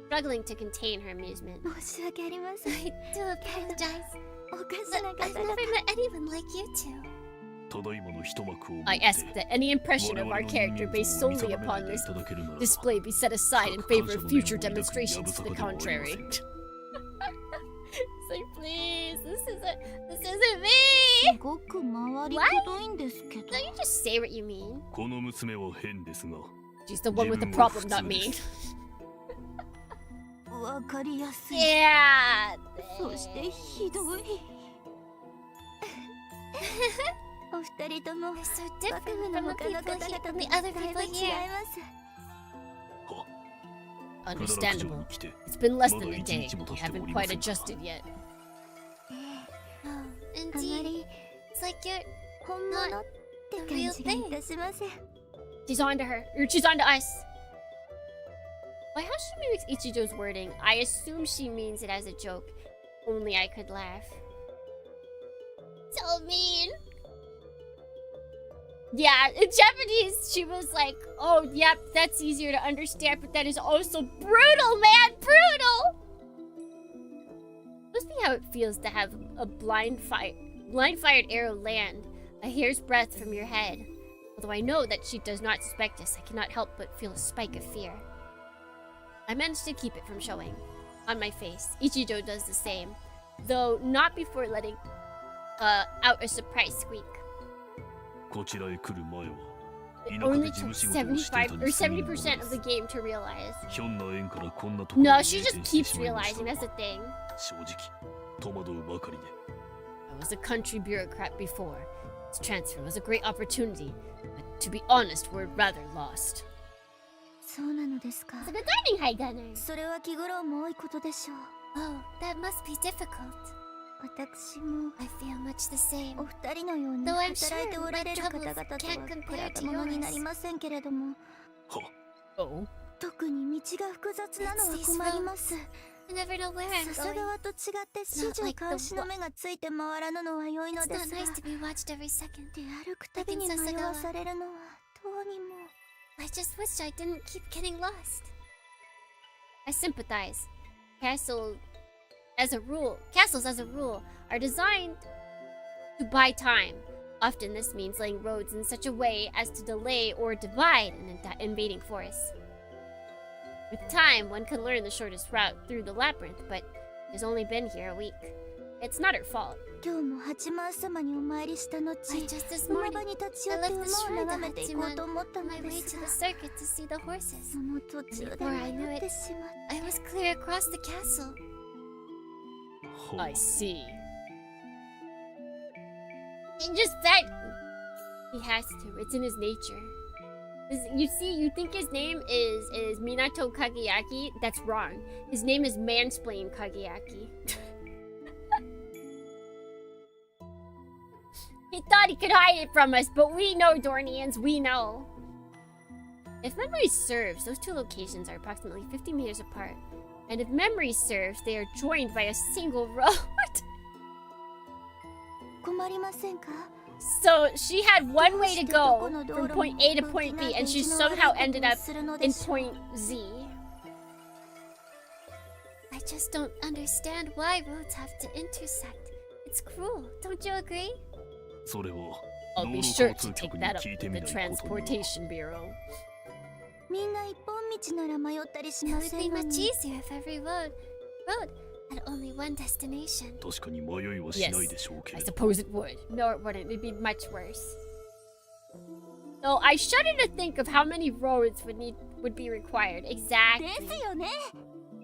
struggling to contain her amusement. 申し訳ありません I do apologize, おかし but な I've 方 never 々 met anyone like you two. ただいまの一幕を見 I て ask that any impression 我 of 々 our の character 人 based 数を見 solely 定め upon ないでい this ただけるなら display be set aside in favor of future demonstrations to the contrary. It's like, please, this isn't me! すごく回りくどいんですけど。 No, you just say what you mean. この娘は変ですが She's the one with the problem, not me. わかりやすい。 Yeah. そしてひどい。お二人とも They're so 幕 different 府の from the 他の people 方 here, 々と from the だ other いぶ people 違い here. ます。 百済城 Understandable. に来て It's been less than まだ a 一 day. 日も経 We ってお haven't りま quite せんが adjusted yet. え Oh, え、あま indeed. り It's like you're 本物って感じがいたしません。 She's on to her. Or she's on to us. By how she mimics Ichijou's wording, I assume she means it as a joke. Only I could laugh. So mean. Yeah, in Japanese, she was like, oh, yep, that's easier to understand, but that is also brutal, man! Brutal! Must be how it feels to have a blind-fired arrow land a hair's breadth from your head. Although I know that she does not suspect us, I cannot help but feel a spike of fear. I managed to keep it from showing on my face. Ichijou does the same, though not before letting out a surprised squeak. こちらへ来る前は It 田舎で only 事務 took 仕事をしていた 75 or に過ぎるもの 70% で of the す game to realize. ひょんな縁からこんなところ No, に she 栄 just 転して keeps しまいまし realizing た that's the thing. 正直戸惑うばかりで I was a country bureaucrat before. This transfer was a great opportunity, but to be honest, we're rather lost. そうなのですか。 So good timing, High Gunner. それは気苦労も多いことでしょう。 Oh, that must be difficult. 私も I feel much the same. お二人のように Though I'm 働いて sure おられる方 my 々 troubles とは can't 比 compare べ to 物になり yours. ませんけれども、 Oh. 特に道が複雑なのは困ります。 I never know where I'm 笹 going. 川と違って始 Not 終 like the 監視の目がついて回らぬのは良いの It's で not すが、 nice to be watched every second. 出歩くたびに迷わされるのはどうにも。 I just wish I didn't keep getting lost. I sympathize. Castles, as a rule, are designed to buy time. Often this means laying roads in such a way as to delay or divide an invading force. With time, one can learn the shortest route through the labyrinth, but it has only been here a week. It's not her fault. 今日も八幡様にお参りした後 Just this 馬 morning, 場に立ち寄 I って left the 馬を shrine 眺め to ていこうと思った on の my で way す to が the circuit to see the horses. その途中で Before I knew 迷っ it, てしまって I was clear across the castle. は I see. And just that, he has to. It's in his nature. You see, you think his name is Minato Kageyaki? That's wrong. His name is Mansplain Kageyaki. He thought he could hide it from us, but we know, Dornians, we know. If memory serves, those two locations are approximately 50 meters apart. And if memory serves, they are joined by a single road. 困りませんか So she had one way to go from point A to point B, and she somehow ended up in point Z. I just don't understand why roads have to intersect. It's cruel, don't you agree? それは I'll 道 be 路 sure 交 to 通 take 局に that up 聞い with てみ the ないことには Transportation Bureau. みんな一本道なら迷ったりし It ま would せ be んの much に easier if every road had only one destination. 確かに迷いはしないでしょうけ I れど suppose it would. No, it wouldn't. It'd be much worse. So I shudder to think of how many roads would be required. Exactly. ですよね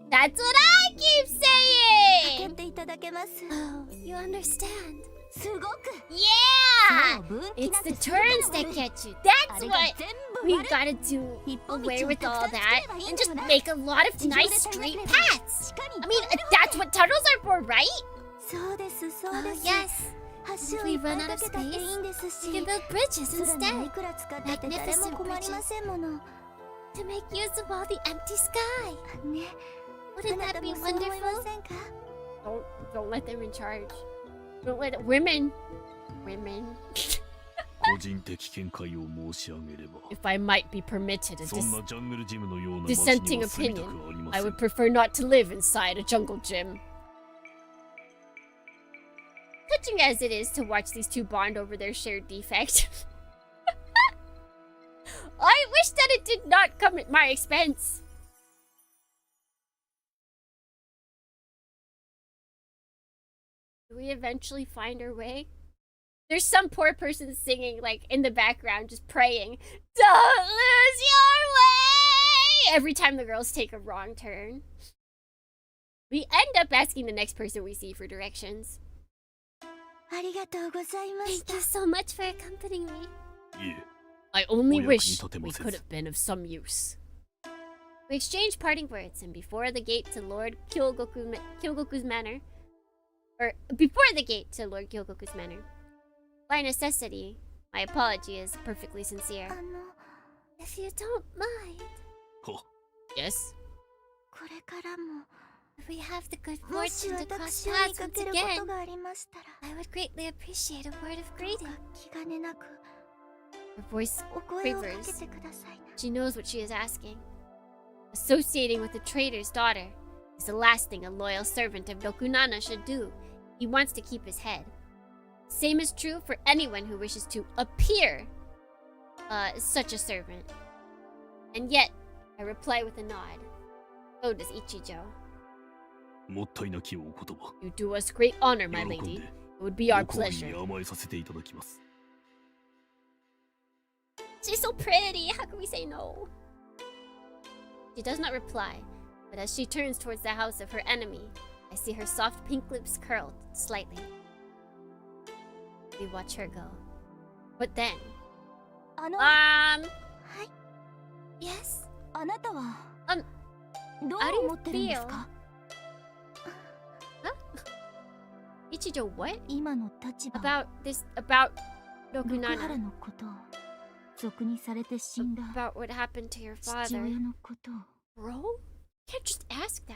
That's what I keep 分 saying! けていただけます Oh, you understand. すごく Yeah! そう分岐 It's なん the てするから turns 悪 that い get you. あ That's れが what 全部 we 悪い gotta do 一本道 away を with たく all さん作 that ればいいん and で just もない make a lot of 地上 nice で足りなけ straight れば paths. 地下に I mean, 通れば that's what tunnels are for, right? そうですそう Oh, です yes. 橋を If we いっぱい run out か of けたっていい space, んです we し can build bridges 空にもい instead くら使ったって誰も困りませんもの to make use of all the empty sky. ね Wouldn't あな that た be もそう思いま wonderful? せんか Don't let them in charge. Don't let women. 個人的見解を申し上げれば If I might be permitted a そんなジャングルジムのような街 dissenting には住みた opinion, くありま I せん would prefer not to live inside a jungle gym. Touching as it is to watch these two bond over their shared defect. I wish that it did not come at my expense. Do we eventually find our way? There's some poor person singing, like, in the background, just praying, "Don't lose your way!" every time the girls take a wrong turn. We end up asking the next person we see for directions. ありがとうございまし Thank た you so much for accompanying me. いえ I only お役に wish 立て we ませ could ず have been of some use. We exchange parting words, and before the gate to Lord Kyogoku's manor, or before the gate to Lord Kyogoku's manor, by necessity, my apology is perfectly sincere. あの If you don't mind, は yes. これからも If we have the good もし fortune to cross 私を見 paths か once けるこ again, とがありましたら I would greatly appreciate a word of どう greeting. か気兼ねなく Her voice お声をかけ quavers. てくださいな She knows what she is asking. Associating with the trader's daughter is the last thing a loyal servant of Dokunana should do. He wants to keep his head. Same is true for anyone who wishes to appear such a servant. And yet, I reply with a nod. So does Ichijou. もったいなきお言葉 You do us great honor, 喜 my ん lady. で It would be our ご好意 pleasure. に甘えさせていただきます She's so pretty. How can we say no? She does not reply, but as she turns towards the house of her enemy, I see her soft pink lips curled slightly. We watch her go. But then, あの yes? あなたはどう how do you 思ってるんですか Ichijou, what? 今の立場 About about 六原 Dokunana. のことを俗にされて死んだ About what happened to your 父 father. 親のことを Bro? Can't just ask that.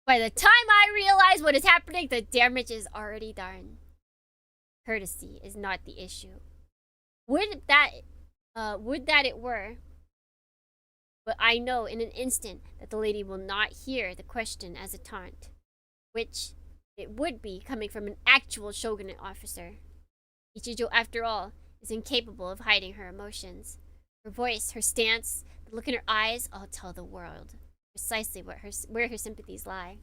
By the time I realize what is happening, the damage is already done. Courtesy is not the issue. Would that it were. But I know in an instant that the lady will not hear the question as a taunt, which it would be coming from an actual shogunate officer. Ichijou, after all, is incapable of hiding her emotions. Her voice, her stance, the look in her eyes all tell the world. Precisely where her sympathies lie.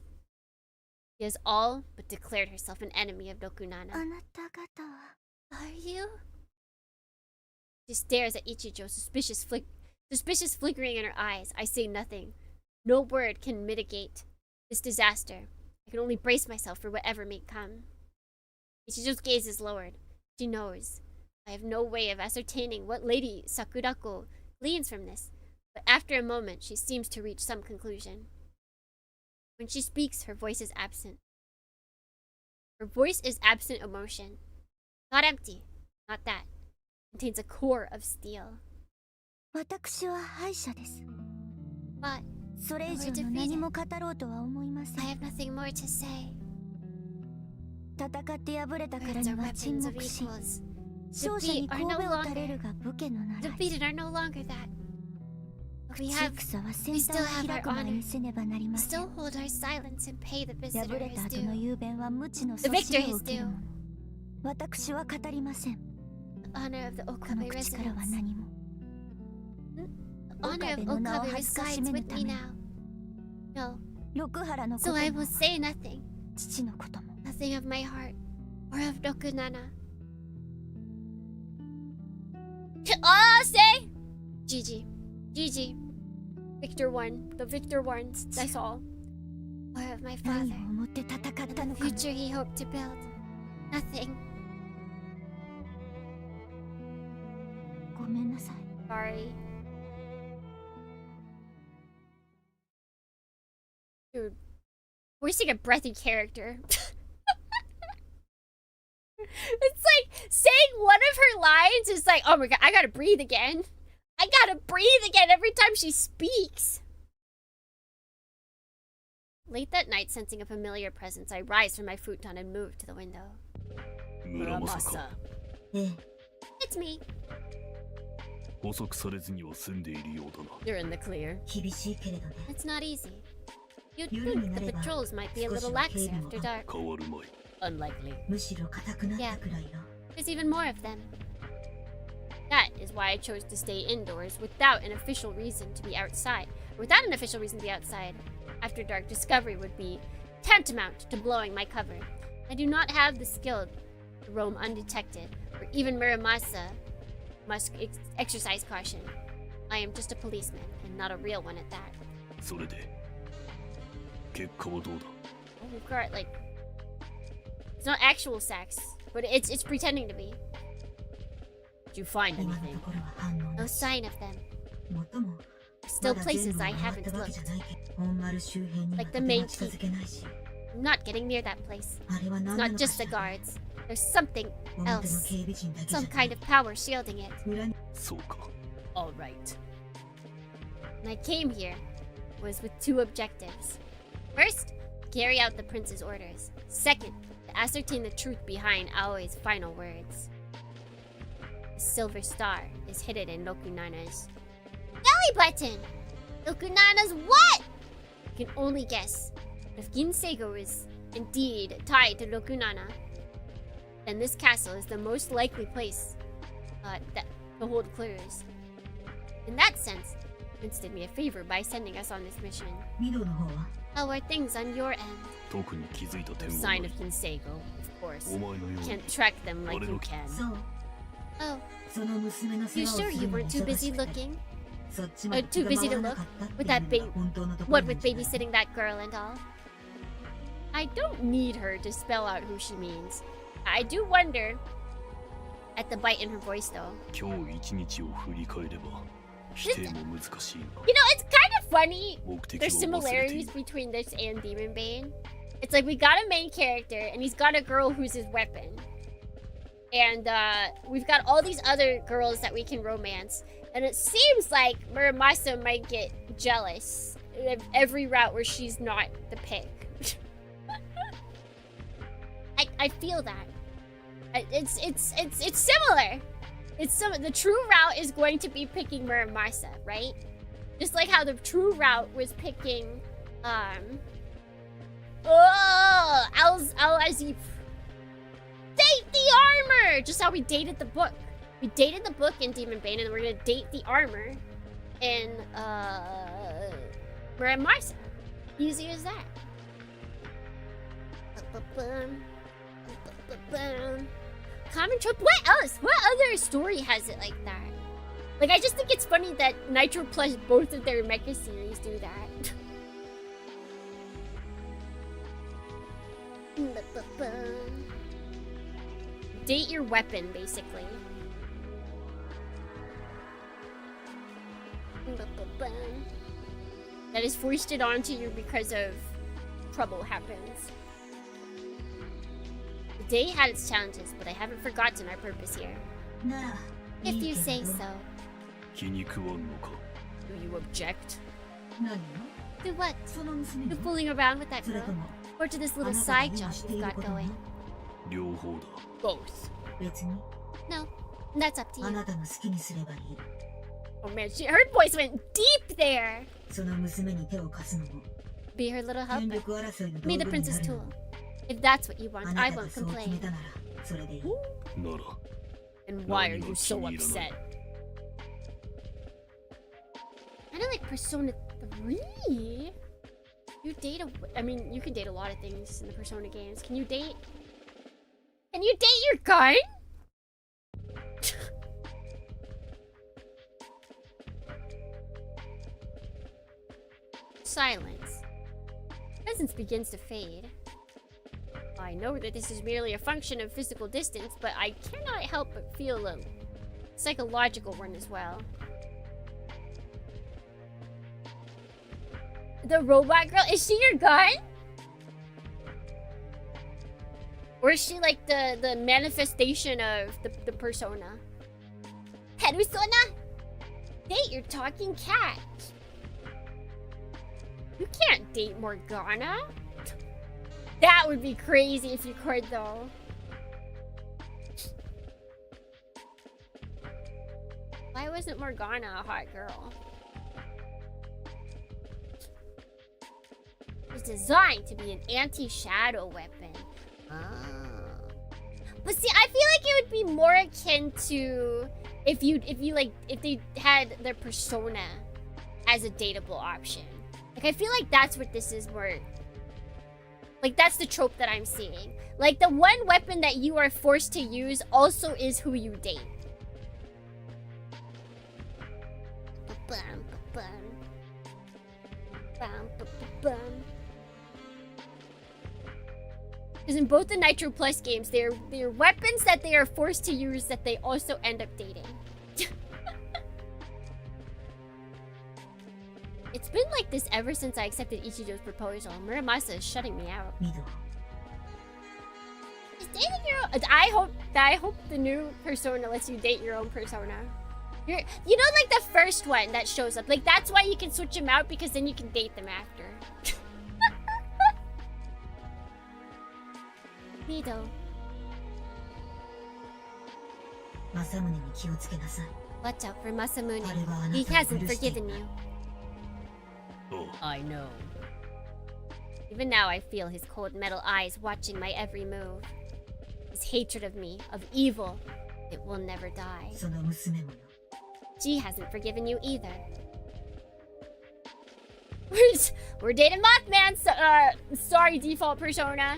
She has all but declared herself an enemy of Rokunana. あなた方は Are you? She stares at Ichijou, suspicious flickering in her eyes. I say nothing. No word can mitigate this disaster. I can only brace myself for whatever may come. Ichijou's gaze is lowered. She knows. I have no way of ascertaining what Lady Sakurako gleans from this, but after a moment she seems to reach some conclusion. When she speaks, her voice is absent. Her voice is absent emotion. Not empty. Not that. It contains a core of steel. 私は敗者です。 But それ以上の何も語ろうとは思いませ I ん。 have nothing more to say. 戦って敗れたから Words に are は沈 weapons of 黙し、 equals. 勝者に神戸を垂れるが武家の習い。 Defeated are no longer that. But we have, 戦は先端を開く前にせねばなり we ません。 still hold our silence and pay the 敗 visitor れた his 後の due. 雄弁は無知の The そ victor しりを his 受ける due. もの。私は語りません。 The honor of the この Okabe 口からは residence. 何も。 The honor of Okabeの名を Okabe 恥ずかし resides めぬ with た me め now. No, 六原のこ so と I も will say nothing. 父のことも Nothing of my heart or of Rokunana. Ah, say! GG. GG. Victor won. The victor won. That's all. Or of my 何 father. を思って戦っ And た the のかも。 future he hoped to build. Nothing. ごめんなさい。 Sorry. Dude. Voicing a breathy character. It's like saying one of her lines is like, oh my god, I gotta breathe again. I gotta breathe again every time she speaks. Late that night, sensing a familiar presence, I rise from my futon and move to the window. 村正か。ええ、 It's me. 捕捉されずには済んでいるようだな。 You're in the clear. 厳しいけれどね。 It's not easy. You'd夜に think な the れば patrols might be a 少し little は laxer 警備も after dark. 変わるまい。 Unlikely. むしろ硬くなったくらいよ。 There's even more of them. That is why I chose to stay indoors without an official reason to be outside. Without an official reason to be outside. After dark, discovery would be tantamount to blowing my cover. I do not have the skill to roam undetected, or even Muramasa must exercise caution. I am just a policeman, and not a real one at that. それで結果はどうだ。 We've got, like... It's not actual sex, but it's pretending to be. Did you find 今のと anything? ころは反応 No なし。 sign of them. もっとも、 Still まだ全 places 部 I 回っ haven't たわけ looked. じゃないけど、本丸周辺には Like と the て main も近づけないし、 I'm not getting near that place. あれは It's 何な not のか just し the ら。 guards. There's something 表の else. 警備陣だけじゃ Some な kind い。 of power shielding it. 裏にそうか。 Alright. When I came here was with two objectives. First, carry out the prince's orders. Second, to ascertain the truth behind Aoi's final words. The silver star is hidden in Rokunana's belly button! Rokunana's what? I can only guess. But if Ginseigo is indeed tied to Rokunana, then this castle is the most likely place to hold clues. In that sense, Prince did me a favor by sending us on this mission. ミドの方は How are things on your end? 特に気づいた No 点はな sign い of。Kinseigo, of course. お前のよう Can't に track them like you can. そう Oh, その娘の世 you 話を sure す you るのに weren't too 忙 busy しくて looking? そっちまで too 気が busy to 回らな look かったって with い that うの big- が本当のところ What なん with じゃない babysitting that girl and all? I don't need her to spell out who she means. I do wonder at the bite in her voice though. 今日一日を振り返れば否定も難しいが You know, it's kind of funny. 目的 There's を忘れてい similarities る。 between this and Demon Bane. It's like we got a main character and he's got a girl who's his weapon. And we've got all these other girls that we can romance. And it seems like Muramasa might get jealous of every route where she's not the pick. I feel that. It's similar. The true route is going to be picking Muramasa, right? Just like how the true route was picking Al-Azif. Date the armor! Just how we dated the book. We dated the book in Demon Bane, and we're gonna date the armor in Muramasa. Easy as that. Common trope. What else? What other story has it like that? Like, I just think it's funny that Nitro Plus, both of their mecha series do that. Date your weapon, basically. That is foisted onto you because of trouble happens. The day had its challenges, but I haven't forgotten our purpose here. If you say so. 気に食わんのか Do you object? 何を To what? その娘 To に fooling around with that それ girl? とも Or to this あ little なたが side 今 job して you've いる got ことな going? の 両方だ Both. 別に No, that's up to あ you. なたの好きにすればいい Oh man, her voice went deep there. その娘に手を貸すのも Be her little 権 helper. 力争いの道 Be 具 the に princess なるの tool. も If that's what you あ want, な I たが won't そう決め complain. たならそれでいい なら And why are No, you so no, no. upset? Kinda like Persona 3? You date I mean, you can date a lot of things in the Persona games. Can you date your gun? Silence. Presence begins to fade. I know that this is merely a function of physical distance, but I cannot help but feel a psychological one as well. The robot girl? Is she your gun? Or is she like the manifestation of the persona? Persona? Date your talking cat. You can't date Morgana. That would be crazy if you could, though. Why wasn't Morgana a hot girl? It's designed to be an anti-shadow weapon. But see, I feel like it would be more akin to if they had their persona as a dateable option. Like, I feel like that's what this is more. Like, that's the trope that I'm seeing. Like, the one weapon that you are forced to use also is who you date. Because in both the Nitro Plus games, they're weapons that they are forced to use that they also end up dating. It's been like this ever since I accepted Ichijou's proposal. Muramasa is shutting me out. ミド Is dating your own... I hope the new persona lets you date your own persona. You know, like the first one that shows up. Like, that's why you can switch them out, because then you can date them after. Mido. 政宗に気をつけなさい Watch out for Masamune. 彼はあな He たを hasn't 許してい forgiven ない you. ああ I know. Even now, I feel his cold metal eyes watching my every move. His hatred of me, of evil, it will never die. その娘もよ She hasn't forgiven you either. We're dating Mothman. So, sorry, default persona.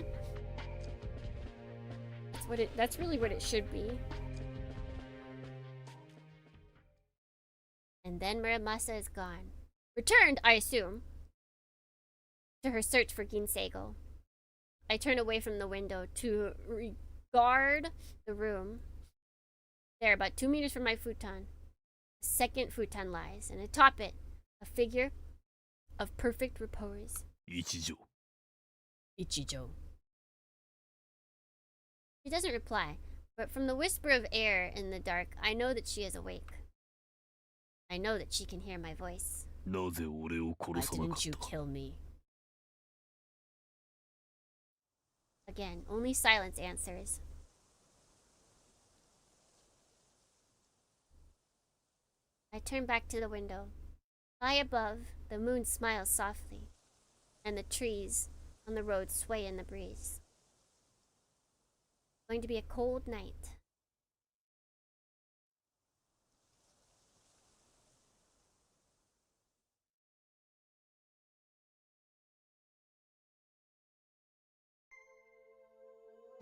That's really what it should be. And then Muramasa is gone. Returned, I assume, to her search for Ginseigo. I turn away from the window to regard the room. There, about 2 meters from my futon, a second futon lies, and atop it, a figure of perfect repose. 一条 Ichijou. She doesn't reply, but from the whisper of air in the dark, I know that she is awake. I know that she can hear my voice. なぜ俺を Why 殺さなか didn't っ you た kill me? Again, only silence answers. I turn back to the window. High above, the moon smiles softly, and the trees on the road sway in the breeze. It's going to be a cold night.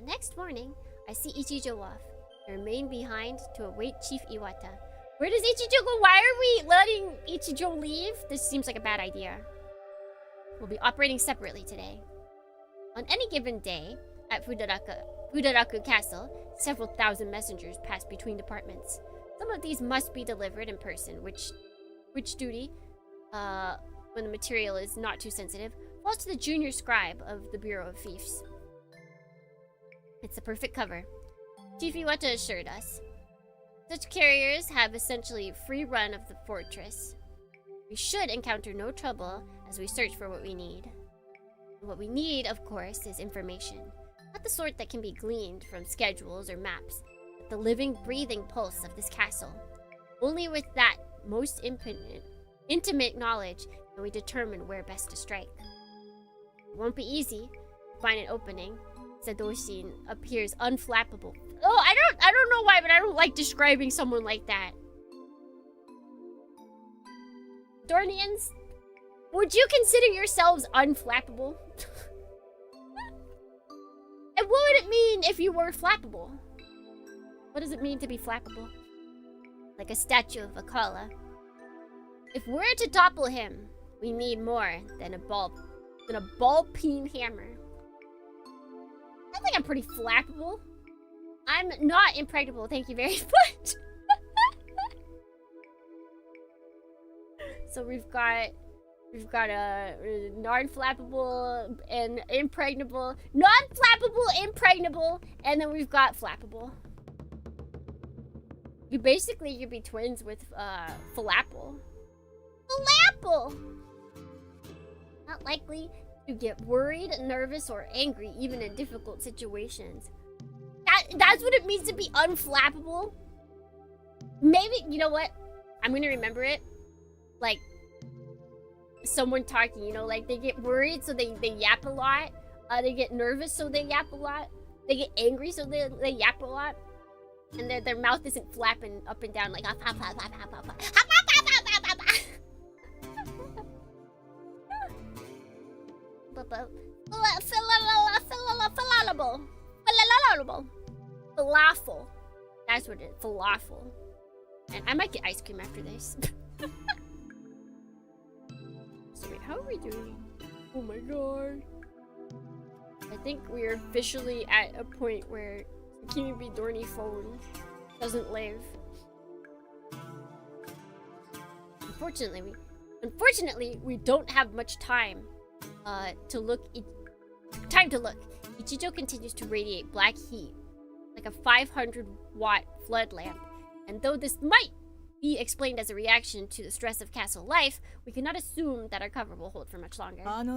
The next morning, I see Ichijou off. I remain behind to await Chief Iwata. Where does Ichijou go? Why are we letting Ichijou leave? This seems like a bad idea. We'll be operating separately today. On any given day, at Fudaraku Castle, several thousand messengers pass between departments. Some of these must be delivered in person, which duty, when the material is not too sensitive, falls to the junior scribe of the Bureau of Fiefs. It's the perfect cover. Chief Iwata assured us. Such carriers have essentially free run of the fortress. We should encounter no trouble as we search for what we need. What we need, of course, is information. Not the sort that can be gleaned from schedules or maps, but the living, breathing pulse of this castle. Only with that most intimate knowledge can we determine where best to strike. It won't be easy to find an opening. Sadoshin appears unflappable. Oh, I don't know why, but I don't like describing someone like that. Dornians, would you consider yourselves unflappable? And what would it mean if you were flappable? What does it mean to be flappable? Like a statue of Akala. If we're to topple him, we need more than a ball-peen hammer. I think I'm pretty flappable. I'm not impregnable, thank you very much. So we've got a non-flappable and impregnable, non-flappable, impregnable, and then we've got flappable. You basically could be twins with falapple. Falapple! Not likely to get worried, nervous, or angry even in difficult situations. That's what it means to be unflappable. Maybe, you know what? I'm gonna remember it. Like, someone talking, you know, like they get worried so they yap a lot. They get nervous so they yap a lot. They get angry so they yap a lot. And their mouth isn't flapping up and down like falafel. That's what it is. Falafel. And I might get ice cream after this. So wait, how are we doing? Oh my god. I think we're officially at a point where Kimi B. Dorny phone doesn't live. Unfortunately, we don't have much time to look. Ichijou continues to radiate black heat like a 500-watt flood lamp. And though this might be explained as a reaction to the stress of castle life, we cannot assume that our cover will hold for much longer. Perhaps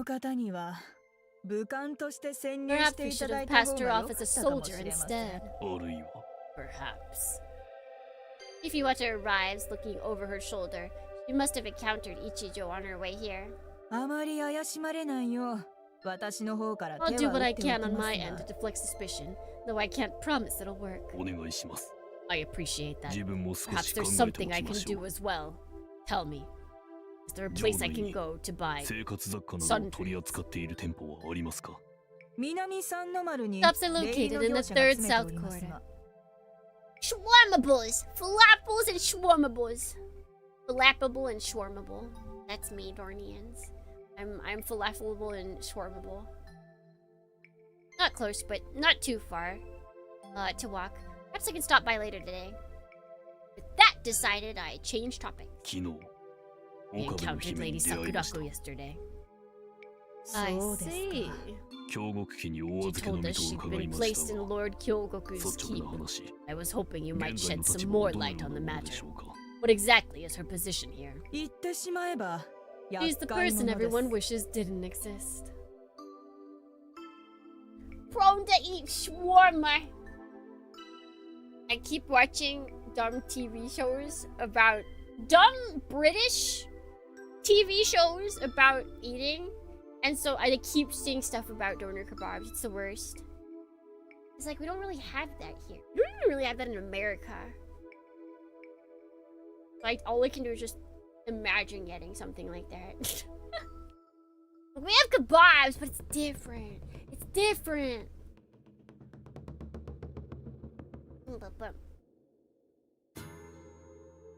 we should have passed her off as a soldier instead. Perhaps. If Iwata arrives looking over her shoulder, she must have encountered Ichijou on her way here. I'll do what I can on my end to deflect suspicion, though I can't promise it'll work. I appreciate that. Perhaps there's something I can do as well. Tell me, is there a place I can go to buy sundries? Shops are located in the third south corner. Shawarmables! Falafels and shawarmables. Falafable and shawarmable. That's me, Dornians. I'm falafelable and shawarmable. Not close, but not too far to walk. Perhaps I can stop by later today. With that decided, I changed topic. I encountered Lady Sakuraku yesterday. I see. She told us she'd been placed in Lord Kyogoku's keep. I was hoping you might shed some more light on the matter. What exactly is her position here? She's the person everyone wishes didn't exist. Prone to eat shawarma. I keep watching dumb TV shows about dumb British TV shows about eating, and so I keep seeing stuff about doner kebabs. It's the worst. It's like we don't really have that here. We don't even really have that in America. Like all I can do is just imagine getting something like that. We have kebabs, but it's different. It's different.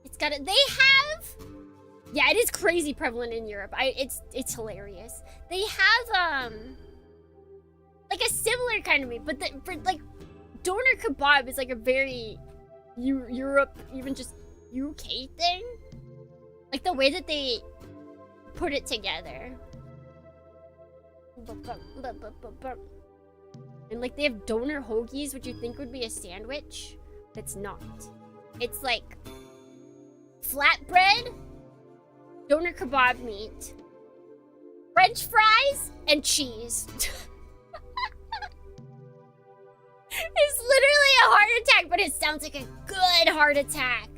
It's got it. They have. Yeah, it is crazy prevalent in Europe. It's hilarious. They have like a similar kind of meat, but for like doner kebab is like a very Europe, even just UK thing. Like the way that they put it together. And like they have doner hoagies, which you think would be a sandwich. It's not. It's like flatbread, doner kebab meat, French fries, and cheese. It's literally a heart attack, but it sounds like a good heart attack.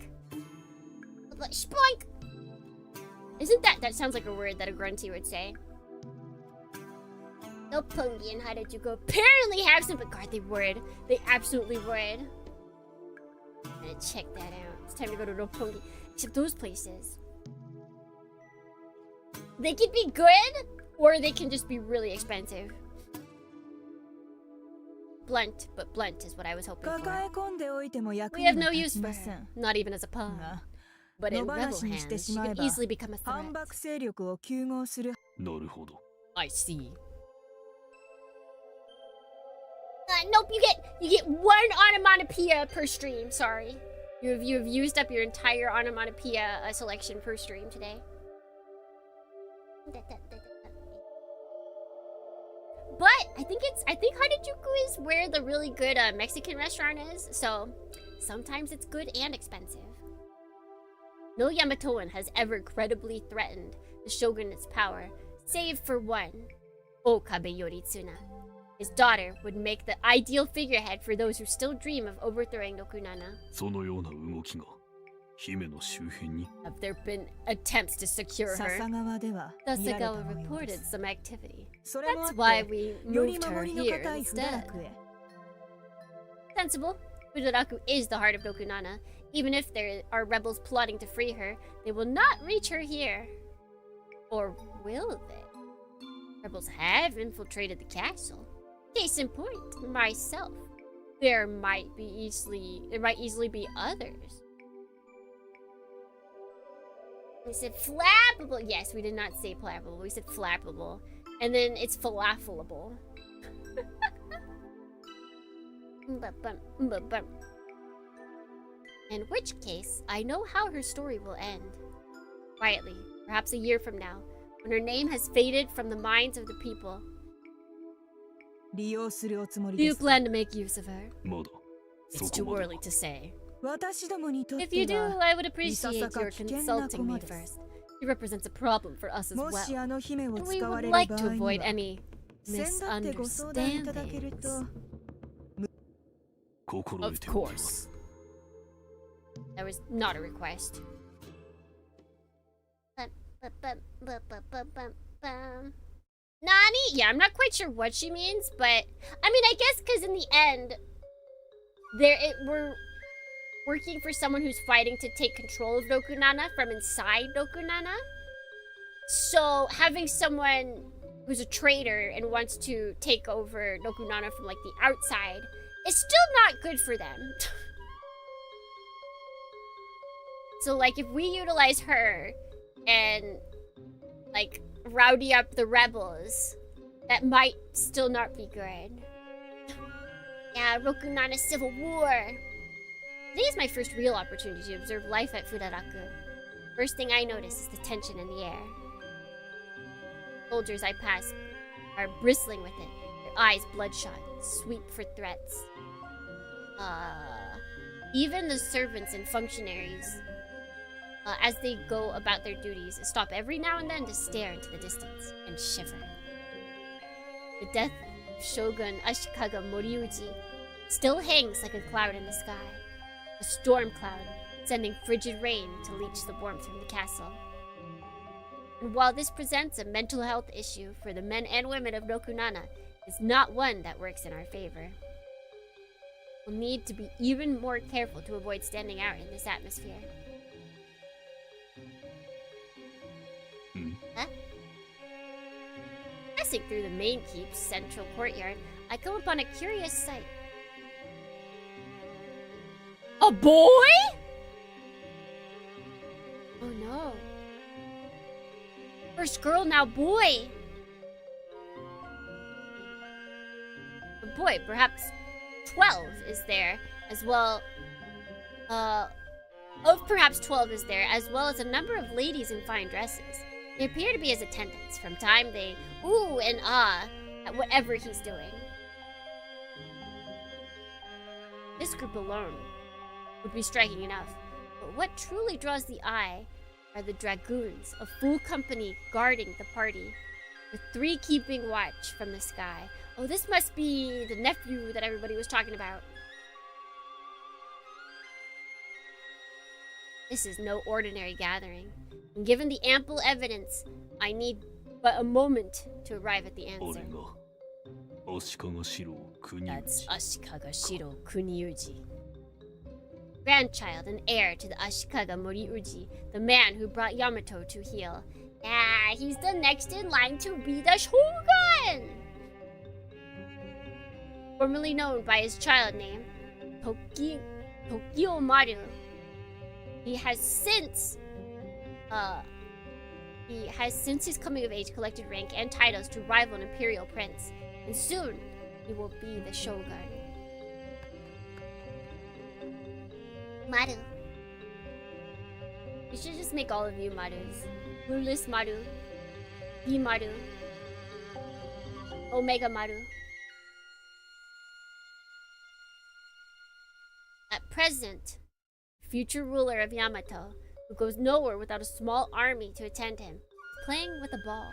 Spoink! Isn't that sounds like a word that a grunty would say? No pungi and Harajuku apparently have some, but God, they would. They absolutely would. I'm gonna check that out. It's time to go to Roppongi. Except those places. They could be good, or they can just be really expensive. Blunt, but blunt is what I was hoping for. We have no use for her, not even as a pawn. But in rebel hands, she could easily become a threat. なるほど。 I see. Nope, you get one onomatopoeia per stream. Sorry, you have used up your entire onomatopoeia selection per stream today. But I think Harajuku is where the really good Mexican restaurant is. So sometimes it's good and expensive. No Yamatoan has ever credibly threatened the shogunate's power, save for one, Okabe Yoritsuna. His daughter would make the ideal figurehead for those who still dream of overthrowing Nokunana. そのような動きが姫の周辺に Have there been attempts to secure her? Sasagawa reported some activity. That's why we moved her here instead. Sensible. Fudaraku is the heart of Nokunana. Even if there are rebels plotting to free her, they will not reach her here. Or will they? Rebels have infiltrated the castle. Case in point, myself. There might easily be others. We said flappable. Yes, we did not say flappable. We said flappable. And then it's falafelable. In which case, I know how her story will end. Quietly, perhaps a year from now, when her name has faded from the minds of the people. Do you plan to make use of her? まだ It's そ too こまで early to say. 私どもにとっ If て you do, は I would appreciate いささか your 危険な consulting me 駒です first. She represents a problem for us as もし well. あの姫を And we 使わ would れる like 場 to 合に avoid は any 先だってご相談いただけると misunderstandings. 心得 Of ております course. That was not a request. Nani? Yeah, I'm not quite sure what she means, but I mean, I guess because in the end, we're working for someone who's fighting to take control of Nokunana from inside Nokunana. So having someone who's a traitor and wants to take over Nokunana from like the outside is still not good for them. So like if we utilize her and like rowdy up the rebels, that might still not be good. Yeah, Rokunana Civil War. Today is my first real opportunity to observe life at Fudaraku. First thing I notice is the tension in the air. Soldiers I pass are bristling with it, their eyes bloodshot, sweep for threats. Even the servants and functionaries, as they go about their duties, stop every now and then to stare into the distance and shiver. The death of Shogun Ashikaga Moriuji still hangs like a cloud in the sky, a storm cloud sending frigid rain to leach the warmth from the castle. And while this presents a mental health issue for the men and women of Nokunana, it's not one that works in our favor. We'll need to be even more careful to avoid standing out in this atmosphere. Huh? Passing through the main keep's central courtyard, I come upon a curious sight. A boy? Oh no. First girl, now boy. A boy, perhaps 12 is there as well. Perhaps 12 is there, as well as a number of ladies in fine dresses. They appear to be his attendants. From time they ooh and ah at whatever he's doing. This group alone would be striking enough. But what truly draws the eye are the dragoons, a full company guarding the party, with 3 keeping watch from the sky. Oh, this must be the nephew that everybody was talking about. This is no ordinary gathering. And given the ample evidence, I need but a moment to arrive at the answer. That's Ashikaga Shiro Kuniuji. Grandchild and heir to the Ashikaga Moriuji, the man who brought Yamato to heel. Yeah, he's the next in line to be the shogun! Formerly known by his child name, Tokyo Maru. He has since his coming of age collected rank and titles to rival an imperial prince, and soon he will be the shogun. Maru. We should just make all of you Marus. Clueless Maru, B Maru, Omega Maru. At present, future ruler of Yamato, who goes nowhere without a small army to attend him, playing with a ball.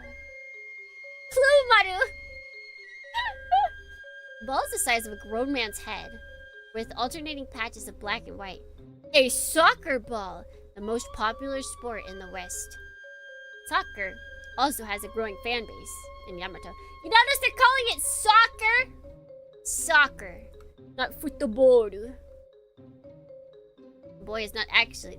Clue, Maru! The ball is the size of a grown man's head, with alternating patches of black and white. A soccer ball, the most popular sport in the West. Soccer also has a growing fan base in Yamato. You notice they're calling it soccer? Soccer, not football. The boy is not actually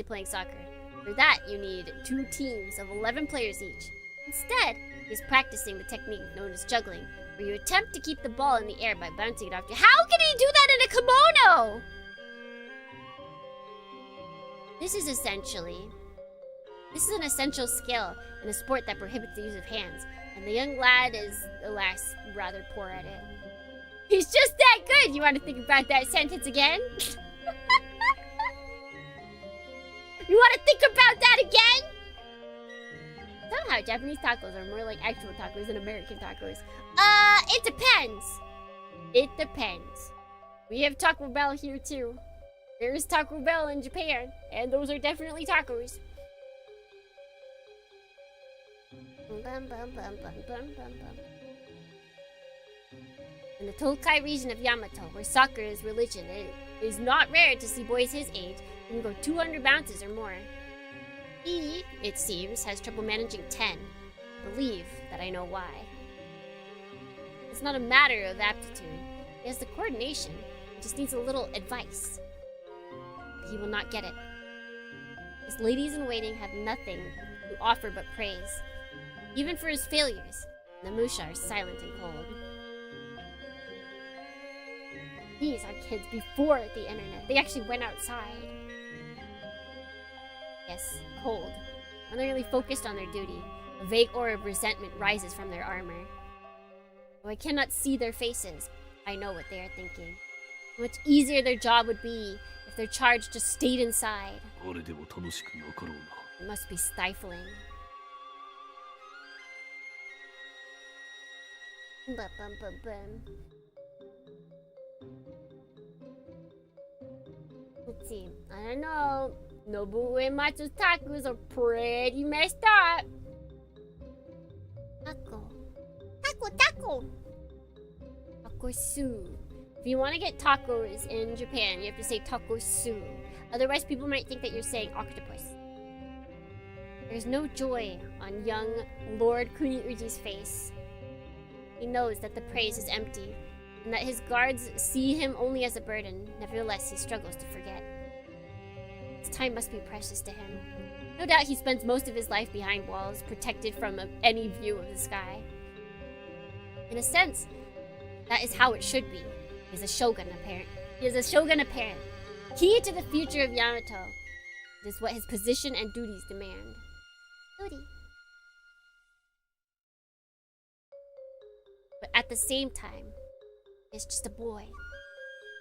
playing soccer. For that, you need 2 teams of 11 players each. Instead, he's practicing the technique known as juggling, where you attempt to keep the ball in the air by bouncing it off you. How can he do that in a kimono? This is an essential skill in a sport that prohibits the use of hands, and the young lad is, alas, rather poor at it. He's just that good! You want to think about that sentence again? You want to think about that again? Somehow, Japanese tacos are more like actual tacos than American tacos. It depends. It depends. We have Taco Bell here too. There is Taco Bell in Japan, and those are definitely tacos. In the Tokai region of Yamato, where soccer is religion, it is not rare to see boys his age who can go 200 bounces or more. He, it seems, has trouble managing 10. I believe that I know why. It's not a matter of aptitude. He has the coordination. He just needs a little advice. But he will not get it. His ladies in waiting have nothing to offer but praise. Even for his failures, the Musha are silent and cold. These are kids before the internet. They actually went outside. Yes, cold. When they're really focused on their duty, a vague aura of resentment rises from their armor. Though I cannot see their faces, I know what they are thinking. How much easier their job would be if their charge just stayed inside. It must be stifling. Let's see. I don't know. Nobu Uematsu's tacos are pretty messed up. Taco. Takosu. If you want to get tacos in Japan, you have to say takosu. Otherwise, people might think that you're saying octopus. There's no joy on young Lord Kuniuji's face. He knows that the praise is empty, and that his guards see him only as a burden. Nevertheless, he struggles to forget. His time must be precious to him. No doubt he spends most of his life behind walls, protected from any view of the sky. In a sense, that is how it should be. He is a shogun, apparent. key to the future of Yamato. It is what his position and duties demand. Duty. But at the same time, he's just a boy.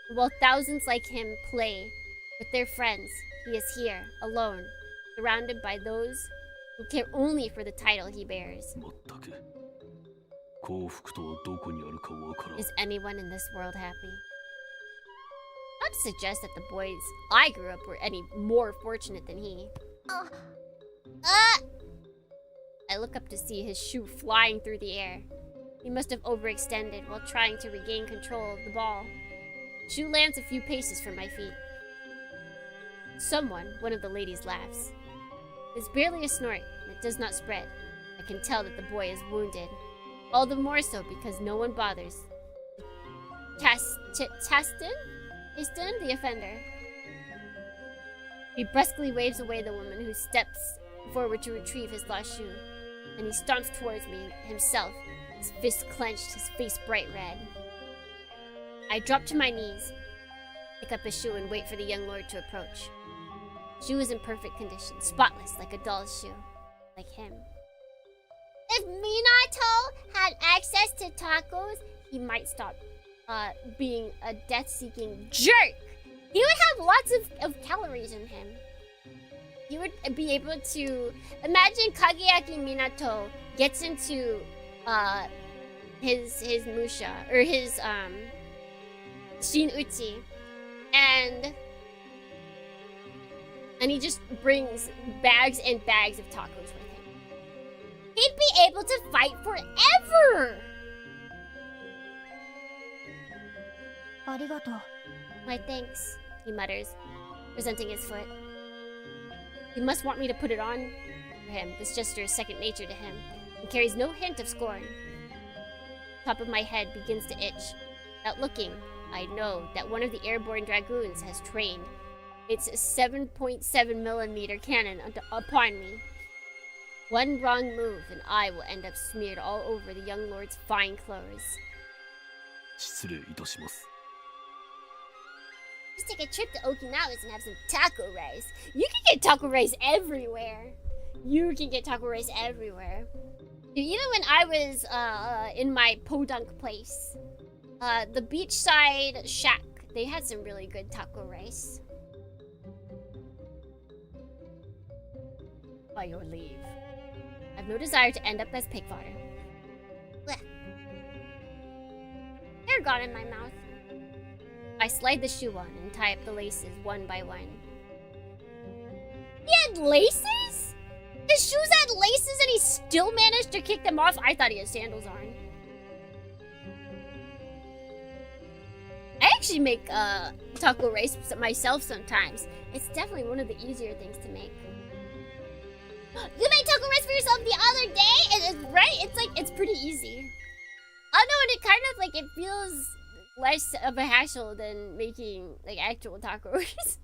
And while thousands like him play with their friends, he is here, alone, surrounded by those who care only for the title he bears. まったく幸福とはどこにあるかわからん。 Is anyone in this world happy? Not to suggest that the boys I grew up were any more fortunate than he. I look up to see his shoe flying through the air. He must have overextended while trying to regain control of the ball. Shoe lands a few paces from my feet. Someone, one of the ladies, laughs. It's barely a snort, and it does not spread. I can tell that the boy is wounded. All the more so because no one bothers. Chasten the offender. He brusquely waves away the woman who steps forward to retrieve his lost shoe. And he stomps towards me himself, his fist clenched, his face bright red. I drop to my knees, pick up his shoe, and wait for the young lord to approach. Shoe is in perfect condition, spotless like a doll's shoe. Like him. If Minato had access to tacos, he might stop being a death-seeking jerk. He would have lots of calories in him. He would be able to... Imagine Kageyaki Minato gets into his musha, or his Shin Uchi, and he just brings bags and bags of tacos with him. He'd be able to fight forever! ありがとう。 My thanks, he mutters, presenting his foot. He must want me to put it on for him. This gesture is second nature to him, and carries no hint of scorn. Top of my head begins to itch. Without looking, I know that one of the airborne dragoons has trained its 7.7mm cannon upon me. One wrong move, and I will end up smeared all over the young lord's fine clothes. 失礼いたします。 Just take a trip to Okinawa and have some taco rice. You can get taco rice everywhere. You can get taco rice everywhere. Dude, even when I was in my podunk place, the beachside shack, they had some really good taco rice. By your leave. I've no desire to end up as pig fodder. Blech. Hair got in my mouth. I slide the shoe on and tie up the laces one by one. He had laces? His shoes had laces and he still managed to kick them off? I thought he had sandals on. I actually make taco rice myself sometimes. It's definitely one of the easier things to make. You made taco rice for yourself the other day? Right? It's like, it's pretty easy. Oh no, and it kind of like, it feels less of a hassle than making like actual tacos.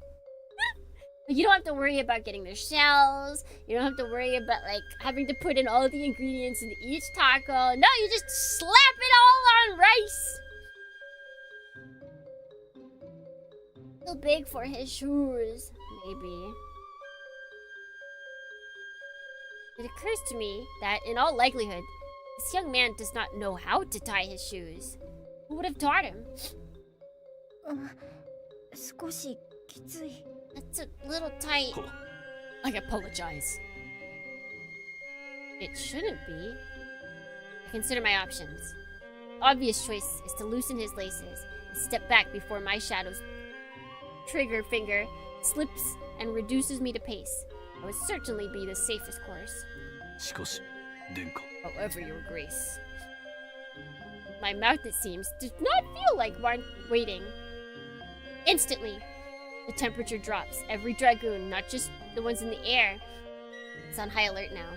You don't have to worry about getting the shells. You don't have to worry about like having to put in all the ingredients into each taco. No, you just slap it all on rice. Too big for his shoes, maybe. It occurs to me that in all likelihood, this young man does not know how to tie his shoes. Who would have taught him? 少しきつい。 That's a little tight. I apologize. It shouldn't be. I consider my options. Obvious choice is to loosen his laces and step back before my shadow's trigger finger slips and reduces me to pace. That would certainly be the safest course. しかし、殿下。 However, your grace. My mouth, it seems, does not feel like waiting. Instantly, the temperature drops. Every dragoon, not just the ones in the air, is on high alert now.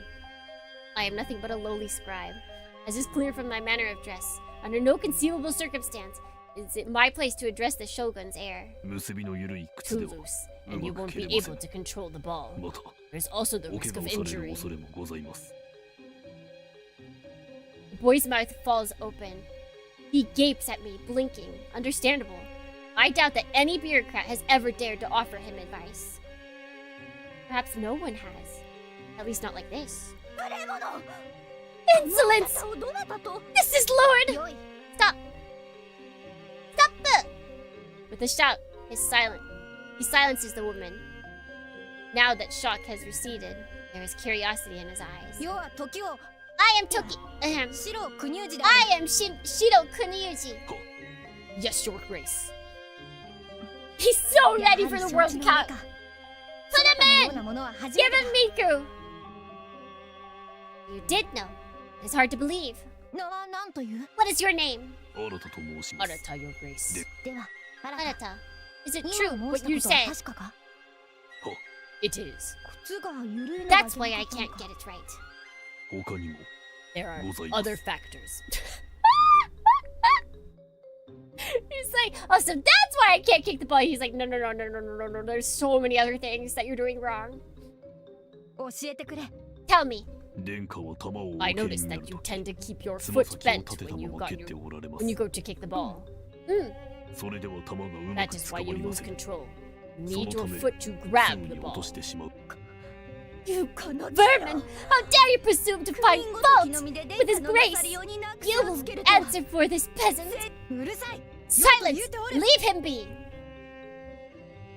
I am nothing but a lowly scribe. As is clear from my manner of dress, under no conceivable circumstance is it my place to address the shogun's heir. 結びの緩い Too 靴では loose, and you うま won't く be 切れませ able ん。 to control the ball. また、 There's also the お怪 risk 我 of をされる injury. 恐れもございます。 The boy's mouth falls open. He gapes at me, blinking. Understandable. I doubt that any bureaucrat has ever dared to offer him advice. Perhaps no one has. At least not like this. Insolence! This is Lord! Stop! Stop it! With a shout, he silences the woman. Now that shock has receded, there is curiosity in his eyes. I am Toki. I am Shiro Kunyuji. Yes, your grace. He's so ready for the world to count. Put him in! Give him Miku! You did know. It's hard to believe. What is your name? 新たと申します。 Arata, your grace. で Arata, is it true what you said? It is. That's why I can't get it right. 他にも There are ございます。 other factors. He's like, oh, so that's why I can't kick the ball. He's like, no. There's so many other things that you're doing wrong. Tell me. 殿下は球をお I 受け noticed にな that る you とき tend to keep your つま foot 先を bent 立てた when you まま蹴 got って your おられま when す you。go to kick the ball. それでは球がうま That く is 捕 why ま you りま lose せん。 control. You その need た your め foot to す grab ぐ the に落と ball. してしまう。 You vermin! How dare you presume to find fault with his grace? You will answer for this peasant. Silence! Leave him be!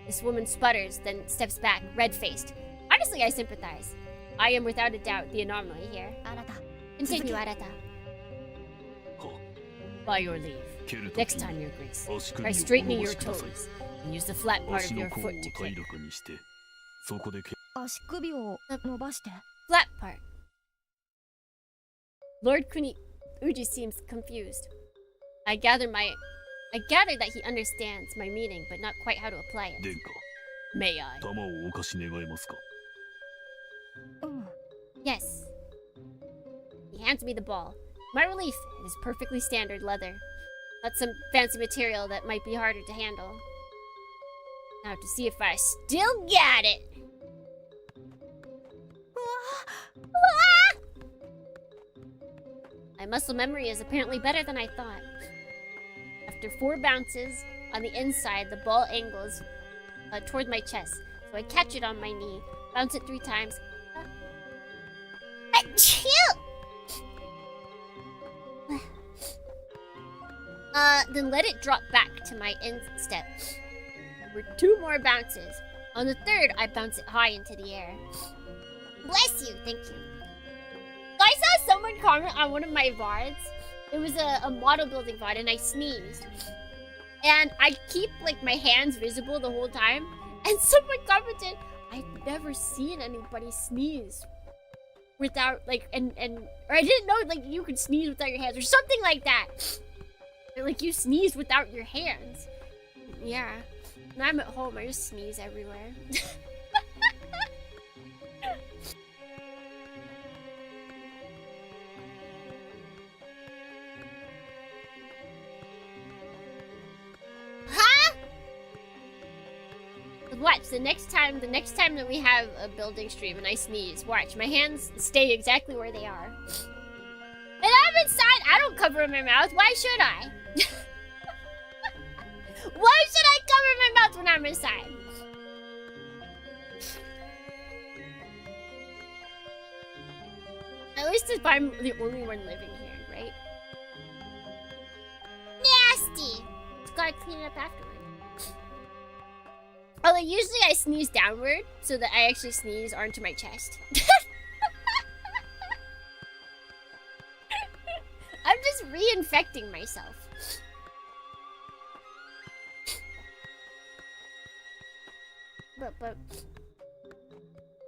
This woman sputters, then steps back, red-faced. Honestly, I sympathize. I am without a doubt the anomaly here. Continue, Arata. は By your leave. 蹴るとき Next に time, your grace. 足 By 首を straightening 転 your がしください。 toes and use the flat part of 足の your 甲を foot to 平 kick. らかにしてそこで蹴 足首を伸ばして。 Flat part. Lord Uji seems confused. I gather that he understands my meaning, but not quite how to apply 殿 it. 下 May I? 球をお貸し願えますか。 Yes. He hands me the ball. My relief, it is perfectly standard leather. Not some fancy material that might be harder to handle. Now to see if I still got it. My muscle memory is apparently better than I thought. After 4 bounces, on the inside, the ball angles toward my chest. So I catch it on my knee, bounce it 3 times. Then let it drop back to my instep. For 2 more bounces. On the 3rd, I bounce it high into the air. Bless you, thank you. I saw someone comment on one of my VODs. It was a model building VOD, and I sneezed. And I keep like my hands visible the whole time. And someone commented, I've never seen anybody sneeze without like or I didn't know like you could sneeze without your hands or something like that. Or, like you sneeze without your hands. Yeah. When I'm at home, I just sneeze everywhere. Huh? Watch, the next time that we have a building stream and I sneeze, watch, my hands stay exactly where they are. And I'm inside, I don't cover my mouth, why should I? Why should I cover my mouth when I'm inside? At least if I'm the only one living here, right? Nasty! Just gotta clean it up afterward. Although usually I sneeze downward so that I actually sneeze onto my chest. I'm just reinfecting myself. But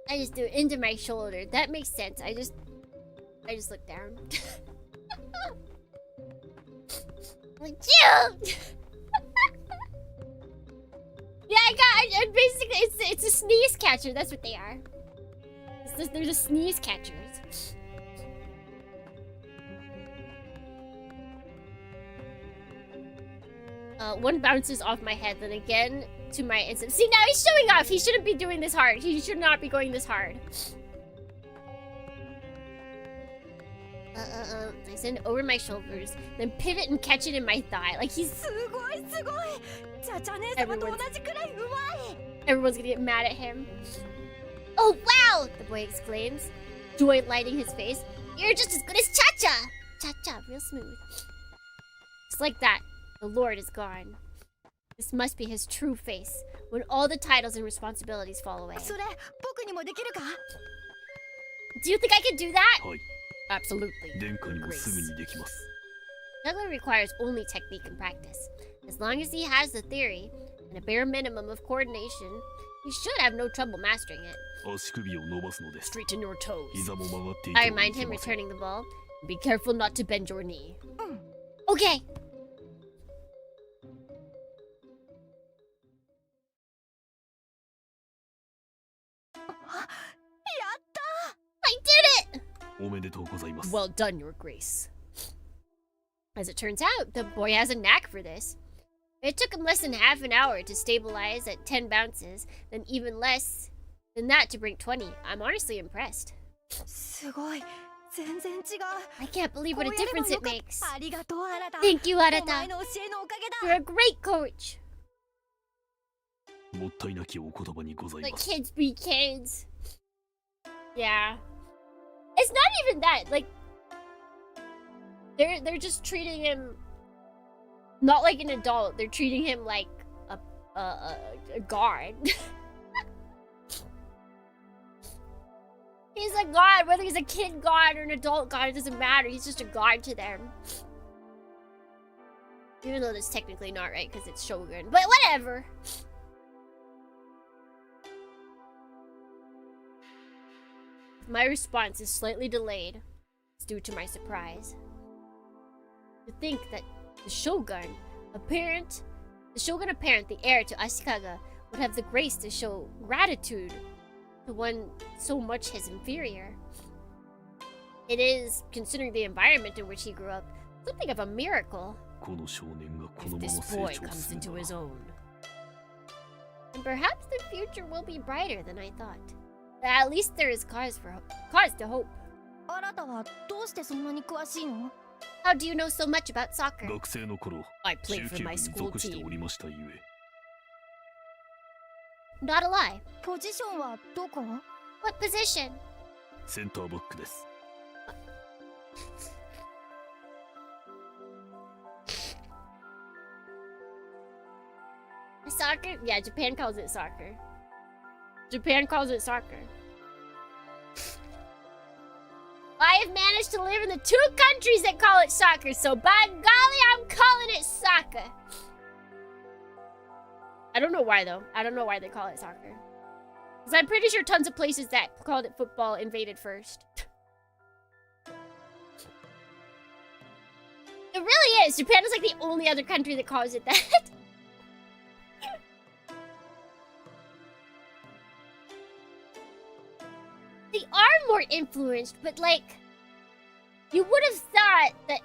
I just do it into my shoulder. That makes sense. I just look down. Like, yeah! Yeah, I basically, it's a sneeze catcher. That's what they are. They're the sneeze catchers. One bounces off my head, then again to my instant. See, now he's showing off. He shouldn't be doing this hard. He should not be going this hard. I send it over my shoulders, then pivot and catch it in my thigh. Like he's... すごいすごい。チャチャ姉様と同じくらいうまい。 Everyone's gonna get mad at him. Oh wow! The boy exclaims, joy lighting his face. You're just as good as Cha-Cha! Cha-Cha, real smooth. Just like that, the Lord is gone. This must be his true face, when all the titles and responsibilities fall away. それ僕にもできるか？ Do you think I could do that? はい。 Absolutely. 殿下にもすぐにできます。 Juggling requires only technique and practice. As long as he has the theory, and a bare minimum of coordination, he should have no trouble mastering it. 足首を伸ばすのです。 Straighten your toes. 膝も曲がっていて I は remind いけ him, ません。 returning the ball. Be careful not to bend your knee. うん。 Okay. I did it! おめでとうございます。 Well done, Your Grace. As it turns out, the boy has a knack for this. It took him less than half an hour to stabilize at 10 bounces, then even less than that to break 20. I'm honestly impressed. すごい。全然違う。 I can't believe what a difference it makes. ありがとう、あなた。 Thank you, お Arata. 前の教えのおかげ You're だ。 a great coach. もったいなきお言葉にござい Like ます。 kids be kids. Yeah. It's not even that. Like they're just treating him not like an adult. They're treating him like a god. He's a god, whether he's a kid god or an adult god, it doesn't matter. He's just a god to them. Even though that's technically not right because it's Shogun. But whatever. My response is slightly delayed. It's due to my surprise. To think that the Shogun apparent, the heir to Ashikaga, would have the grace to show gratitude to one so much his inferior. It is, considering the environment in which he grew up, something of a miracle. この少年がこ If のま this ま成 boy 長 comes する into な his ら own. And perhaps the future will be brighter than I thought. But at least there is cause to hope. あなたはどうしてそんなに詳しいの？ How do you know so much about soccer? 学生の頃、 I 中 played 級 for 部 my に school 属してお team. りましたゆえ。 Not a lie. ポジションはどこ？ What position? センターバックです。 Soccer? Yeah, Japan calls it soccer. Japan calls it soccer. I have managed to live in the 2 countries that call it soccer, so by golly, I'm calling it soccer. I don't know why, though. I don't know why they call it soccer. Because I'm pretty sure tons of places that called it football invaded first. It really is. Japan is like the only other country that calls it that. They are more influenced, but like, you would have thought that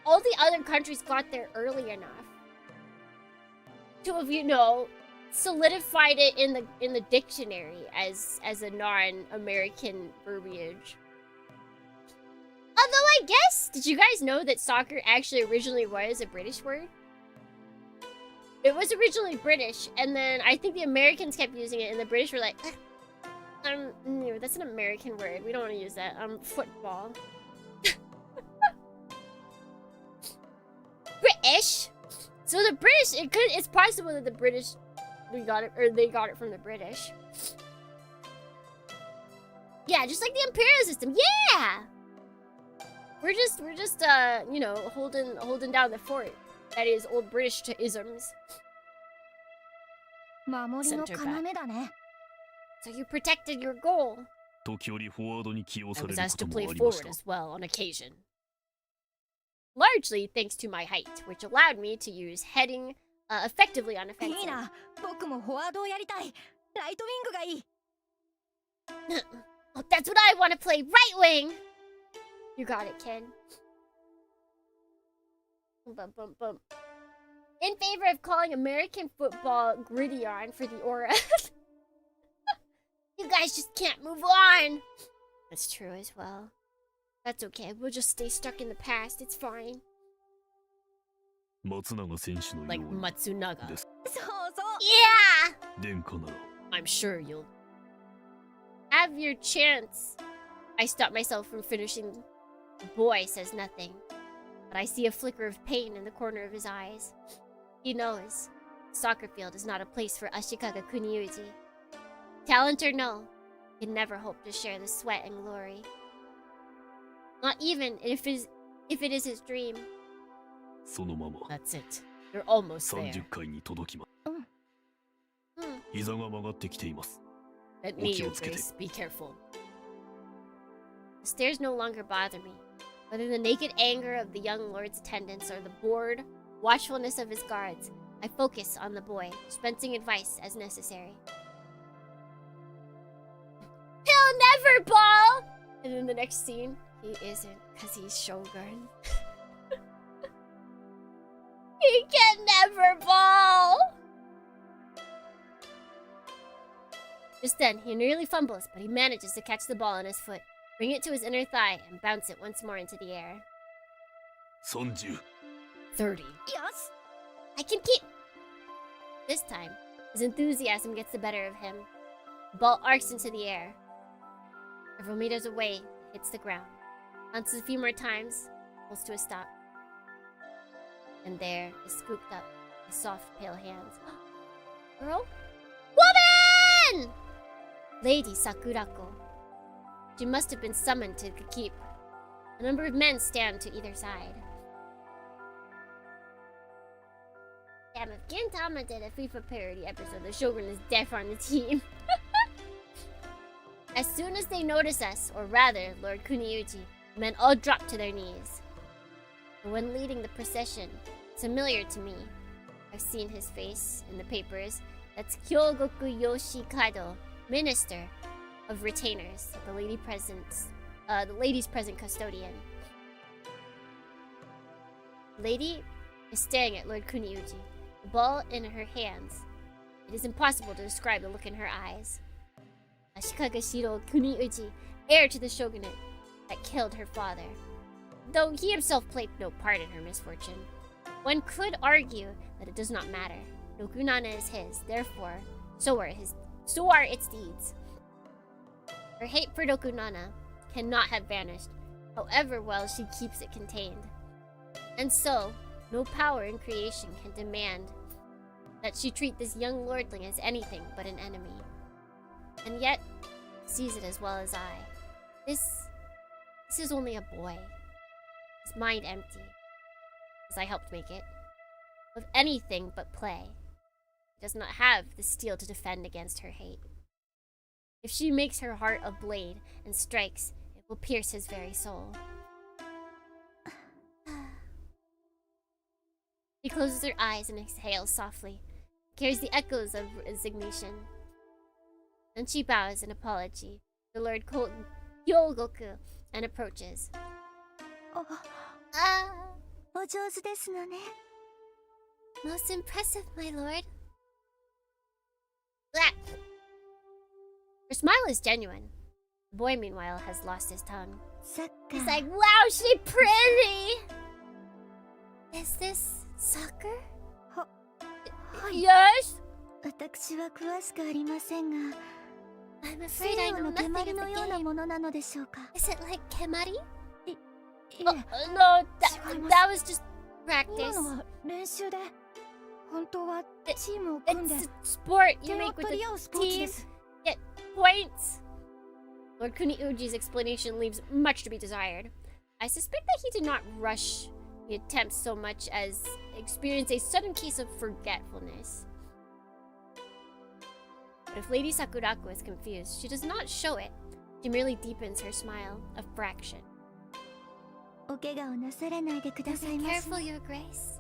all the other countries got there early enough to have, you know, solidified it in the dictionary as a non-American verbiage. Although I guess, did you guys know that soccer actually originally was a British word? It was originally British, and then I think the Americans kept using it, and the British were like, no, that's an American word. We don't want to use that. Football. British. So the British, it's possible that the British, they got it from the British. Yeah, just like the imperial system. Yeah. We're just you know, holding down the fort. That is old British to isms. 守りの Center 要だね。 So you protected your goal. 時折フォワードに起用 I され was るこ asked と to も play ありまし forward た。 as well on occasion. Largely thanks to my height, which allowed me to use heading effectively on いい offensive. な。僕もフォワードをやりたい。ライトウィングがいい。 Oh, that's what I want to play, right wing! You got it, Ken. Bum, bum, bum. In favor of calling American football gridiron for the aura. You guys just can't move on. That's true as well. That's okay. We'll just stay stuck in the past. It's fine. 松永選手の Like ように Matsunaga. です。そうそう Yeah! 殿下なら I'm sure you'll. Have your chance. I stop myself from finishing. The boy says nothing, but I see a flicker of pain in the corner of his eyes. He knows the soccer field is not a place for Ashikaga Kuniuji. Talent or no, he can never hope to share the sweat and glory. Not even if it is his dream. そのまま That's it. You're almost there. 30回に届きます。 Hmm. 膝が曲がってきています。 Let me, your お気をつけて。 grace. Be careful. The stairs no longer bother me, whether the naked anger of the young lord's attendants or the bored watchfulness of his guards. I focus on the boy, dispensing advice as necessary. He'll never ball! And in the next scene, he isn't, because he's Shogun. He can never ball! Just then, he nearly fumbles, but he manages to catch the ball on his foot, bring it to his inner thigh, and bounce it once more into the air. 30 30. Yes! I can keep... This time, his enthusiasm gets the better of him. The ball arcs into the air. Several meters away, it hits the ground. Bounces a few more times, pulls to a stop. And there is scooped up his soft, pale hands. Girl? Woman! Lady Sakurako. She must have been summoned to the keep. A number of men stand to either side. Damn, if Gintama did a FIFA parody episode, the Shogun is deaf on the team. As soon as they notice us, or rather, Lord Kuniuji, the men all drop to their knees. The one leading the procession is familiar to me. I've seen his face in the papers. That's Kyogoku Yoshikado, Minister of Retainers, the lady's present custodian. The lady is staring at Lord Kuniuji, the ball in her hands. It is impossible to describe the look in her eyes. Ashikaga Shiro Kuniuji, heir to the shogunate that killed her father. Though he himself played no part in her misfortune, one could argue that it does not matter. Nogunana is his, therefore, so are its deeds. Her hate for Nogunana cannot have vanished, however well she keeps it contained. And so, no power in creation can demand that she treat this young lordling as anything but an enemy. And yet, sees it as well as I. This is only a boy. His mind empty, as I helped make it, of anything but play. He does not have the steel to defend against her hate. If she makes her heart a blade and strikes, it will pierce his very soul. She closes her eyes and exhales softly, carries the echoes of resignation. Then she bows in apology to Lord Kyogoku and approaches. お上手ですのね。 Most impressive, my lord. Blah. Her smile is genuine. The boy, meanwhile, has lost his tongue. サッカ He's ー。 like, wow, she pretty! Is this soccer? Yes? 私は詳しくありませんが、 I'm 西 afraid I 洋 know の蹴 nothing 鞠 of の the ような game. ものなのでしょうか。 Is it like kemari? いえ、 No, that was just 今 practice. のは練習で本当はチームを It's 組んで a sport you 点を make with 取り the 合うスポーツで team. す。 Get points. Lord Kuniuji's explanation leaves much to be desired. I suspect that he did not rush the attempts so much as experience a sudden case of forgetfulness. But if Lady Sakurako is confused, she does not show it. She merely deepens her smile a fraction. お怪我をなさらないでくださいまし。 Careful, Your Grace.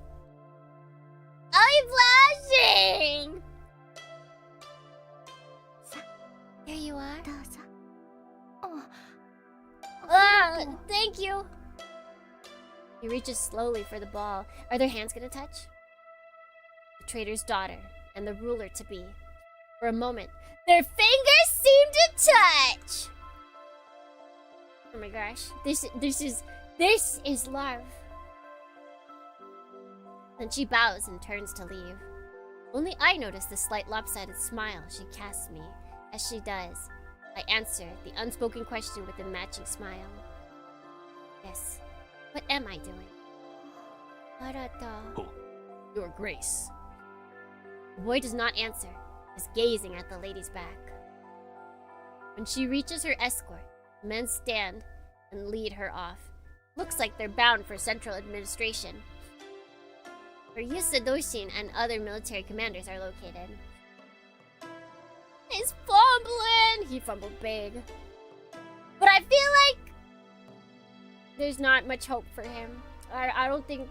I'm blushing! Here you are. どうぞ。 Thank you. He reaches slowly for the ball. Are their hands gonna touch? The trader's daughter and the ruler to be. For a moment, their fingers seem to touch. Oh my gosh. This is love. Then she bows and turns to leave. Only I notice the slight lopsided smile she casts me. As she does, I answer the unspoken question with a matching smile. Yes. What am I doing? Arata. Your Grace. The boy does not answer, just gazing at the lady's back. When she reaches her escort, the men stand and lead her off. Looks like they're bound for central administration, where Yusadoshin and other military commanders are located. He's fumbling! He fumbled big. But I feel like there's not much hope for him. I don't think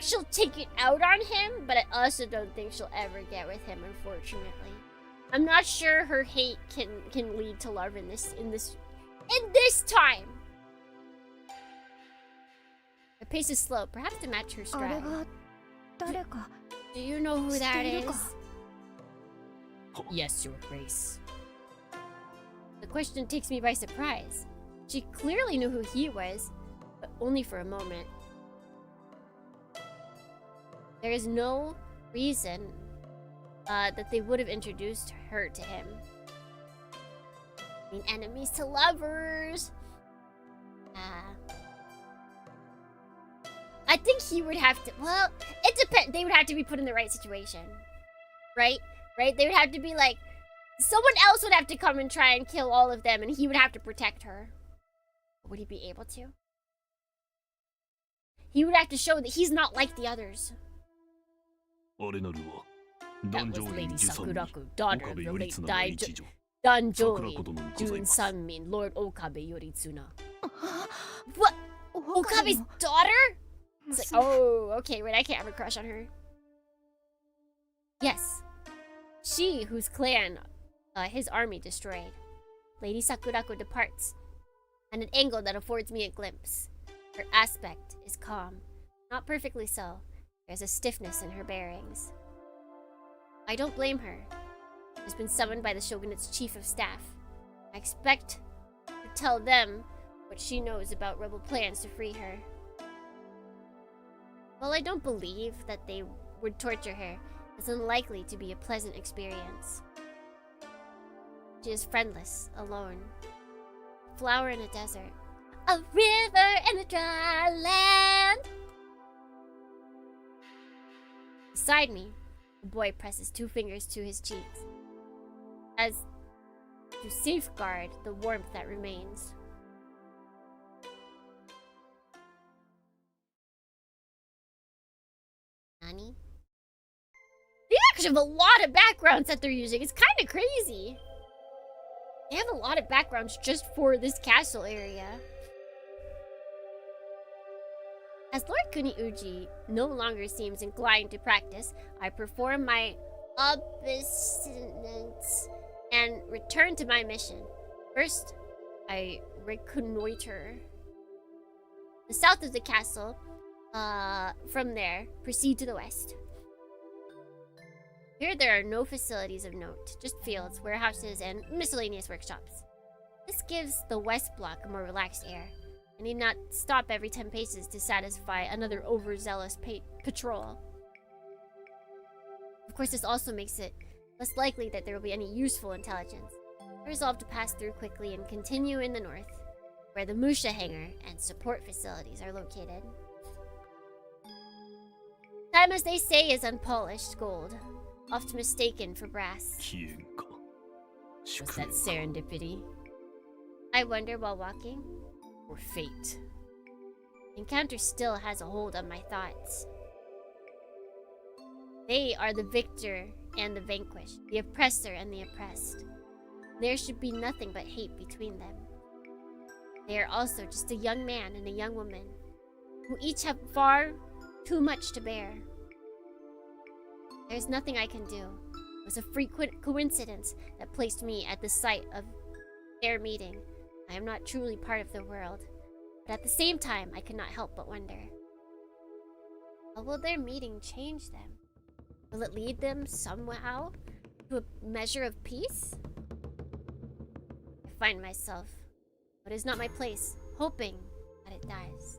she'll take it out on him, but I also don't think she'll ever get with him, unfortunately. I'm not sure her hate can lead to love in this time. Her pace is slow, perhaps to match her stride. Do you know who that is? Yes, Your Grace. The question takes me by surprise. She clearly knew who he was, but only for a moment. There is no reason that they would have introduced her to him. I mean, enemies to lovers. I think he would have to. Well, it depends. They would have to be put in the right situation, right? Right? They would have to be like, someone else would have to come and try and kill all of them, and he would have to protect her. Would he be able to? He would have to show that he's not like the others. That was Lady Sakuraku, daughter of the late Ichijou. Danjori Jun-sanmin, Lord Okabe Yoritsuna. What? Okabe's daughter? It's like, oh, okay, wait, I can't have a crush on her. Yes. She whose clan his army destroyed. Lady Sakuraku departs, at an angle that affords me a glimpse. Her aspect is calm. Not perfectly so. There's a stiffness in her bearings. I don't blame her. She's been summoned by the shogunate's chief of staff. I expect to tell them what she knows about rebel plans to free her. While I don't believe that they would torture her, it's unlikely to be a pleasant experience. She is friendless, alone. A flower in a desert. A river in a dry land. Beside me, the boy presses 2 fingers to his cheeks, as to safeguard the warmth that remains. Nani? They actually have a lot of backgrounds that they're using. It's kind of crazy. They have a lot of backgrounds just for this castle area. As Lord Kuniuji no longer seems inclined to practice, I perform my obeisance and return to my mission. First, I reconnoiter the south of the castle. From there, proceed to the west. Here there are no facilities of note, just fields, warehouses, and miscellaneous workshops. This gives the west block a more relaxed air. I need not stop every 10 paces to satisfy another overzealous patrol. Of course, this also makes it less likely that there will be any useful intelligence. I resolve to pass through quickly and continue in the north, where the Musha hangar and support facilities are located. Time, as they say, is unpolished gold, oft mistaken for brass. Was that serendipity? I wonder while walking. Or fate? Encounter still has a hold on my thoughts. They are the victor and the vanquished, the oppressor and the oppressed. There should be nothing but hate between them. They are also just a young man and a young woman, who each have far too much to bear. There's nothing I can do. It was a frequent coincidence that placed me at the site of their meeting. I am not truly part of the world, but at the same time, I cannot help but wonder. How will their meeting change them? Will it lead them somehow to a measure of peace? I find myself But it's not my place, hoping that it does.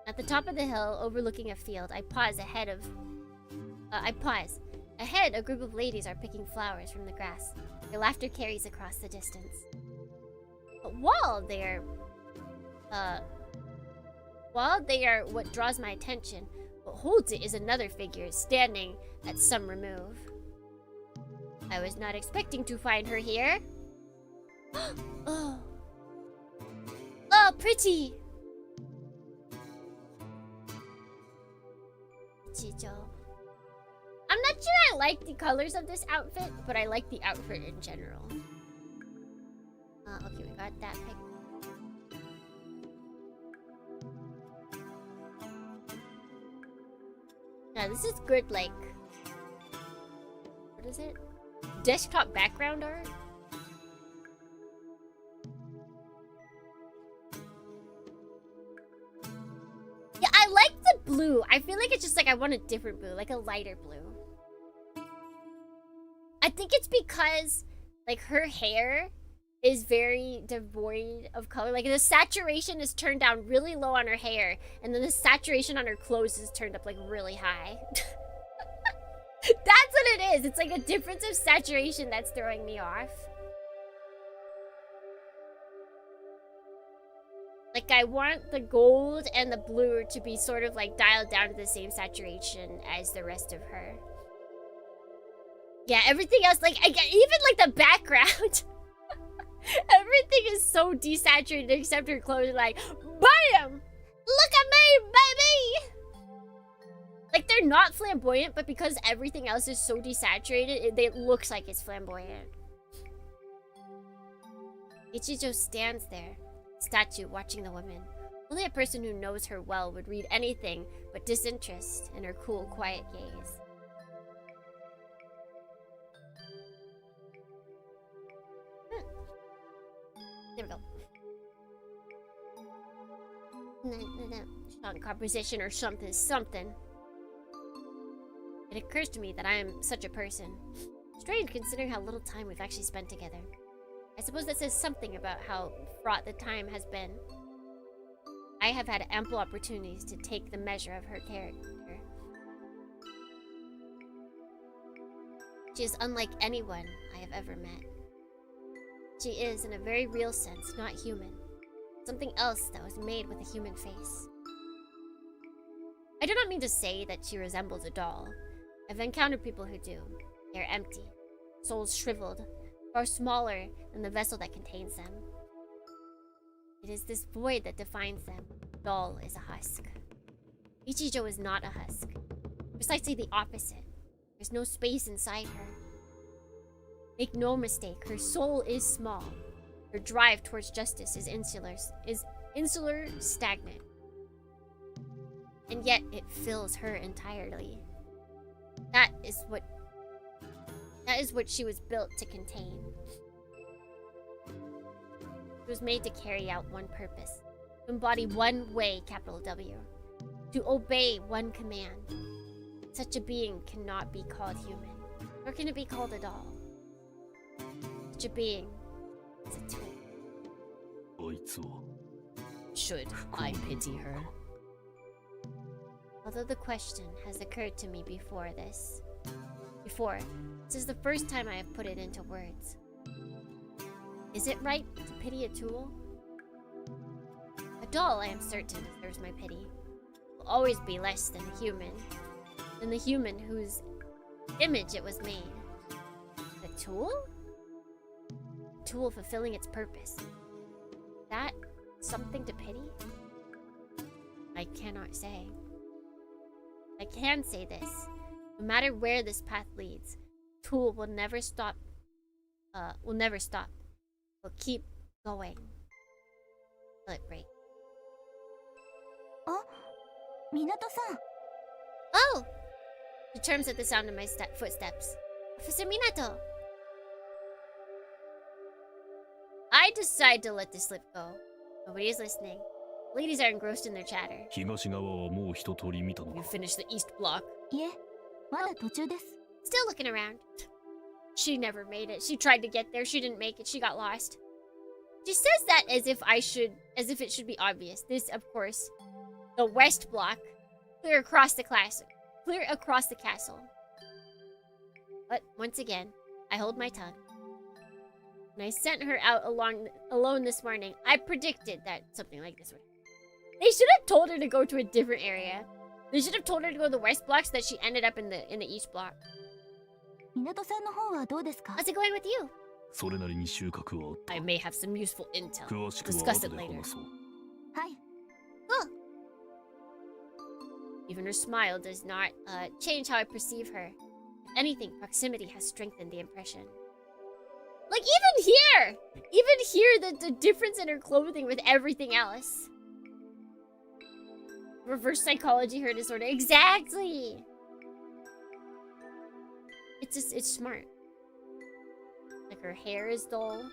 At the top of the hill, overlooking a field, I pause. Ahead, a group of ladies are picking flowers from the grass. Their laughter carries across the distance. But while they are what draws my attention, what holds it is another figure standing at some remove. I was not expecting to find her here. Oh, pretty. Ichijou. I'm not sure I like the colors of this outfit, but I like the outfit in general. Okay, we got that pic. Yeah, this is good, like... What is it? Desktop background art? Yeah, I like the blue. I feel like it's just like I want a different blue, like a lighter blue. I think it's because, like, her hair is very devoid of color. Like, the saturation is turned down really low on her hair, and then the saturation on her clothes is turned up, like, really high. That's what it is. It's like a difference of saturation that's throwing me off. Like, I want the gold and the blue to be sort of, like, dialed down to the same saturation as the rest of her. Yeah, everything else, like, even, like, the background. Everything is so desaturated except her clothes. Like, BAM! Look at me, baby! Like, they're not flamboyant, but because everything else is so desaturated, it looks like it's flamboyant. Ichijou stands there, statue, watching the woman. Only a person who knows her well would read anything but disinterest in her cool, quiet gaze. There we go. Strong composition or something. It occurs to me that I am such a person. Strange considering how little time we've actually spent together. I suppose that says something about how fraught the time has been. I have had ample opportunities to take the measure of her character. She is unlike anyone I have ever met. She is, in a very real sense, not human. Something else that was made with a human face. I do not mean to say that she resembles a doll. I've encountered people who do. They are empty, souls shriveled, far smaller than the vessel that contains them. It is this void that defines them. Doll is a husk. Ichijou is not a husk. Precisely the opposite. There's no space inside her. Make no mistake, her soul is small. Her drive towards justice is insular, stagnant. And yet it fills her entirely. That is what she was built to contain. It was made to carry out one purpose, to embody one way, capital W, to obey one command. Such a being cannot be called human, nor can it be called a doll. Such a being is a tool. Should I pity her? Although the question has occurred to me before, this is the first time I have put it into words. Is it right to pity a tool? A doll, I am certain, deserves my pity. Will always be less than a human, than the human whose image it was made. The tool? A tool fulfilling its purpose. That something to pity? I cannot say. I can say this. No matter where this path leads, Tool will never stop. Will never stop. Will keep going. Till it breaks. Oh, Minato-san. Oh! She turns at the sound of my footsteps. Officer Minato! I decide to let the slip go. Nobody is listening. Ladies are engrossed in their chatter. 東側はもう一通り見たの You か finished the east block. いえ、まだ途中です。 Still looking around. She never made it. She tried to get there. She didn't make it. She got lost. She says that as if it should be obvious. This, of course, the west block, clear across the castle. But once again, I hold my tongue. When I sent her out alone this morning, I predicted that something like this would happen. They should have told her to go to a different area. They should have told her to go to the west block so that she ended up in the east block. 港さんの方はどうですか？ How's it going with you? それなりに収穫はあった I may have some useful intel. 詳しくは Discuss 後 it で later. 話そう はい。 Even her smile does not change how I perceive her. If anything, proximity has strengthened the impression. Like, even here, the difference in her clothing with everything else. Reverse psychology, her disorder. Exactly! It's smart. Like, her hair is dull.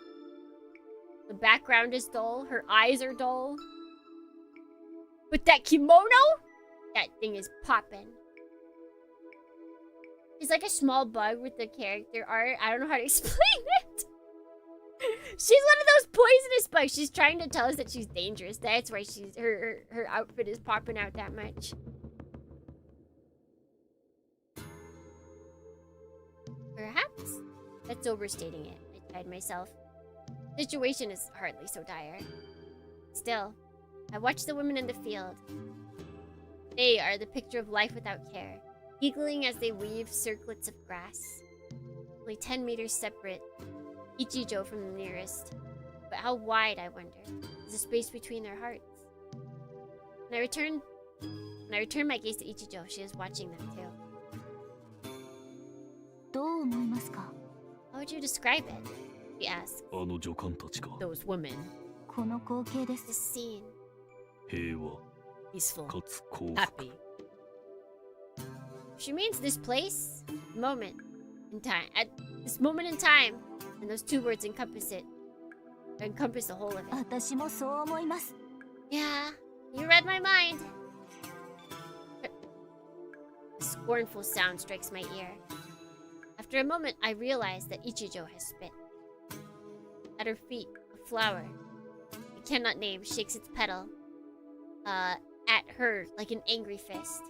The background is dull. Her eyes are dull. But that kimono? That thing is poppin'. It's like a small bug with the character art. I don't know how to explain it. She's one of those poisonous bugs. She's trying to tell us that she's dangerous. That's why her outfit is popping out that much. Perhaps that's overstating it. I chide myself. The situation is hardly so dire. Still, I watch the women in the field. They are the picture of life without care, giggling as they weave circlets of grass. Only 10 meters separate Ichijou from the nearest. But how wide, I wonder, is the space between their hearts? When I return my gaze to Ichijou, she is watching them too. どう思いますか？ How would you describe it? She asked. あの女官たちか Those women. この光景で This す。 scene. 平和 Peaceful. かつ幸福 Happy. She means this place, moment in time. At this moment in time, and those two words encompass it. Encompass the whole of it. 私もそう思います。 Yeah, you read my mind. A scornful sound strikes my ear. After a moment, I realize that Ichijou has spit. At her feet, a flower I cannot name shakes its petal. At her like an angry fist.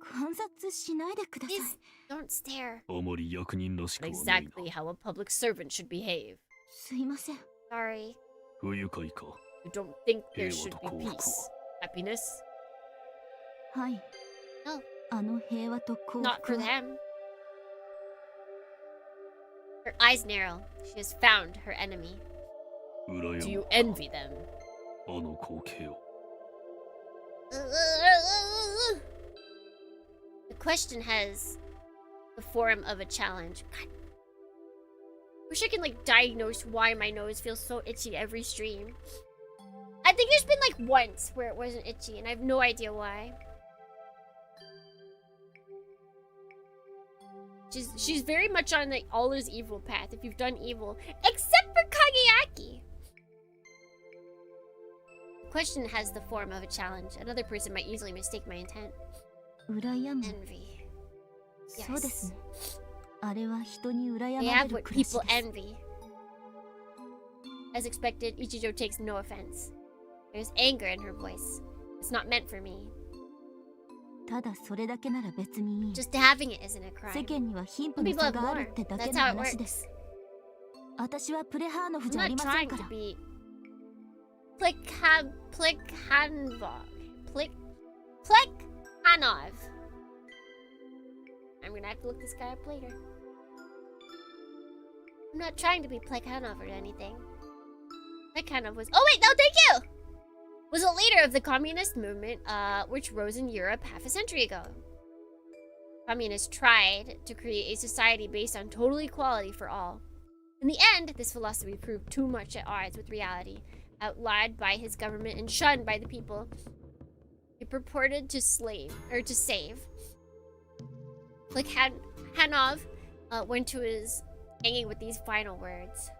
観察しないでください。 Please don't stare. あまり役人らしくはないな Exactly how a public servant should behave. すいません。 Sorry. 不愉快か You don't think there 平 should 和 be と幸福 peace, happiness? はい。 No. あの平和と幸 Not 福 for は them. Her eyes narrow. She has found her enemy. 羨 Do む you envy them? あの光景を The question has the form of a challenge. God. Wish I can like diagnose why my nose feels so itchy every stream. I think there's been like once where it wasn't itchy and I have no idea why. She's very much on the all is evil path if you've done evil. Except for Kageyaki. The question has the form of a challenge. Another person might easily mistake my intent. 羨む。 Envy. そうですね。あれは人に羨 They まれ have る what 暮らし people です。 envy. As expected, Ichijou takes no offense. There's anger in her voice. It's not meant for me. ただそれだけなら別にいい。 Just having it isn't a 世 crime. 間には貧 Some 富 people の差 have があ more. るってだけ That's の how it 話で works. す。私はプレハーノフ I'm じゃあり not ません trying か to ら。 be Plekhanov. I'm gonna have to look this guy up later. I'm not trying to be Plekhanov or anything. Plekhanov was— oh wait, no, thank you! Was a leader of the communist movement, which rose in Europe half a century ago. Communists tried to create a society based on total equality for all. In the end, this philosophy proved too much at odds with reality. Outlawed by his government and shunned by the people, he purported to save. Like Hanov went to his hanging with these final words: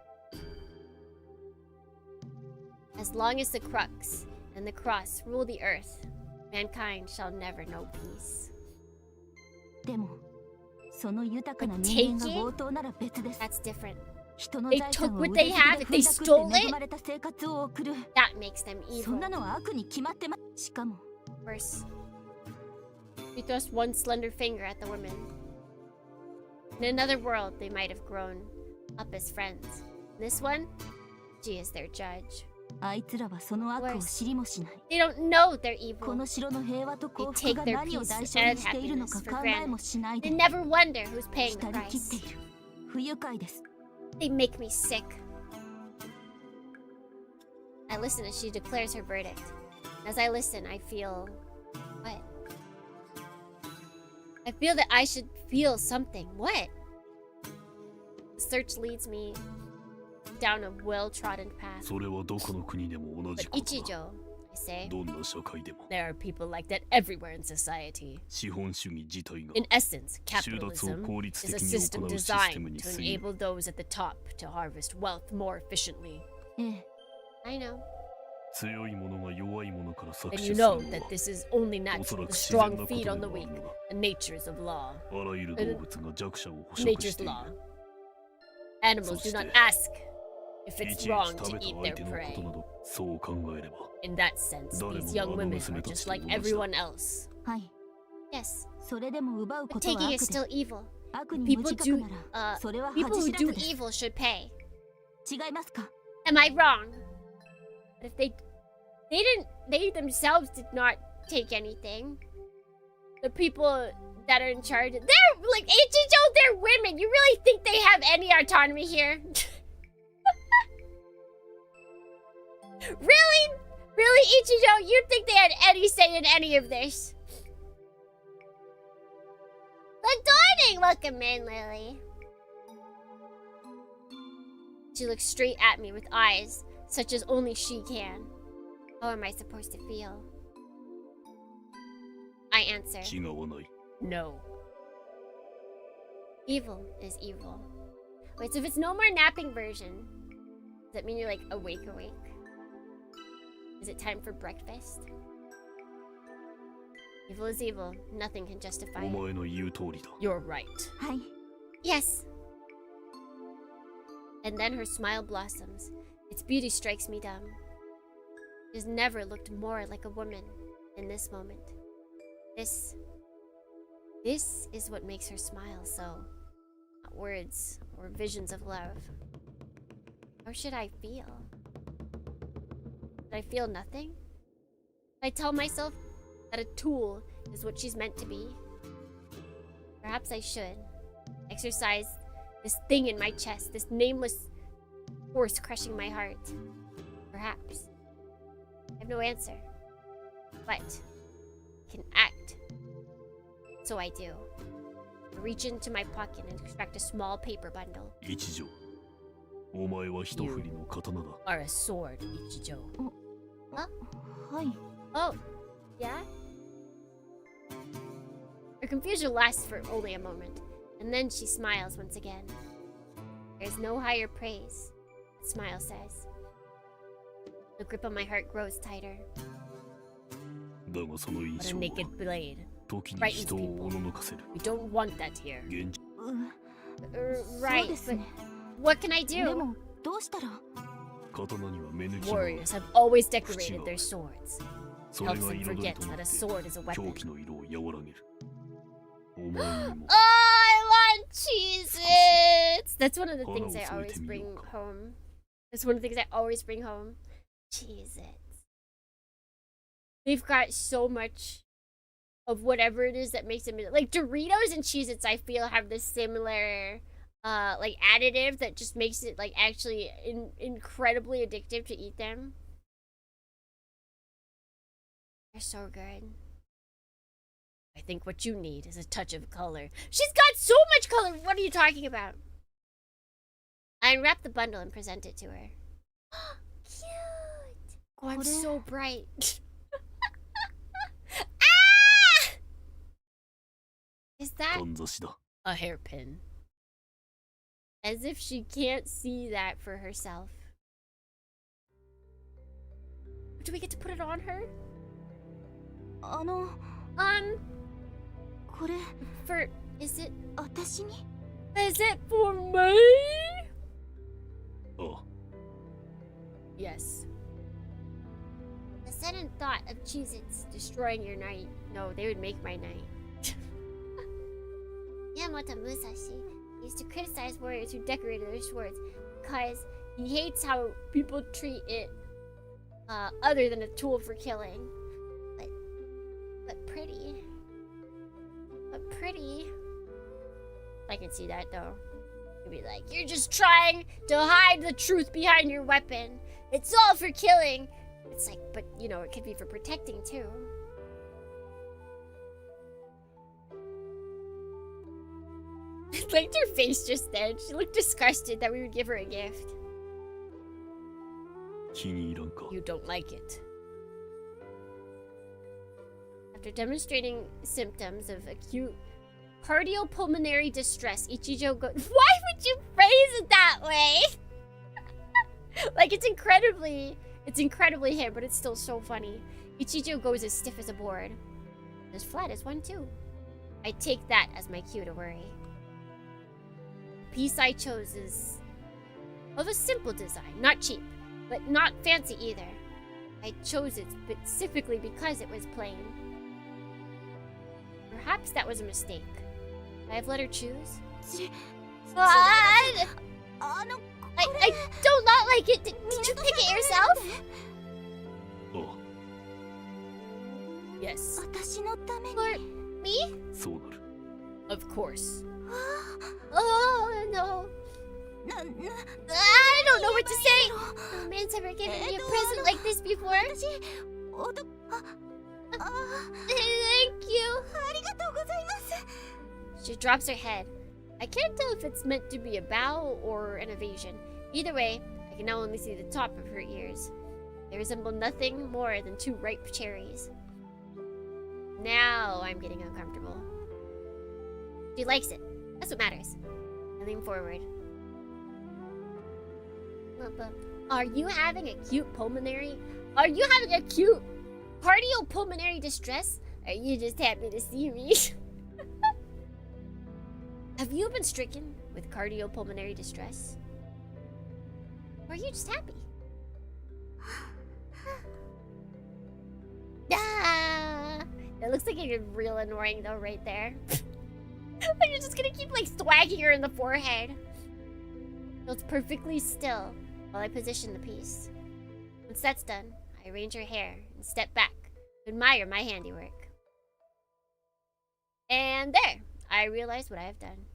as long as the crux and the cross rule the earth, mankind shall never know peace. でもその豊かな But 人間が taking? 強盗なら別です。 That's different. 人の They 財 took 産を what 腕 they 利き have. で If 踏 they んだく stole って恵 it, まれた生活を送る。 that makes them そんな evil. のは悪に決まってま。しかも Worse. She thrusts one slender finger at the woman. In another world, they might have grown up as friends. In this one, she is their judge. あいつらはその悪を知りもしない。 They don't know they're こ evil. の城の平和と They 幸 take 福が their 何を peace 代償 and にしているのか happiness for 考えもしない They で never wonder who's paying the 浸りきって price. いる。不愉快です。 They make me sick. I listen as she declares her verdict. As I listen, I feel... What? I feel that I should feel something. What? The search leads me down a well-trodden path. それはどこの国でも同 But じことだ。 Ichijou, I say, どんな社会でも There are people like that everywhere in society. 資本主義自体が In essence, 収奪を capitalism 効率 is a 的に system 行うシステム designed に to 過ぎる。 enable those at the top to harvest wealth more efficiently. ええ、 I know. 強い者が弱い者から搾 And 取 you する know の that は this is only おそ natural. ら The く自然 strong なこと feed で on も the あ weak. るのだ。 The natures of law. あらゆる動物が弱者を捕食し Nature's ている。 law. Animals do not ask if い it's ちいち wrong 食 to べた eat 相 their 手のこと prey. など、そう考えれば。 In that sense, 誰 these も young あの women 娘 are たち just と like 同じだ。 everyone else. はい。 Yes. それでも奪う But ことは taking 悪 is で still evil. 悪に無 People 自 do, 覚ならそれは people 恥 who 知ら do ずです evil should pay. 違いますか？ Am I wrong? But if they themselves did not take anything. The people that are in charge, they're like Ichijou, they're women. You really think they have any autonomy here? Really? Really, Ichijou? You think they had any say in any of this? The dawning! Welcome in, Lily. She looks straight at me with eyes such as only she can. How am I supposed to feel? I answer. 違わない。 No. Evil is evil. Wait, so if it's no more napping version, does that mean you're like awake? Is it time for breakfast? Evil is evil. Nothing can justify お it. 前の言う通りだ。 You're right. はい。 Yes. And then her smile blossoms. Its beauty strikes me dumb. She has never looked more like a woman in this moment. This is what makes her smile so. Not words or visions of love. How should I feel? Should I feel nothing? Should I tell myself that a tool is what she's meant to be? Perhaps I should. Exercise this thing in my chest, this nameless force crushing my heart. Perhaps. I have no answer. But I can act. So I do. I reach into my pocket and extract a small paper bundle. 一条。お前は一振りの刀だ。 Are a sword, Ichijou. はい。 Oh, yeah? Her confusion lasts for only a moment, and then she smiles once again. There's no higher praise, the smile says. The grip on my heart grows tighter. だがその But 印 a 象 naked は blade. 時に人をおののかせる。 We don't want that here. 現実 Right, そうです but ね。 what can I で do? もどうしたら？刀には目抜きがある。 Warriors have always decorated their swords. それ Helps が them 彩り forget とな that っ a て sword is a 狂 weapon. 気の色を和らげる。お前にも Oh, I want Cheez-Its! That's one of the things I Hold on, always wait a bring minute. home. That's one of the things I always bring home. Cheez-Its. They've got so much of whatever it is that makes them like Doritos and Cheez-Its. I feel have this similar like additive that just makes it like actually incredibly addictive to eat them. They're so good. I think what you need is a touch of color. She's got so much color. What are you talking about? I unwrap the bundle and present it to her. Cute. Oh, I'm so bright. Ah! Is that かんざしだ。 A hairpin. as if she can't see that for herself? Do we get to put it on her? あの、 Um, ここれ For is it 私に is it for me? ああ Yes. The sudden thought of Ch.6 destroying your night. No, they would make my night. Yamato Musashi used to criticize warriors who decorated their swords because he hates how people treat it other than a tool for killing. But pretty. But pretty. I can see that though. You'd be like, you're just trying to hide the truth behind your weapon. It's all for killing. It's like, but you know, it could be for protecting too. Liked her face just then. She looked disgusted that we would give her a gift. 気に入らんか You don't like it. After demonstrating symptoms of acute cardiopulmonary distress, Ichijou goes. Why would you phrase it that way? Like it's incredibly him, but it's still so funny. Ichijou goes as stiff as a board. As flat as one too. I take that as my cue to worry. The piece I chose is of a simple design, not cheap, but not fancy either. I chose it specifically because it was plain. Perhaps that was a mistake. I have let her choose. I don't not like it. Did you pick it yourself? ああ Yes. 私のために For me? そうなる Of course. Oh no. な I don't know what to say. No man's ever given me a present like this before. 私おど Thank you. ありがとうございます She drops her head. I can't tell if it's meant to be a bow or an evasion. Either way, I can now only see the top of her ears. They resemble nothing more than two ripe cherries. Now I'm getting uncomfortable. She likes it. That's what matters. I lean forward. Are you having acute pulmonary? Are you having acute cardiopulmonary distress? Are you just happy to see me? Have you been stricken with cardiopulmonary distress? Or are you just happy? Ah, it looks like you're real annoying though right there. Like you're just gonna keep like swagging her in the forehead. Feels perfectly still while I position the piece. Once that's done, I arrange her hair and step back to admire my handiwork. And there! I realize what I have done.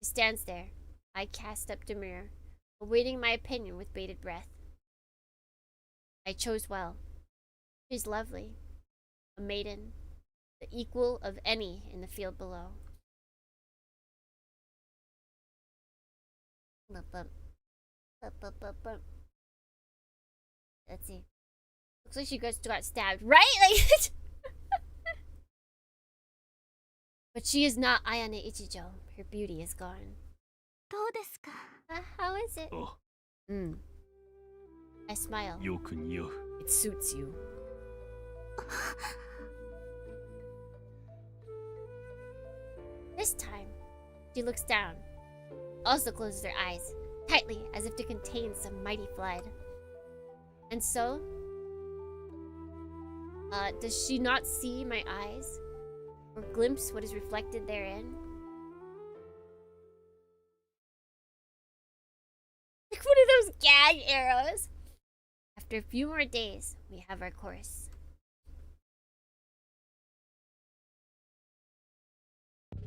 She stands there, eye cast up to mirror, awaiting my opinion with bated breath. I chose well. She's lovely. A maiden, the equal of any in the field below. Let's see. Looks like she got stabbed, right? Like But she is not Ayane Ichijou. Her beauty is gone. どうですか How is it? あ I smile. よく似合う It suits you. This time, she looks down, also closes her eyes, tightly as if to contain some mighty flood. And so, does she not see my eyes? Or glimpse what is reflected therein? Like one of those gag arrows. After a few more days, we have our course.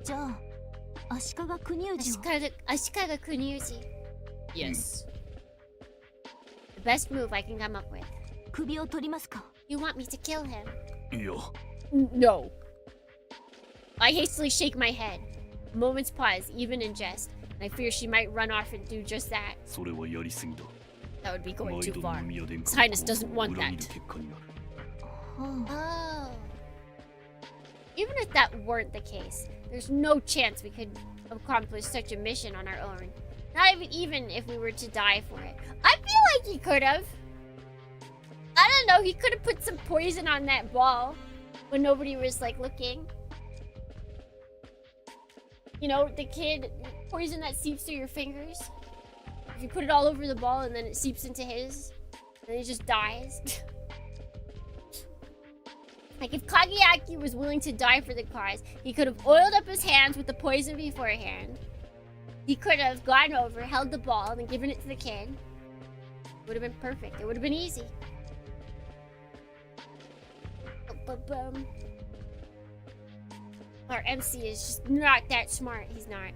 じゃあ足利国氏を Ashikaga Kunyuji. Yes. The best move I can come up with. 首を取りますか You want me to kill him? いや No. I hastily shake my head. A moment's pause, even in jest, and I fear she might run off and do just that. それはやりすぎだ That would be going 毎 too 度 far. 宮殿 His 下 Highness doesn't want 裏切る that. 結果になる Oh. Even if that weren't the case, there's no chance we could accomplish such a mission on our own. Not even if we were to die for it. I feel like he could have. I don't know, he could have put some poison on that ball. when nobody was like looking. You know, the kid poison that seeps through your fingers. If you put it all over the ball and then it seeps into his, and he just dies. Like if Kageaki was willing to die for the cause, he could have oiled up his hands with the poison beforehand. He could have gone over, held the ball, and then given it to the kid. It would have been perfect. It would have been easy. Our MC is just not that smart. He's not.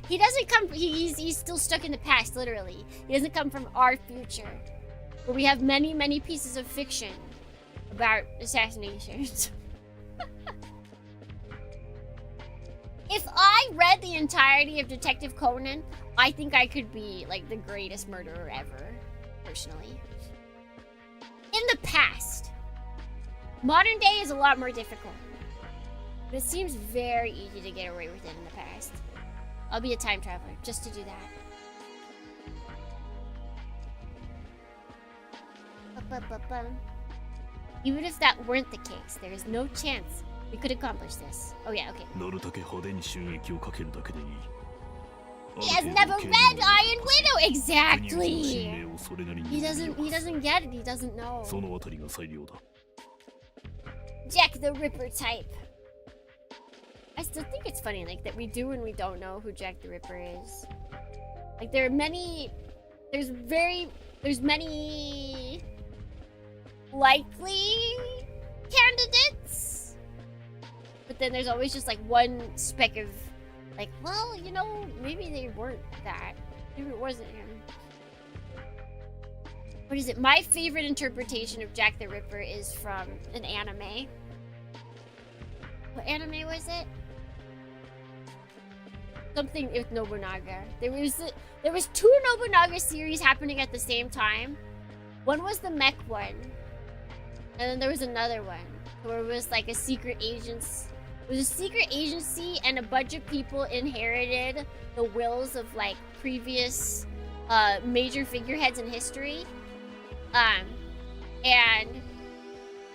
He doesn't come. He's still stuck in the past, literally. He doesn't come from our future, where we have many, many pieces of fiction about assassinations. If I read the entirety of Detective Conan, I think I could be like the greatest murderer ever, personally. In the past. Modern day is a lot more difficult. But it seems very easy to get away with it in the past. I'll be a time traveler just to do that. Even if that weren't the case, there is no chance we could accomplish this. Oh yeah, okay. He has never read Iron Widow! Exactly! He doesn't get it, he doesn't know. Jack the Ripper type. I still think it's funny, like, that we do and we don't know who Jack the Ripper is. Like, there are many... There's many... likely candidates, but then there's always just like one speck of like, well, you know, maybe they weren't that, maybe it wasn't him. What is it? My favorite interpretation of Jack the Ripper is from an anime. What anime was it? Something with Nobunaga. There was two Nobunaga series happening at the same time. One was the mech one. And then there was another one where it was like a secret agency. It was a secret agency and a bunch of people inherited the wills of like previous major figureheads in history. And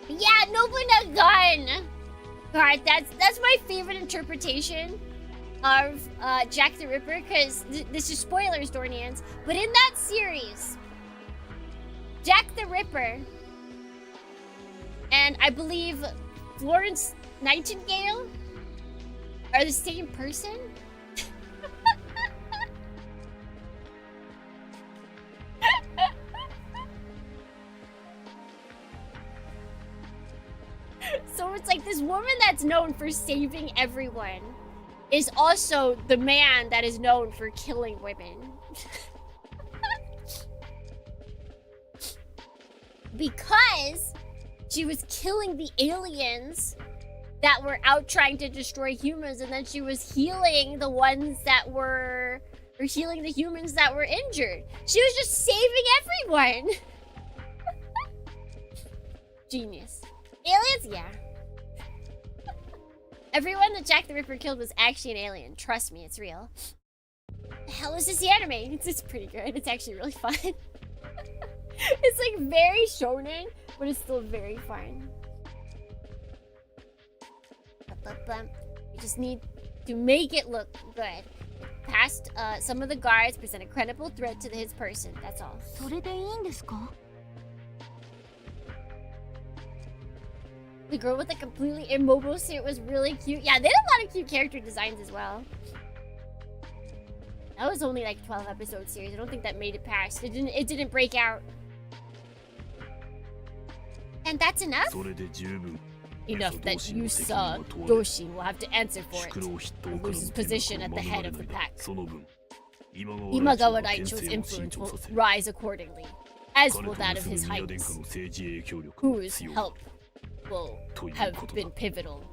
yeah, Nobunaga. God, that's my favorite interpretation of Jack the Ripper, because this is spoilers, Dornians. But in that series, Jack the Ripper and I believe Florence Nightingale are the same person? So it's like this woman that's known for saving everyone is also the man that is known for killing women. Because she was killing the aliens that were out trying to destroy humans, and then she was healing the ones that were... or healing the humans that were injured. She was just saving everyone! Genius. Aliens? Yeah. Everyone that Jack the Ripper killed was actually an alien. Trust me, it's real. The hell is this the anime? It's pretty good. It's actually really fun. It's like very shonen, but it's still very fun. We just need to make it look good. Past some of the guards present a credible threat to his person. That's all. The girl with the completely immobile suit was really cute. Yeah, they had a lot of cute character designs as well. That was only like 12 episode series. I don't think that made it past. It didn't break out. And that's enough? Enough that you saw Doshi will have to answer for it. Will lose his position at the head of the pack. Imagawa Daicho's influence will rise accordingly, as will that of His Highness, whose help will have been pivotal.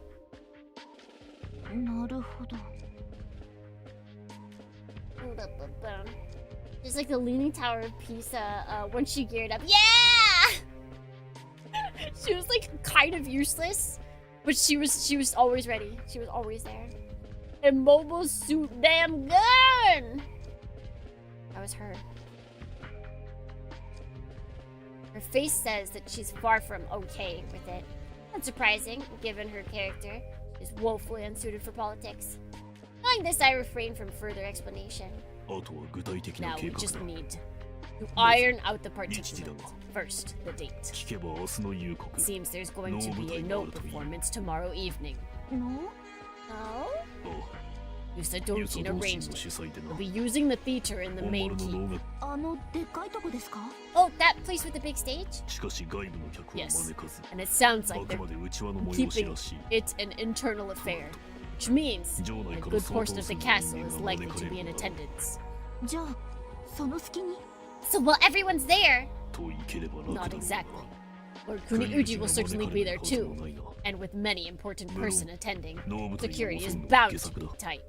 Just like the Leaning Tower of Pisa, when she geared up. Yeah! She was like kind of useless, but she was always ready. She was always there. And mobile suit damn gun! That was her. Her face says that she's far from okay with it. Not surprising, given her character is woefully unsuited for politics. Knowing this, I refrain from further explanation. あとは具体的な Now 計 we 画 just だ need to iron out the 日時だ particulars. が First, the date. 聞けば明日の夕刻 Seems there's going to be a No no performance tomorrow evening. の Oh? あ Yusa あユーサ Dojin 同心 arranged の it. 主催でな We'll be using the theater in the 本 main 丸の keep. 能があのでっかいとこですか？ Oh, that place with the big stage? しかし外部の客は Yes. 招かず And it sounds あ like く they're まで内輪の催し keeping らしい it an internal affair. Which means 城内 a から good 相当 portion of 数 the の castle 人 is 間が likely 招 to か be れ in るから attendance. じゃあその隙に So while everyone's there, と行ければ楽だ not ろう exactly. が Lord Kuniuji will が certainly 招か be れ there るはずも too. ないな And with many important person attending, 能舞台 security を is 襲うの bound 傑 to 作 be だ tight.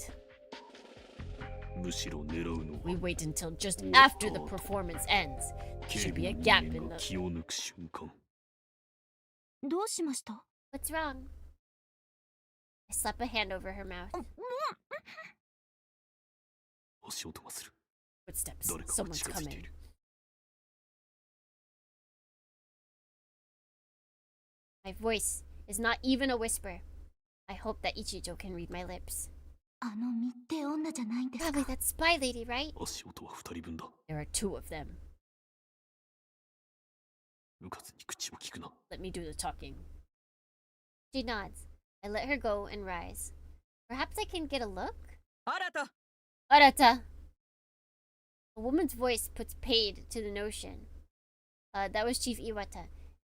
むしろ狙うの We は wait until just after the performance ends. There 警 should 備 be a の gap 人 in 間が the... 気を抜く瞬間どうしました？ What's wrong? I slap a hand over her mouth. 足音がする Footsteps. 誰かが Someone's 近づいてい coming. る My voice is not even a whisper. I hope that Ichijou can read my lips. あの密偵女じゃないんですか？ Probably that spy lady, right? 足音は二人分だ There are two of them. うかつに口を聞くな Let me do the talking. She nods. I let her go and rise. Perhaps I can get a look? 新た Arata! A woman's voice puts paid to the notion. That was Chief Iwata.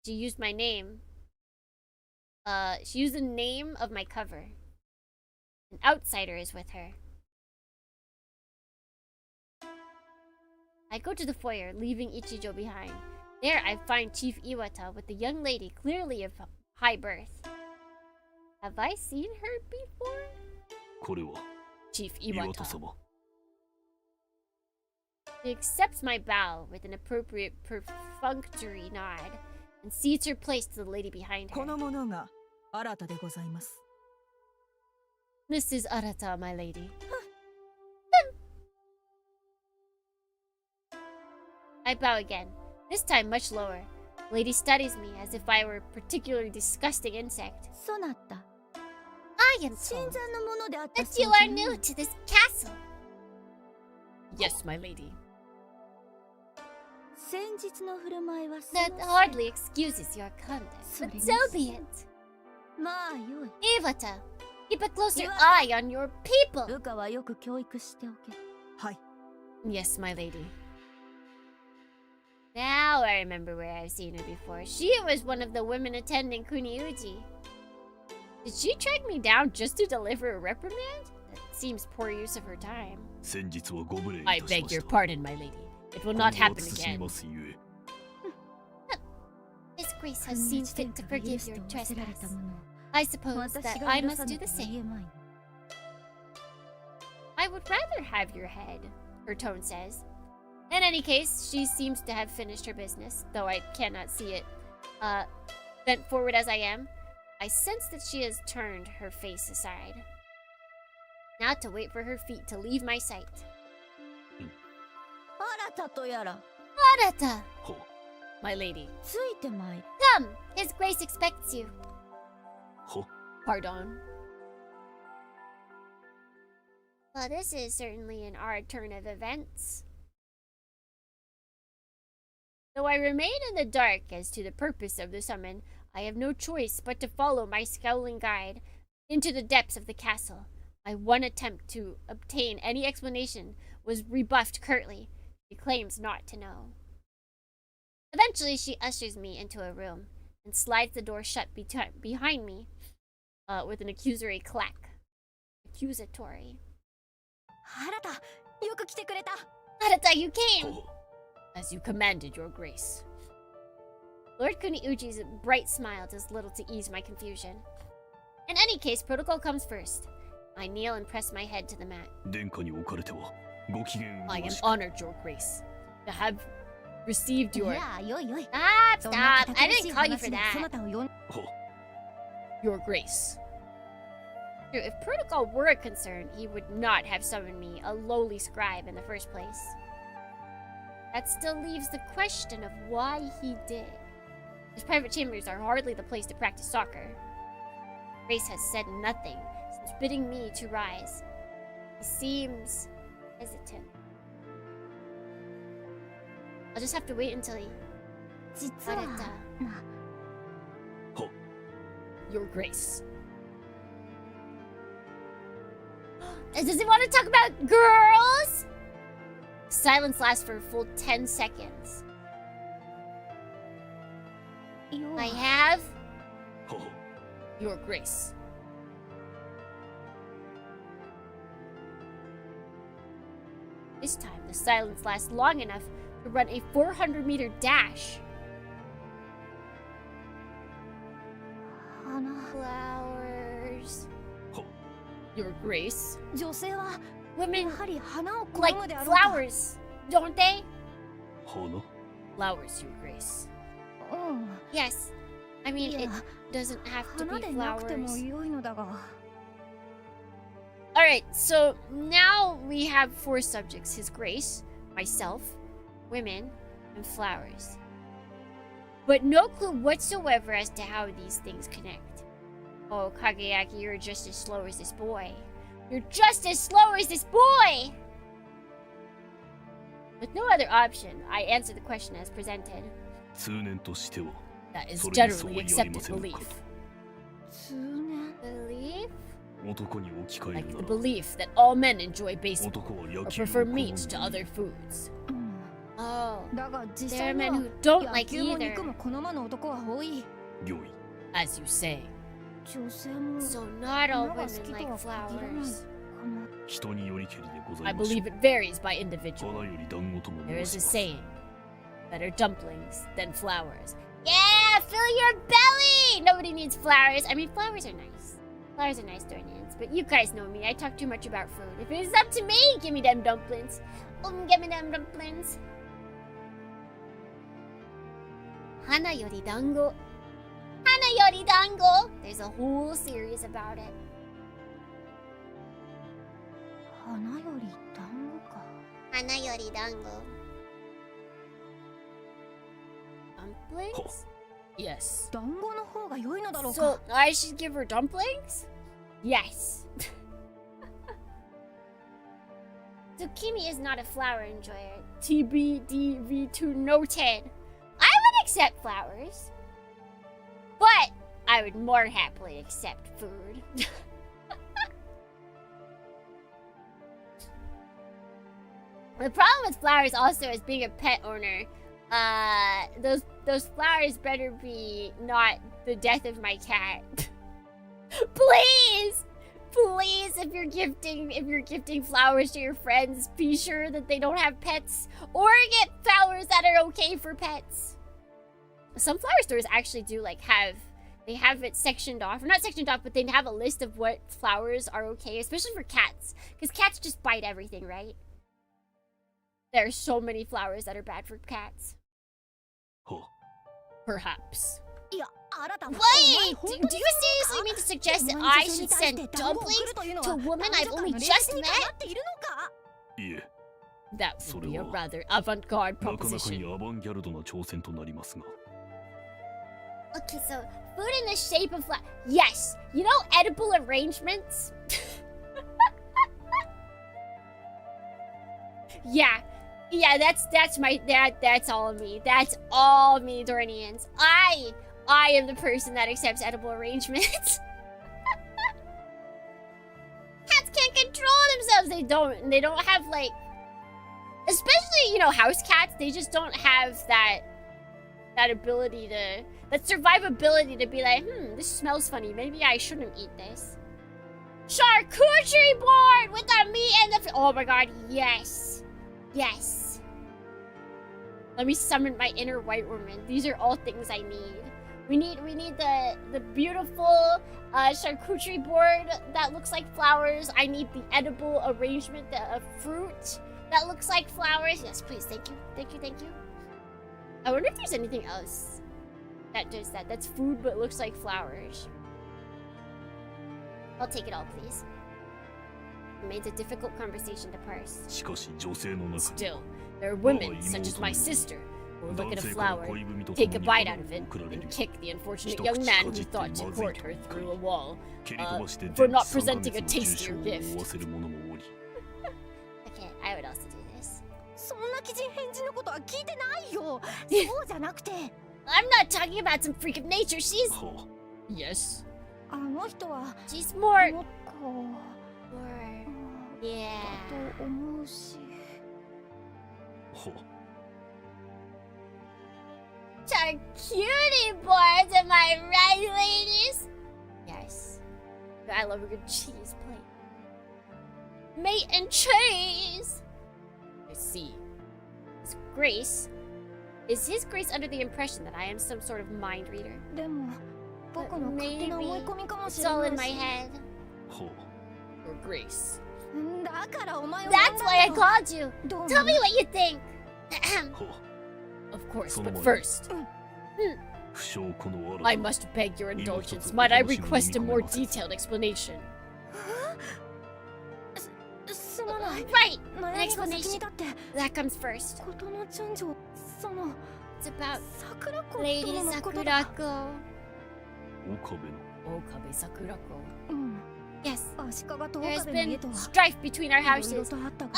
She used my name. She used the name of my cover. An outsider is with her. I go to the foyer, leaving Ichijou behind. There I find Chief Iwata with the young lady clearly of high birth. Have I seen her before? これは Chief 岩田 Iwata. 様 She accepts my bow with an appropriate perfunctory nod and cedes her place to the lady behind こ her. の者が新たでございます。 Mrs. Arata, my lady. I bow again, this time much lower. The lady studies me as if I were a particularly disgusting insect. そなた I am 新 told 参のものであった that そう you じゃ are な new to this castle. Yes, my lady. 先日の振る舞いはそ That の hardly excuses your conduct, but so be it. まあよい Iwata, keep a closer Iwata. eye on your people. 部下はよく教育しておけ。はい Yes, my lady. Now I remember where I've seen her before. She was one of the women attending Kuniuji. Did she track me down just to deliver a reprimand? That seems poor use of her time. 先日はご無礼い I たし beg まし your た pardon, my lady. It will 今 not 後は happen 慎み again. ますゆえ His Grace こ has んな seen 時点 fit to から許 forgive し your と仰せられた trespass. ものを I suppose 私 that が I 許 must さ do ぬ the とは言え same. まい。 I would rather have your head, her tone says. In any case, she seems to have finished her business, though I cannot see it. Bent forward as I am, I sense that she has turned her face aside. Now to wait for her feet to leave my sight. 新たとやら Arata, ほう my lady. ついてまいれ。 Come, His Grace expects you. ほ Pardon. Well, this is certainly an odd turn of events. Though I remain in the dark as to the purpose of the summon, I have no choice but to follow my scowling guide into the depths of the castle. My one attempt to obtain any explanation was rebuffed curtly. She claims not to know. Eventually, she ushers me into a room and slides the door shut behind me with an accusatory clack. Accusatory. 新たよく来てくれた。 Arata, you came! ほう As you commanded, your grace. Lord Kuniuji's bright smile does little to ease my confusion. In any case, protocol comes first. I kneel and press my head to the mat. 殿下におかれてはご機嫌 I よ am ろしく honored, your grace, to have received い your... やよいよい。 Stop, そんな stop! 堅 I 苦し didn't い call you 話 for にそな that. たを呼ん。ほう Your grace. True, if protocol were a concern, he would not have summoned me, a lowly scribe, in the first place. That still leaves the question of why he did. His private chambers are hardly the place to practice soccer. Grace has said nothing since bidding me to rise. He seems hesitant. I'll just have to wait until he... 実はな Your Grace. Does he want to talk about girls? Silence lasts for a full 10 seconds. I have... Your Grace. This time, the silence lasts long enough to run a 400-meter dash. 花 Flowers. Your Grace. 女性はや Women はり花を好 like むであろうか flowers, don't they? 花 Flowers, Your Grace. うん Yes. I mean, いや it doesn't have to 花 be でなくても flowers. 良いのだが Alright, so now we have 4 subjects. His Grace, myself, women, and flowers. But no clue whatsoever as to how these things connect. Oh, Kageyaki, you're just as slow as this boy. You're just as slow as this boy! With no other option, I answer the question as presented. 通念としては That is それに generally 相違ありま accepted せんの belief. か 通年 Believe? 男に置き換え Like る the なら belief that all men enjoy baseball 男は野 or 球を prefer 好む meats to other foods. うん Oh. だが実 There 際 are に men は who don't 野 like 球も either. 肉も好まぬ男は多い良い As you say, 女性も So not all 花が women 好きと like は限らない flowers. かな人によりけりでござ I いましょ believe it varies by individual. 花より団子とも There 申 is し a ます saying, better dumplings than flowers. Yeah, fill your belly! Nobody needs flowers. I mean, flowers are nice. Flowers are nice, Dornians. But you guys know me. I talk too much about food. If it's up to me, give me them dumplings. Give me them dumplings. Hana yori dango. Hana yori dango. There's a whole series about it. 花より団子か Hana yori dango. Dumplings? Yes. 団子の方が良いのだろう So か I should give her dumplings? Yes. Zucchini is not a flower enjoyer. TBDV2 noted. I would accept flowers. But I would more happily accept food. The problem with flowers also as being a pet owner, those flowers better be not the death of my cat. Please! Please, if you're gifting flowers to your friends, be sure that they don't have pets, or get flowers that are okay for pets. Some flower stores actually do like have it sectioned off, or not sectioned off, but they have a list of what flowers are okay, especially for cats, because cats just bite everything, right? There are so many flowers that are bad for cats. は Perhaps. いやあなた Wait! お Do 前 you seriously mean to suggest that I should send dumplings to a woman I've only just met? いるのかいえ That would be a それは rather avant-garde なかなかに proposition. アバンギャルドな挑戦となりますが Okay, so food in the shape of flower. Yes, you know edible arrangements. Yeah, that's all me. That's all me, Dornians. I am the person that accepts edible arrangements. Cats can't control themselves. They don't have like, especially, you know, house cats, they just don't have that ability to, that survivability to be like, this smells funny. Maybe I shouldn't eat this. Charcuterie board with the meat and the, oh my god, yes. Yes. Let me summon my inner white woman. These are all things I need. We need the beautiful charcuterie board that looks like flowers. I need the edible arrangement of fruit that looks like flowers. Yes, please. Thank you. Thank you. Thank you. I wonder if there's anything else that does that. That's food but looks like flowers. I'll take it all, please. It's a difficult conversation to parse. しかし女性の中に Still, there are women, such as my sister, Or look at a flower, take a bite out of it, and kick the unfortunate young man who thought to court her through a wall for not presenting a tastier gift. Okay, I would also do this. そんな鬼人返事のことは聞いてないよ。そうじゃなくて、 I'm not talking about some freak of nature. She's Yes. あの人は she's more もっと yeah. だと思うし。 Are cutie boards, am I right, ladies? Yes. I love a good cheese plate. Mate and cheese! I see. Is his grace under the impression that I am some sort of mind reader? でも僕の勝手な思い込みかもし It's れ all な in い my し。 head. Or Grace. だからお前を That's why I called you. どう Tell me what you think. Of course, So but no. first, I must beg your indulgence. Might I request a more detailed explanation? すまない。 Right. 悩 An みが先に explanation. 立って That comes first. 事の順序その It's about 桜子 Lady 殿のことだ。 Sakurako. Okabe Sakurako. うん。 Yes. 足利と There's 岡部の家 been とは strife between our いろいろ houses. とあったが。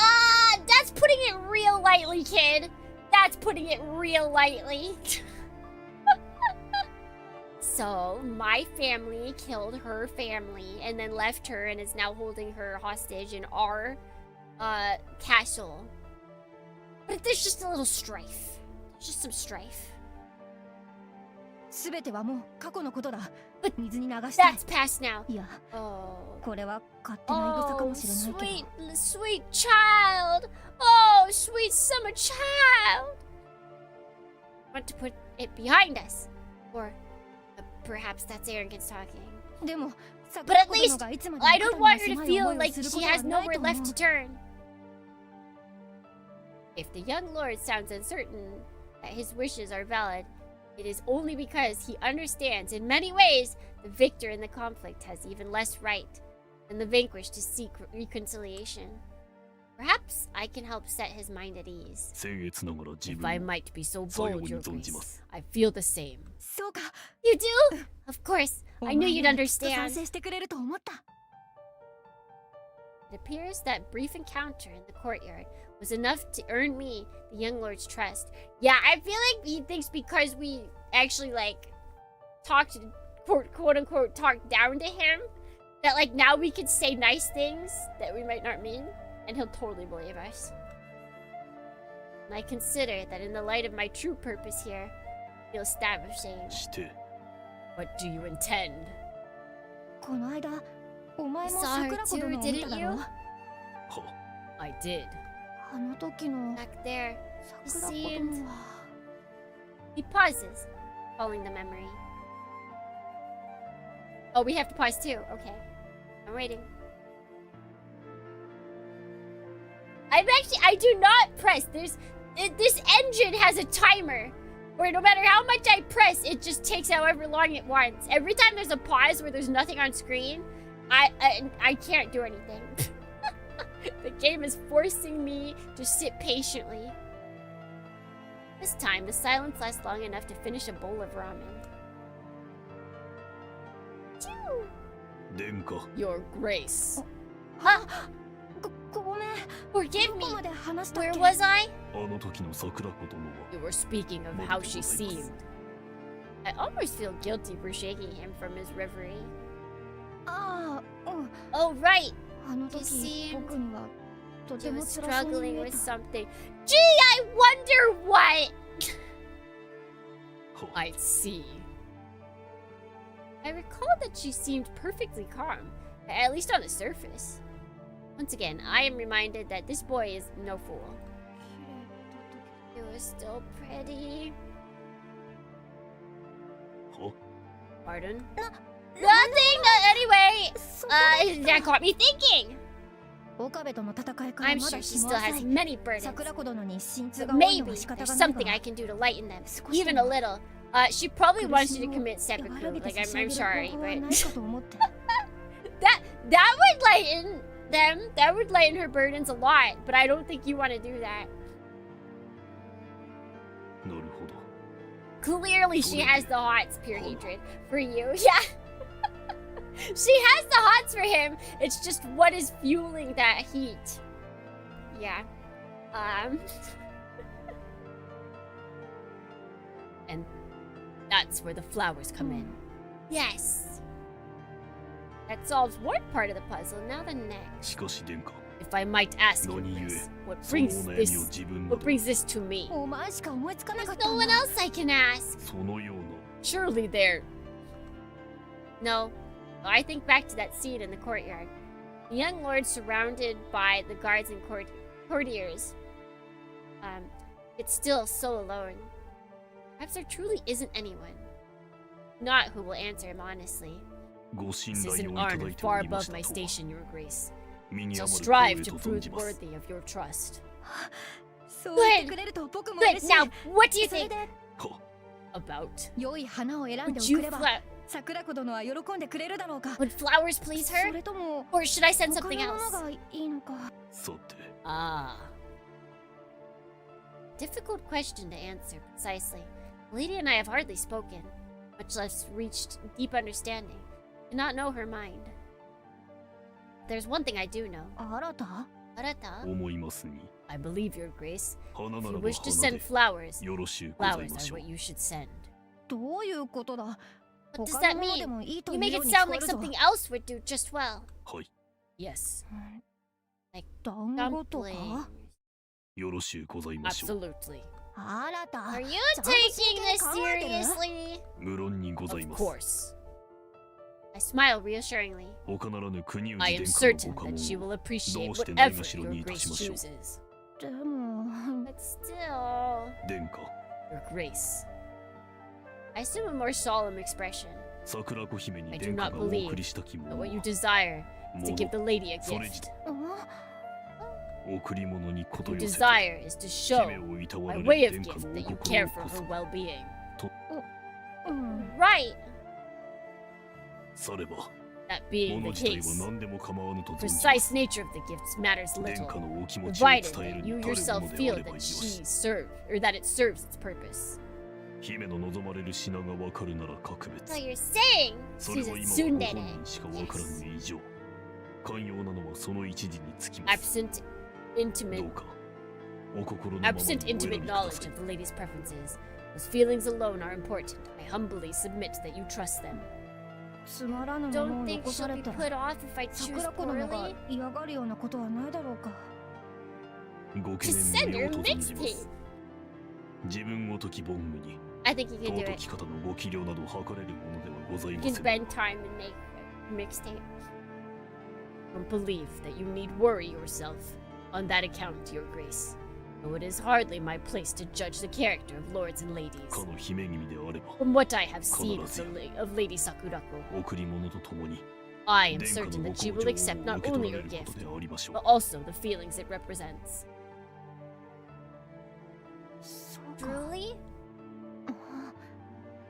That's putting it real lightly, kid. That's putting it real lightly. So, my family killed her family and then left her and is now holding her hostage in our castle. But there's just a little strife. There's just some strife. すべてはもう過去のことだ。水に流したい。 That's past now. いや、 Oh. これは勝手な言い草か Oh, もしれないけど。 sweet child. Oh, sweet summer child. Want to put it behind us. Or perhaps that's arrogance talking. でも、 But at 桜子 least 殿がいつまで I も don't 肩身 want が her 狭 to い feel 思いを like する she ことは has ない nowhere と思 left う to。turn. If the young lord sounds uncertain that his wishes are valid, it is only because he understands in many ways the victor in the conflict has even less right than the vanquished to seek reconciliation. Perhaps I can help set his mind at ease. If I might be so bold, Your Grace, I feel the same. そうか。 You do? Of course. I knew you'd お前ならきっと understand. 賛成してくれると思った。 It appears that brief encounter in the courtyard was enough to earn me the young lord's trust. Yeah, I feel like he thinks because we actually like talked, quote unquote, talked down to him, that like now we could say nice things that we might not mean, and he'll totally believe us. And I consider that in the light of my true purpose here, he'll stab of shame. What do you intend? この間、お前 You も saw her 桜子 too, 殿を見た didn't だ you? ろ。 I did. あの時の Back there, 桜子殿は。 he pauses, following the memory. Oh, we have to pause too. Okay. I'm waiting. I do not press. This engine has a timer where no matter how much I press, it just takes however long it wants. Every time there's a pause where there's nothing on screen, I can't do anything. The game is forcing me to sit patiently. This time, the silence lasts long enough to finish a bowl of ramen. Choo! Your Grace. Ah, ごめん。 forgive ど me. こまで話したっ Where け？ was I? You were speaking of how she seemed. I almost feel guilty for shaking him from his reverie. ああ、うん。 Oh, right. あの You 時 seemed 僕にはと He ても was 辛そうに struggling 見え with た。 something. Gee, I wonder what. I see. I recall that she seemed perfectly calm, at least on the surface. Once again, I am reminded that this boy is no fool. It was still pretty. Pardon? Nothing! Anyway, そこで that got me thinking. 岡部との戦いから I'm ま sure だ she 日も still 浅 has い。 many burdens. 桜子殿に心痛 But が多いの maybe は仕方 there's がない something が I can do to lighten them, 少し even で a も little. She probably 苦 wants し you み to を commit seppuku. 和らげて Like 差し上 I'm げる sorry, 方法は but ないかと思って。 that would lighten them. That would lighten her burdens a lot. But I don't think you want to do that. なるほ Clearly she has the hots, pure hatred, for you. Yeah. She has the hots for him. It's just what is fueling that heat. Yeah. And that's where the flowers come in. Yes. That solves one part of the puzzle. Now the next. しかし殿下 If I might ask you 何故 this, what そのお brings 悩 this みを自分な what ど brings this to me? お前しか思いつかなかっ There's た no ん one だ else I can ask. そのような Surely there. No. I think back to that scene in the courtyard. The young lord surrounded by the guards and courtiers. It's still so alone. Perhaps there truly isn't anyone. Not who will answer him honestly. ご信 This 頼 is を an いただ honor いてお far りま above した my とは station, Your Grace. 身に Shall 余る strive 光栄 to と存 prove じます worthy of your trust. そう言ってくれると僕も Good. 嬉しい Now, what do you それ think で は about? 良い花を選んで Would お you くれば 桜子殿は喜んでくれるだろうか would flowers please そ her? れとも Or should I send 他 something のもの else? がいいのかさて Ah. Difficult question to answer precisely. The lady and I have hardly spoken, much less reached deep understanding. I do not know her mind. There's one thing I do know. 新た Arata, 思いますに I believe your grace. 花 If な you らば wish to 花 send で flowers, よろしゅうござい flowers ま are しょう what you should send. どういうことだ What does 他 that のもの mean? でもいいと You いう make よ it うに sound 聞こえ like るぞ something else would do just well. はい Yes. 団子とか Dumpling. よろしゅうございましょう Absolutely. 新た Are you ちゃんと taking 真剣に this 考えてる seriously? 無論にござい Of ます course. I smile reassuringly. 他ならぬ国氏 I am 殿下 certain のご家 that she 紋 will を appreciate どうしてない whatever がしろ your にいた grace しましょう chooses. でも But still, 殿下 your grace. I assume a more solemn expression. 桜子姫に I do 殿下 not がお believe 送りしたきも that の what you は desire is to も give the lady a それ自 gift. 体うん贈り物にこと Your 寄せて desire is to show 姫をいたわ by ら way れ of る殿下 gift の that お you 心 care を for こそ her well-being. うん Right. されば That being 物 the 自体 case, は何でも構わぬと存じま precise す nature of the gifts matters 殿 little, 下のお気持ちを伝 provided える that you に足る yourself もので feel あればよ that し she serves or that it serves its purpose. 姫の望まれる品がわかるなら格別 So you're saying それは Susan 今はご Tsundere 本人しかわからぬ以上寛容なのはその一時につきます absent ど intimate うかお心のままに absent お選び intimate くだ knowledge さい of the lady's preferences. Those feelings alone are important. I humbly submit that you trust them. つまらぬもの Don't を think 残さ she'll れ be た put ら off if I choose 桜子殿が poorly. 嫌がるようなことはないだろうかご懸 Just 念 send 無 your 用と存じます mixtape. 自分ごとき凡具に I think you can 尊 do き it. 方のご器量など測れるものではござい You ま can せん spend time and make a mixtape. Don't believe that you need worry yourself on that account, Your Grace. Though it is hardly my place to judge the character of lords and ladies. かの姫君であれば From what I have seen of Lady Sakurako, 贈り物とともに I am 殿下 certain のご that she 厚 will 情 accept を not 受け取 only られ your ること gift, でありましょ but う also the feelings it represents. そうか Truly?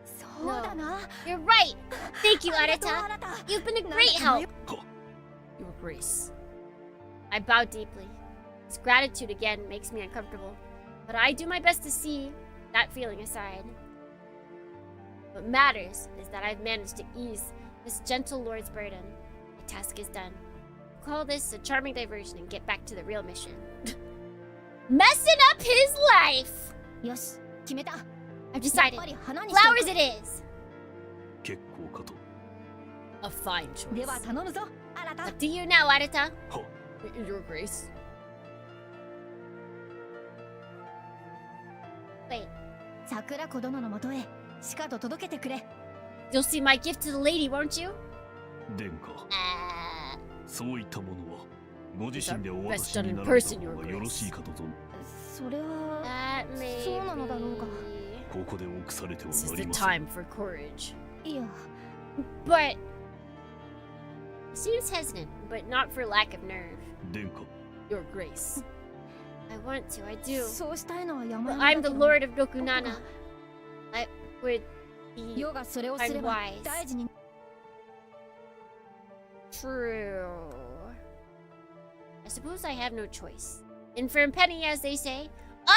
そうだな You're right! Thank you, ありがとう Arata! 新た You've been a なん great だか help! は Your Grace. I bow deeply. This gratitude again makes me uncomfortable, but I do my best to see that feeling aside. What matters is that I've managed to ease this gentle lord's burden. My task is done. Call this a charming diversion and get back to the real mission. Messing up his life! よし決めた I've やっ decided. ぱり花にしてお Flowers く it is! 結構かと A fine では choice. 頼むぞ新た Up to you now, Arata. は Your Grace. Wait, 桜子殿のもとへしかと届けてくれ you'll see my gift to the lady, won't you? 殿下そういったものはご自身でお渡 Best し done に in なられた person, 方 Your がよろ Grace. しいかと存それは That may そうなのだろうか ここで臆されては This is な the りません time for courage. いや But seems hesitant, but not for lack of nerve. 殿下 Your Grace. I want to, I do. そうしたいのは山 But 々 I'm だ the けど Lord of Rokunana. I would be 世がそれをすれば unwise. 大事に True. I suppose I have no choice. Infirm penny, as they say.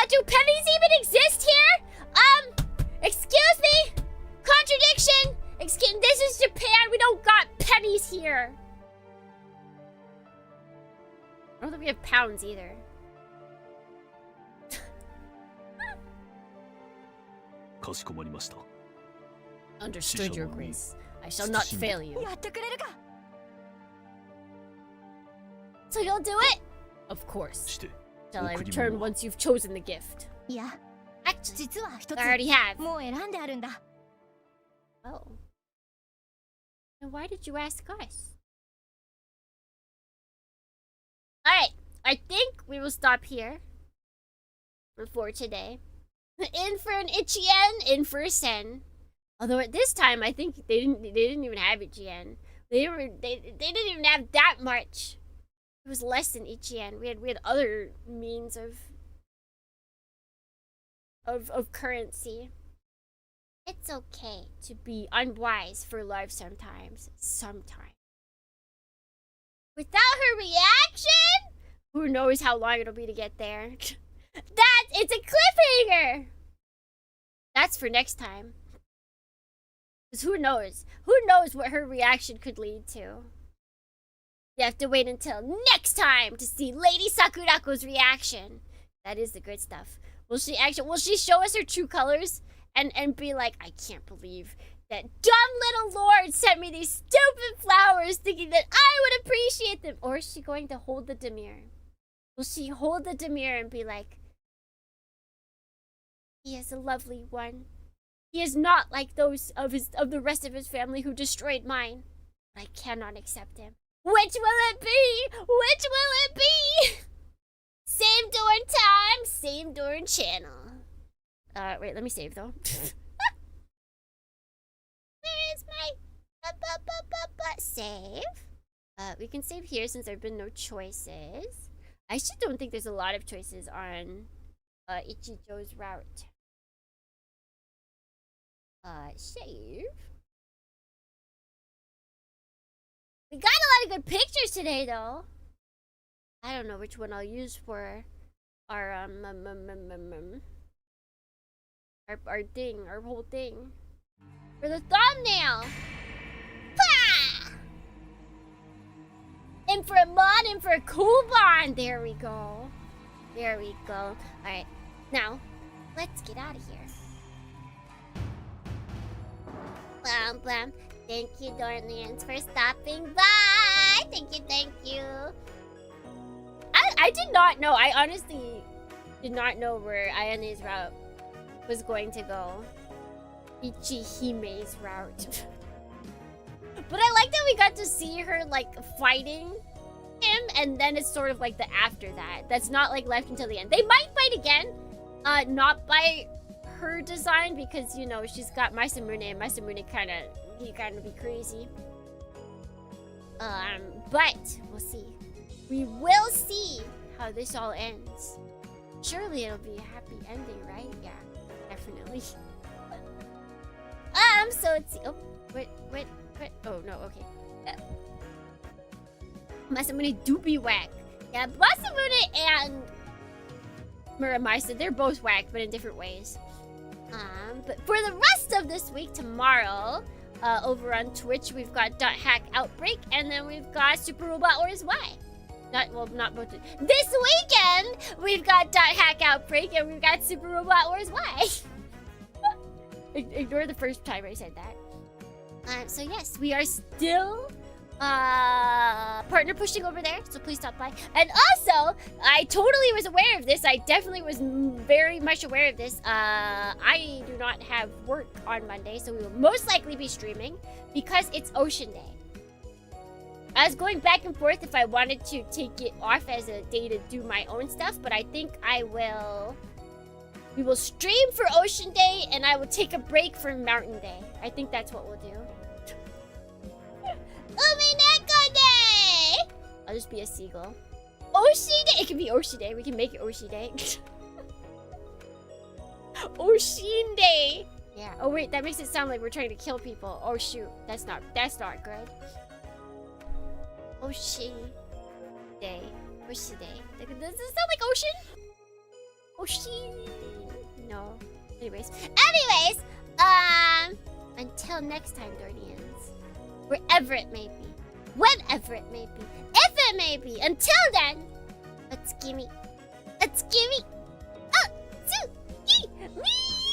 Do pennies even exist here? Excuse me? Contradiction! Excuse, this is Japan, we don't got pennies here. I don't think we have pounds either. Understood, Your Grace. I shall not fail you. So you'll do it? Of course. Shall I return once you've chosen the gift? いや Actually, 実は一つ I already have. もう選んであるんだ Oh. Then why did you ask us? Alright, I think we will stop here for today. In for an Ichien, in for a Sen. Although at this time, I think they didn't even have Ichien. They didn't even have that much. It was less than Ichien. We had other means of currency. It's okay to be unwise for love sometimes. Sometimes. Without her reaction, who knows how long it'll be to get there. It's a cliffhanger! That's for next time. Because who knows? Who knows what her reaction could lead to? You have to wait until next time to see Lady Sakurako's reaction. That is the good stuff. Will she show us her true colors? And be like, I can't believe that dumb little lord sent me these stupid flowers thinking that I would appreciate them. Or is she going to hold the demure? Will she hold the demure and be like, he is a lovely one. He is not like those of the rest of his family who destroyed mine. I cannot accept him. Which will it be? Which will it be? Same Dorn time, same Dorn channel. Wait, let me save though. Where is my save? We can save here since there have been no choices. I actually don't think there's a lot of choices on Ichijou's route. Save. We got a lot of good pictures today though. I don't know which one I'll use for our whole thing. For the thumbnail! Pah! And for a mod and for a coupon! There we go. There we go. Alright, now, let's get out of here. Blam blam. Thank you, Dorlians, for stopping by! Thank you, thank you. I did not know. I honestly did not know where Ayane's route was going to go. Ichihime's route. But I like that we got to see her like fighting him, and then it's sort of like the after that. That's not like left until the end. They might fight again. Not by her design, because you know she's got Masamune, and Masamune kind of be crazy. But we'll see. We will see how this all ends. Surely it'll be a happy ending, right? Yeah, definitely. So let's see. Oh, wait. Oh, no, okay. Masamune do be whack. Yeah, Masamune and Muramasa, they're both whack, but in different ways. But for the rest of this week, tomorrow, over on Twitch, we've got .hack Outbreak, and then we've got Super Robot Wars Y. Not both. This weekend, we've got .hack Outbreak, and we've got Super Robot Wars Y. Ignore the first time I said that. So yes, we are still partner pushing over there, so please stop by. And also, I totally was aware of this. I definitely was very much aware of this. I do not have work on Monday, so we will most likely be streaming because it's Ocean Day. I was going back and forth if I wanted to take it off as a day to do my own stuff, but I think we will stream for Ocean Day, and I will take a break for Mountain Day. I think that's what we'll do. Umineko Day! I'll just be a seagull. Oshi Day! It can be Oshi Day. We can make it Oshi Day. Oshin Day! Yeah. Oh wait, that makes it sound like we're trying to kill people. Oh shoot. That's not good. Oshi Day. Oshi Day. Does it sound like ocean? Oshi. No. Anyways, until next time, Guardians. Wherever it may be, whenever it may be, if it may be. Until then, let's gimme. 2, 3, me.